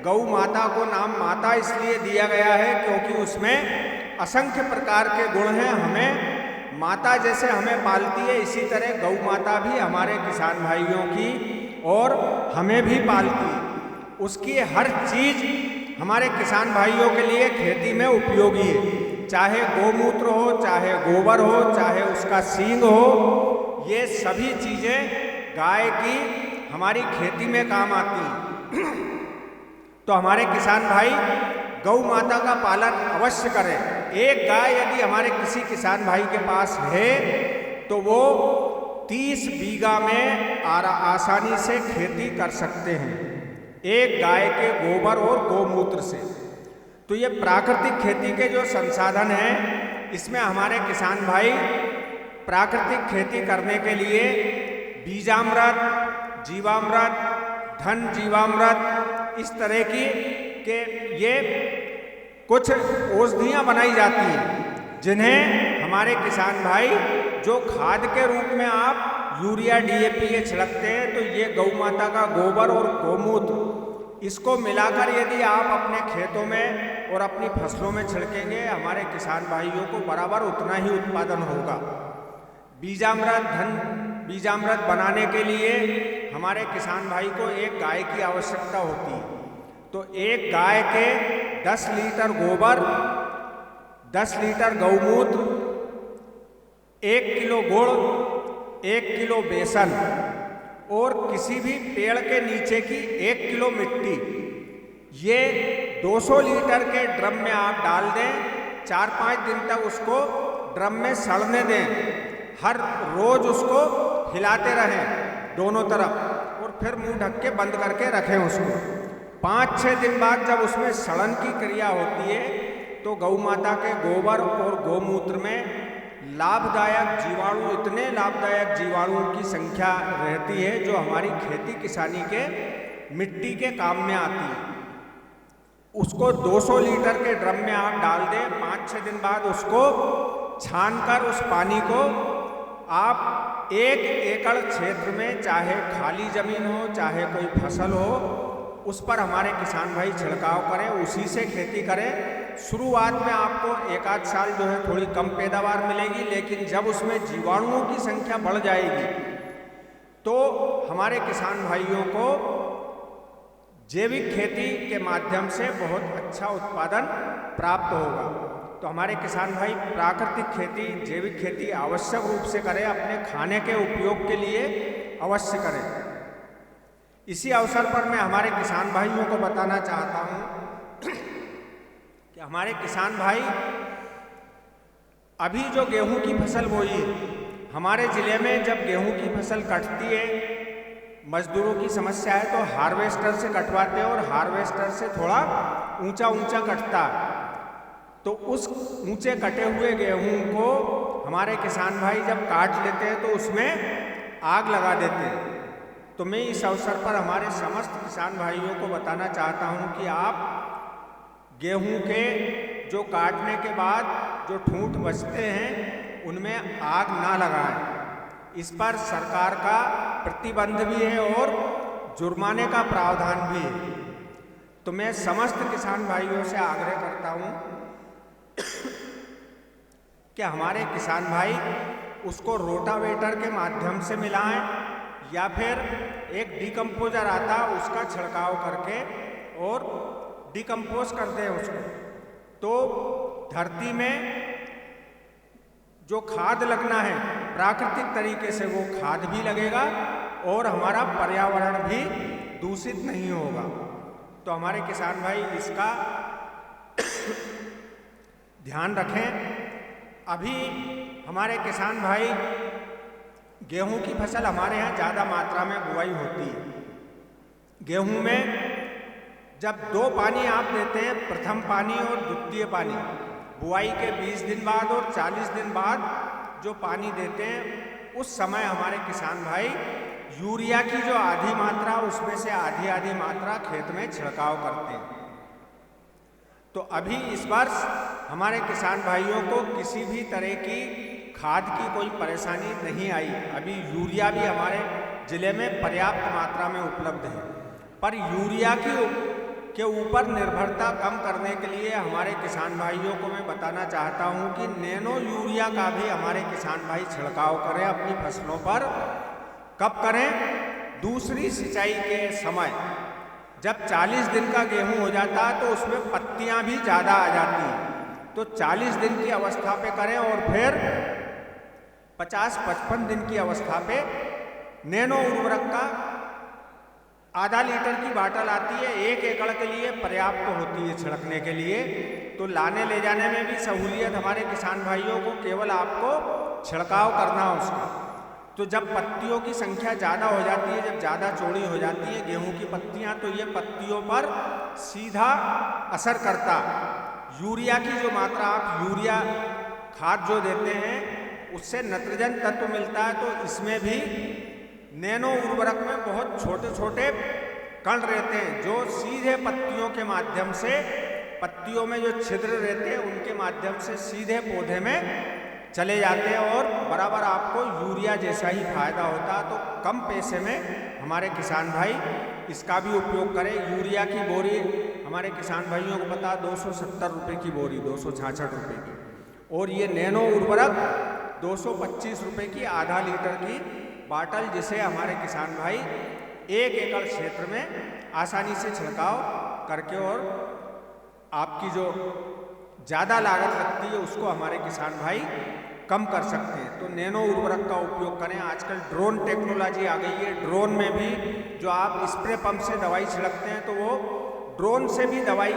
गौ माता को नाम माता इसलिए दिया गया है क्योंकि उसमें असंख्य प्रकार के गुण हैं। हमें माता जैसे हमें पालती है, इसी तरह गौ माता भी हमारे किसान भाइयों की और हमें भी पालती है। उसकी हर चीज़ हमारे किसान भाइयों के लिए खेती में उपयोगी है, चाहे गौमूत्र हो, चाहे गोबर हो, चाहे उसका सींग हो, ये सभी चीज़ें गाय की हमारी खेती में काम आती हैं। तो हमारे किसान भाई गौ माता का पालन अवश्य करें। एक गाय यदि हमारे किसी किसान भाई के पास है तो वो 30 बीघा में आसानी से खेती कर सकते हैं, एक गाय के गोबर और गौमूत्र से। तो ये प्राकृतिक खेती के जो संसाधन हैं, इसमें हमारे किसान भाई प्राकृतिक खेती करने के लिए बीजामृत, जीवामृत, धन जीवामृत, इस तरह की के ये कुछ औषधियाँ बनाई जाती हैं, जिन्हें हमारे किसान भाई जो खाद के रूप में आप यूरिया DAP ये छिड़कते हैं, तो ये गौ माता का गोबर और गौमूत्र, इसको मिलाकर यदि आप अपने खेतों में और अपनी फसलों में छिड़केंगे, हमारे किसान भाइयों को बराबर उतना ही उत्पादन होगा। बीजामृत बनाने के लिए हमारे किसान भाई को एक गाय की आवश्यकता होती है। तो एक गाय के 10 लीटर गोबर, 10 लीटर गौमूत्र, 1 किलो गुड़, 1 किलो बेसन और किसी भी पेड़ के नीचे की 1 किलो मिट्टी, ये 200 लीटर के ड्रम में आप डाल दें। 4-5 दिन तक उसको ड्रम में सड़ने दें, हर रोज उसको हिलाते रहें दोनों तरफ और फिर मुंह ढक के बंद करके रखें उसको। 5-6 दिन बाद जब उसमें सड़न की क्रिया होती है तो गौ माता के गोबर और गौमूत्र में लाभदायक जीवाणु, इतने लाभदायक जीवाणुओं की संख्या रहती है जो हमारी खेती किसानी के मिट्टी के काम में आती है। उसको 200 लीटर के ड्रम में आप डाल दें, 5-6 दिन बाद उसको छानकर उस पानी को आप 1 एकड़ क्षेत्र में, चाहे खाली जमीन हो चाहे कोई फसल हो, उस पर हमारे किसान भाई छिड़काव करें, उसी से खेती करें। शुरुआत में आपको 1-8 साल जो है थोड़ी कम पैदावार मिलेगी, लेकिन जब उसमें जीवाणुओं की संख्या बढ़ जाएगी तो हमारे किसान भाइयों को जैविक खेती के माध्यम से बहुत अच्छा उत्पादन प्राप्त होगा। तो हमारे किसान भाई प्राकृतिक खेती, जैविक खेती आवश्यक रूप से करें, अपने खाने के उपयोग के लिए अवश्य करें। इसी अवसर पर मैं हमारे किसान भाइयों को बताना चाहता हूं कि हमारे किसान भाई अभी जो गेहूं की फसल बोई है, हमारे ज़िले में जब गेहूं की फसल कटती है, मजदूरों की समस्या है तो हार्वेस्टर से कटवाते हैं और हार्वेस्टर से थोड़ा ऊंचा ऊंचा कटता है। तो उस ऊंचे कटे हुए गेहूं को हमारे किसान भाई जब काट लेते हैं तो उसमें आग लगा देते हैं। तो मैं इस अवसर पर हमारे समस्त किसान भाइयों को बताना चाहता हूं कि आप गेहूं के जो काटने के बाद जो ठूंठ बचते हैं उनमें आग ना लगाएं। इस पर सरकार का प्रतिबंध भी है और जुर्माने का प्रावधान भी है। तो मैं समस्त किसान भाइयों से आग्रह करता हूं कि हमारे किसान भाई उसको रोटावेटर के माध्यम से मिलाएं या फिर एक डिकम्पोजर आता उसका छिड़काव करके और डिकम्पोज कर दें उसको। तो धरती में जो खाद लगना है प्राकृतिक तरीके से वो खाद भी लगेगा और हमारा पर्यावरण भी दूषित नहीं होगा। तो हमारे किसान भाई इसका ध्यान रखें। अभी हमारे किसान भाई गेहूं की फसल हमारे यहाँ ज़्यादा मात्रा में बुआई होती है। गेहूं में जब 2 पानी आप देते हैं, प्रथम पानी और द्वितीय पानी, बुआई के 20 दिन बाद और 40 दिन बाद जो पानी देते हैं, उस समय हमारे किसान भाई यूरिया की जो आधी मात्रा उसमें से आधी मात्रा खेत में छिड़काव करते हैं। तो अभी इस वर्ष हमारे किसान भाइयों को किसी भी तरह की खाद की कोई परेशानी नहीं आई। अभी यूरिया भी हमारे ज़िले में पर्याप्त मात्रा में उपलब्ध है। पर यूरिया के ऊपर निर्भरता कम करने के लिए हमारे किसान भाइयों को मैं बताना चाहता हूं कि नैनो यूरिया का भी हमारे किसान भाई छिड़काव करें अपनी फसलों पर। कब करें? दूसरी सिंचाई के समय। जब 40 दिन का गेहूं हो जाता है तो उसमें पत्तियां भी ज़्यादा आ जाती हैं। तो 40 दिन की अवस्था पे करें और फिर 50-55 दिन की अवस्था पे नैनो उर्वरक का आधा लीटर की बाटल आती है, 1 एकड़ के लिए पर्याप्त होती है छिड़कने के लिए। तो लाने ले जाने में भी सहूलियत हमारे किसान भाइयों को, केवल आपको छिड़काव करना है उसका। तो जब पत्तियों की संख्या ज़्यादा हो जाती है, जब ज़्यादा चौड़ी हो जाती है गेहूं की पत्तियां, तो ये पत्तियों पर सीधा असर करता। यूरिया की जो मात्रा आप यूरिया खाद जो देते हैं उससे नाइट्रोजन तत्व मिलता है, तो इसमें भी नैनो उर्वरक में बहुत छोटे छोटे कण रहते हैं जो सीधे पत्तियों के माध्यम से, पत्तियों में जो छिद्र रहते हैं उनके माध्यम से सीधे पौधे में चले जाते हैं और बराबर आपको यूरिया जैसा ही फायदा होता है। तो कम पैसे में हमारे किसान भाई इसका भी उपयोग करें। यूरिया की बोरी हमारे किसान भाइयों को पता 270 रुपये की बोरी, 266 रुपये की, और ये नैनो उर्वरक 225 रुपये की आधा लीटर की बाटल, जिसे हमारे किसान भाई 1 एकड़ क्षेत्र में आसानी से छिड़काव करके और आपकी जो ज़्यादा लागत लगती है उसको हमारे किसान भाई कम कर सकते हैं। तो नैनो उर्वरक का उपयोग करें। आजकल ड्रोन टेक्नोलॉजी आ गई है, ड्रोन में भी जो आप स्प्रे पंप से दवाई छिड़कते हैं तो वो ड्रोन से भी दवाई,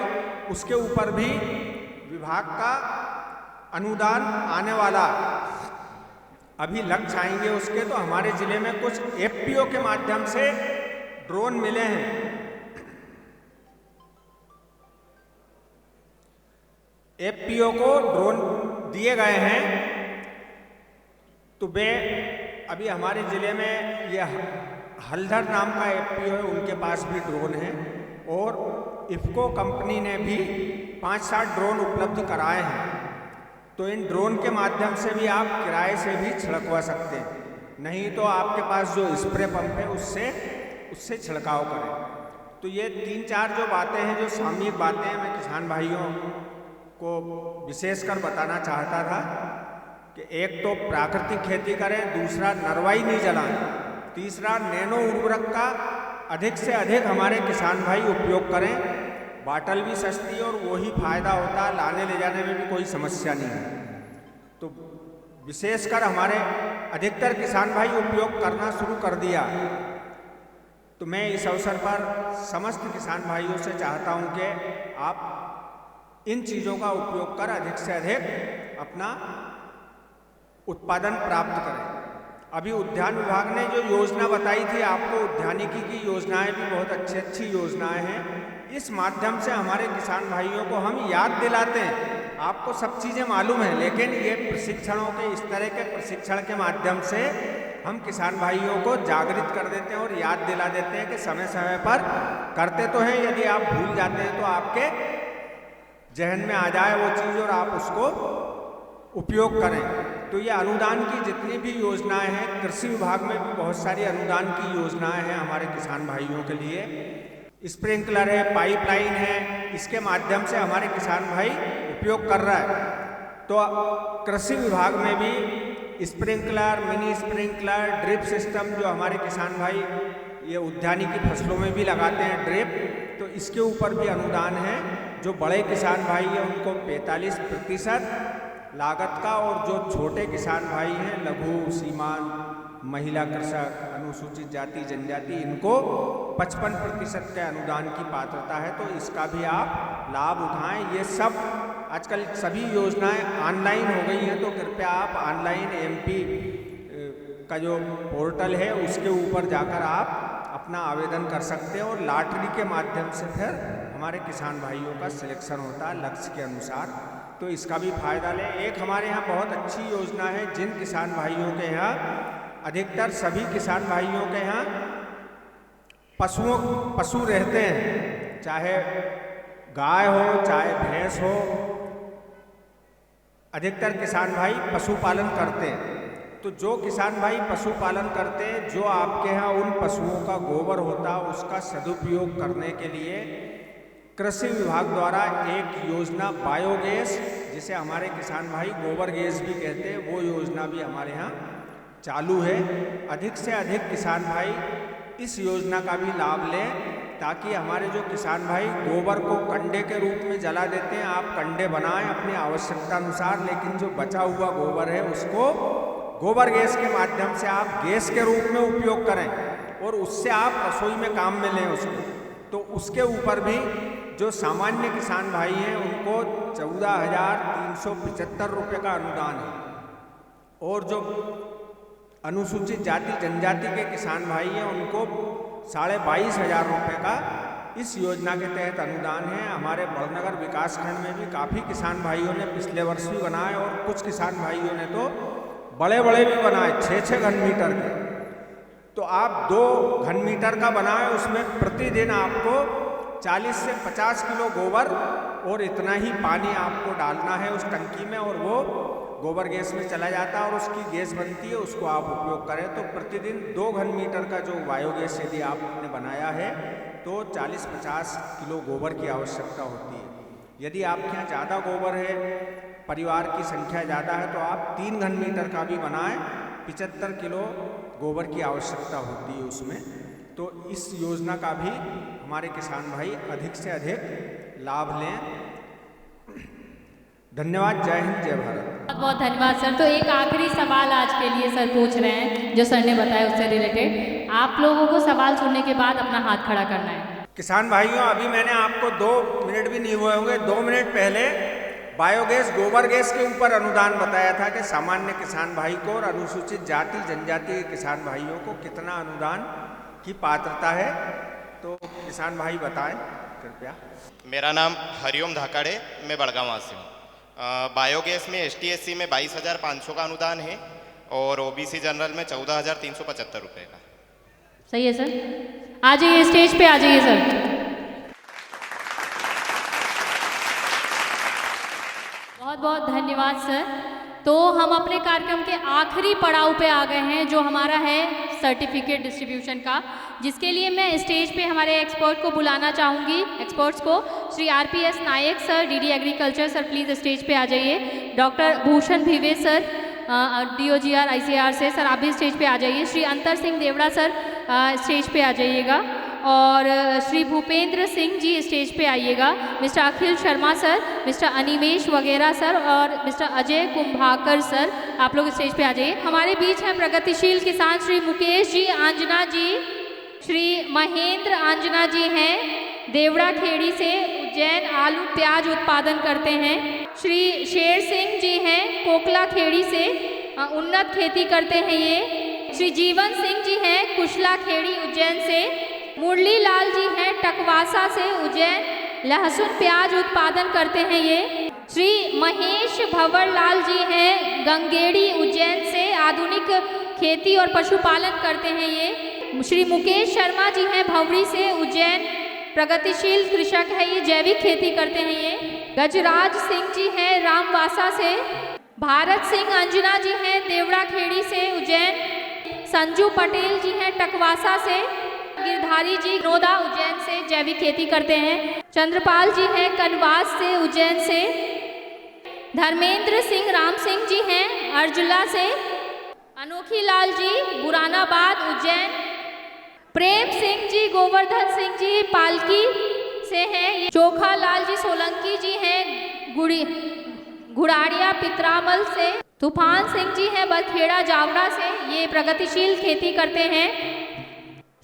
उसके ऊपर भी विभाग का अनुदान आने वाला अभी लक्ष्य आएंगे उसके, तो हमारे ज़िले में कुछ एफपीओ के माध्यम से ड्रोन मिले हैं। एफपीओ को ड्रोन दिए गए हैं, तो वे अभी हमारे ज़िले में ये हल्दर नाम का एफपीओ है, उनके पास भी ड्रोन है, और इफ्को कंपनी ने भी 5-7 ड्रोन उपलब्ध कराए हैं। तो इन ड्रोन के माध्यम से भी आप किराए से भी छिड़कवा सकते हैं, नहीं तो आपके पास जो स्प्रे पंप है उससे छिड़काव करें। तो ये 3-4 जो बातें हैं, जो सामयिक बातें हैं, मैं किसान भाइयों को विशेषकर बताना चाहता था कि एक तो प्राकृतिक खेती करें, दूसरा नरवाई नहीं जलाएं, तीसरा नैनो उर्वरक का अधिक से अधिक हमारे किसान भाई उपयोग करें। बाटल भी सस्ती और वही फायदा होता है, लाने ले जाने में भी कोई समस्या नहीं है। तो विशेषकर हमारे अधिकतर किसान भाई उपयोग करना शुरू कर दिया। तो मैं इस अवसर पर समस्त किसान भाइयों से चाहता हूं कि आप इन चीज़ों का उपयोग कर अधिक से अधिक अपना उत्पादन प्राप्त करें। अभी उद्यान विभाग ने जो योजना बताई थी आपको, उद्यानिकी की योजनाएं भी बहुत अच्छी योजनाएं हैं। इस माध्यम से हमारे किसान भाइयों को हम याद दिलाते हैं। आपको सब चीज़ें मालूम है, लेकिन ये प्रशिक्षणों के, इस तरह के प्रशिक्षण के माध्यम से हम किसान भाइयों को जागृत कर देते हैं और याद दिला देते हैं कि समय समय पर करते तो हैं, यदि आप भूल जाते हैं तो आपके जहन में आ जाए वो चीज़ और आप उसको उपयोग करें। तो ये अनुदान की जितनी भी योजनाएं हैं, कृषि विभाग में भी बहुत सारी अनुदान की योजनाएं हैं हमारे किसान भाइयों के लिए। स्प्रिंकलर है, पाइपलाइन है, इसके माध्यम से हमारे किसान भाई उपयोग कर रहा है। तो कृषि विभाग में भी sprinkler, mini sprinkler, drip system जो हमारे किसान भाई ये उद्यानिकी फसलों में भी लगाते हैं ड्रिप, तो इसके ऊपर भी अनुदान है। जो बड़े किसान भाई हैं उनको 45% लागत का, और जो छोटे किसान भाई हैं, लघु सीमांत, महिला कृषक, अनुसूचित जाति जनजाति, इनको 55% के अनुदान की पात्रता है। तो इसका भी आप लाभ उठाएं। ये सब आजकल सभी योजनाएं ऑनलाइन हो गई हैं, तो कृपया आप ऑनलाइन एमपी का जो पोर्टल है उसके ऊपर जाकर आप अपना आवेदन कर सकते हैं, और लॉटरी के माध्यम से फिर हमारे किसान भाइयों का सिलेक्शन होता है लक्ष्य के अनुसार। तो इसका भी फायदा लें। एक हमारे यहाँ बहुत अच्छी योजना है, जिन किसान भाइयों के यहाँ, अधिकतर सभी किसान भाइयों के यहाँ पशु रहते हैं, चाहे गाय हो चाहे भैंस हो, अधिकतर किसान भाई पशुपालन करते हैं। तो जो किसान भाई पशुपालन करते हैं, जो आपके यहाँ उन पशुओं का गोबर होता है उसका सदुपयोग करने के लिए कृषि विभाग द्वारा एक योजना बायोगैस, जिसे हमारे किसान भाई गोबर गैस भी कहते हैं, वो योजना भी हमारे यहाँ चालू है। अधिक से अधिक किसान भाई इस योजना का भी लाभ लें, ताकि हमारे जो किसान भाई गोबर को कंडे के रूप में जला देते हैं, आप कंडे बनाएं अपनी आवश्यकता अनुसार, लेकिन जो बचा हुआ गोबर है उसको गोबर गैस के माध्यम से आप गैस के रूप में उपयोग करें, और उससे आप रसोई में काम में लें उसको। तो उसके ऊपर भी जो सामान्य किसान भाई हैं उनको 14,375 रुपये का अनुदान है, और जो अनुसूचित जाति जनजाति के किसान भाई हैं उनको 22,500 रुपये का इस योजना के तहत अनुदान है। हमारे बड़नगर विकास खंड में भी काफ़ी किसान भाइयों ने पिछले वर्ष भी बनाए, और कुछ किसान भाइयों ने तो बड़े बड़े भी बनाए, 6-6 घन मीटर के। तो आप 2 घन मीटर का बनाए, उसमें प्रतिदिन आपको 40 से 50 किलो गोबर और इतना ही पानी आपको डालना है उस टंकी में, और वो गोबर गैस में चला जाता है और उसकी गैस बनती है, उसको आप उपयोग करें। तो प्रतिदिन 2 घन मीटर का जो बायोगैस यदि आपने बनाया है तो 40-50 किलो गोबर की आवश्यकता होती है। यदि आपके यहाँ ज़्यादा गोबर है, परिवार की संख्या ज़्यादा है, तो आप 3 घन मीटर का भी बनाएं, 75 किलो गोबर की आवश्यकता होती है उसमें। तो इस योजना का भी हमारे किसान भाई अधिक से अधिक लाभ लें। धन्यवाद। जय हिंद, जय भारत। बहुत बहुत धन्यवाद सर। तो एक आखिरी सवाल आज के लिए सर पूछ रहे हैं, जो सर ने बताया उससे रिलेटेड। आप लोगों को सवाल सुनने के बाद अपना हाथ खड़ा करना है। किसान भाइयों, अभी मैंने आपको 2 मिनट भी नहीं हुए होंगे, 2 मिनट पहले बायोगैस गोबर गैस के ऊपर अनुदान बताया था कि सामान्य किसान भाई को और अनुसूचित जाति जनजाति के किसान भाइयों को कितना अनुदान की पात्रता है, तो किसान भाई बताएं कृपया। मेरा नाम हरिओम धाकाड़े, मैं बड़गांव से हूँ। बायोगैस में ST/SC में 22,500 का अनुदान है और OBC जनरल में 14,375 रुपये का। सही है सर, आ जाइए स्टेज पे, आ जाइए सर। बहुत बहुत धन्यवाद सर। तो हम अपने कार्यक्रम के आखिरी पड़ाव पे आ गए हैं, जो हमारा है सर्टिफिकेट डिस्ट्रीब्यूशन का, जिसके लिए मैं स्टेज पे हमारे एक्सपर्ट को बुलाना चाहूँगी। एक्सपर्ट्स को Shri RPS Nayak sir, DD agriculture sir, please stage पे आ जाइए। Doctor Bhushan Bhive sir, DOGR ICAR से, सर आप भी स्टेज पे आ जाइए। श्री अंतर सिंह देवड़ा सर स्टेज पे आ जाइएगा, और श्री भूपेंद्र सिंह जी स्टेज पे आइएगा। Mister Akhil Sharma sir, mister Animesh वगैरह सर, और मिस्टर अजय कुंभाकर सर, आप लोग स्टेज पे आ जाइए। हमारे बीच हैं प्रगतिशील किसान श्री मुकेश जी आंजना जी, श्री महेंद्र आंजना जी हैं देवड़ा खेड़ी से, उज्जैन आलू प्याज उत्पादन करते हैं। श्री शेर सिंह जी हैं कोकला खेड़ी से, उन्नत खेती करते हैं ये। श्री जीवन सिंह जी हैं कुशला खेड़ी उज्जैन से। मुरली लाल जी हैं टकवासा से, उज्जैन, लहसुन प्याज उत्पादन करते हैं ये। श्री महेश भंवर लाल जी हैं गंगेड़ी उज्जैन से, आधुनिक खेती और पशुपालन करते हैं ये। श्री मुकेश शर्मा जी हैं भंवरी से, उज्जैन, प्रगतिशील कृषक है ये, जैविक खेती करते हैं ये। गजराज सिंह जी हैं रामवासा से। भारत सिंह अंजना जी हैं देवड़ा खेड़ी से, उज्जैन। संजू पटेल जी हैं टकवासा से। गिरधारी जी नोदा उज्जैन से, जैविक खेती करते हैं। चंद्रपाल जी हैं कनवास से, उज्जैन से। धर्मेंद्र सिंह राम सिंह जी हैं अर्जुला से। अनोखी लाल जी बुरानाबाद उज्जैन। प्रेम सिंह जी गोवर्धन सिंह जी पालकी से हैं। चोखा लाल जी सोलंकी जी हैं घुड़ाड़िया पित्रामल से। तूफान सिंह जी हैं बरखेड़ा जावड़ा से, ये प्रगतिशील खेती करते हैं।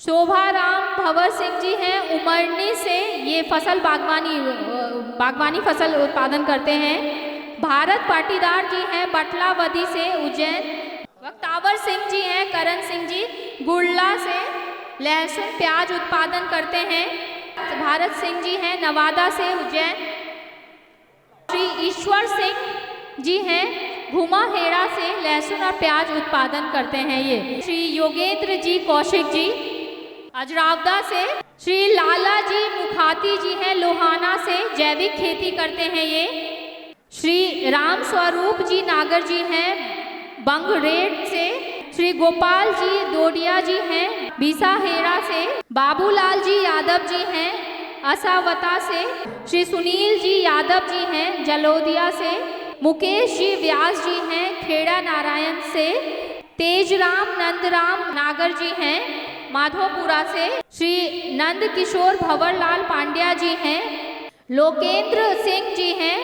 शोभा राम भंवर सिंह जी हैं उमरनी से, ये फसल बागवानी फसल उत्पादन करते हैं। भारत पाटीदार जी हैं बटलावदी से, उज्जैन। वक्तावर सिंह जी हैं करण सिंह जी गुड़ला से, लहसुन प्याज उत्पादन करते हैं। भारत सिंह जी हैं नवादा से, उज्जैन। श्री ईश्वर सिंह जी हैं घुमाहेड़ा से, लहसुन और प्याज उत्पादन करते हैं ये। श्री योगेंद्र जी कौशिक जी अजरावदा से। श्री लाला जी मुखाती जी हैं लोहाना से, जैविक खेती करते हैं ये। श्री राम स्वरूप जी नागर जी हैं बंगरेट से। श्री गोपाल जी दोडिया जी हैं बीसाहेड़ा से। बाबूलाल जी यादव जी हैं असावता से। श्री सुनील जी यादव जी हैं जलोदिया से। मुकेश जी व्यास जी हैं खेड़ा नारायण से। तेजराम नंदराम नागर जी हैं माधोपुरा से। श्री नंद किशोर भंवरलाल पांड्या जी हैं। लोकेंद्र सिंह जी हैं।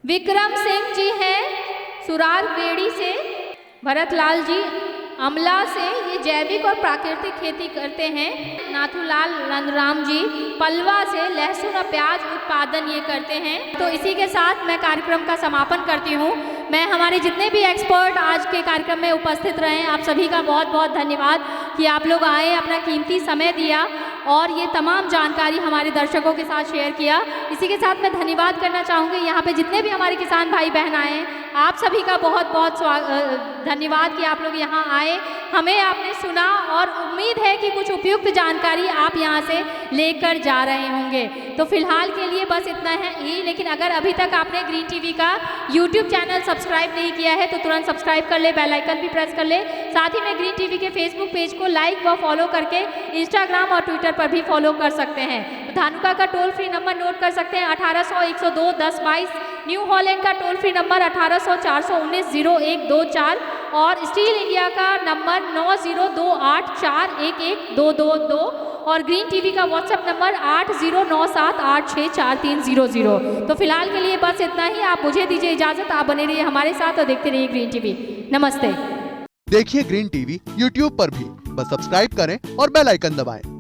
विक्रम सिंह जी हैं सुरार बेड़ी से। भरतलाल जी अमला से, ये जैविक और प्राकृतिक खेती करते हैं। नाथूलाल नंदराम जी पलवा से, लहसुन और प्याज उत्पादन ये करते हैं। तो इसी के साथ मैं कार्यक्रम का समापन करती हूँ। मैं हमारे जितने भी एक्सपर्ट आज के कार्यक्रम में उपस्थित रहे, आप सभी का बहुत बहुत धन्यवाद कि आप लोग आए, अपना कीमती समय दिया और ये तमाम जानकारी हमारे दर्शकों के साथ शेयर किया। इसी के साथ मैं धन्यवाद करना चाहूँगी यहाँ पे जितने भी हमारे किसान भाई बहन आए हैं, आप सभी का बहुत बहुत धन्यवाद कि आप लोग यहाँ आए, हमें आपने सुना और उम्मीद है कि कुछ उपयुक्त जानकारी आप यहाँ से लेकर जा रहे होंगे। तो फिलहाल के लिए बस इतना है ही, लेकिन अगर अभी तक आपने ग्रीन टीवी का यूट्यूब चैनल सब्सक्राइब नहीं किया है तो तुरंत सब्सक्राइब कर ले, बेल आइकन भी प्रेस कर ले। साथ ही में ग्रीन टीवी के फेसबुक पेज को लाइक व फॉलो करके इंस्टाग्राम और ट्विटर पर भी फॉलो कर सकते हैं। तो धानुका का टोल फ्री नंबर नोट कर सकते हैं 1800-102-1022। न्यू हॉलैंड का टोल फ्री नंबर 1800-419-0124 और स्टील इंडिया का नंबर 9028411222 और ग्रीन टीवी का व्हाट्सएप नंबर 8097864300। तो फिलहाल के लिए बस इतना ही। आप मुझे दीजिए इजाजत, आप बने रहिए हमारे साथ और देखते रहिए ग्रीन टीवी। नमस्ते। देखिए ग्रीन टीवी यूट्यूब पर भी, बस सब्सक्राइब करें और बेल आइकन दबाएं।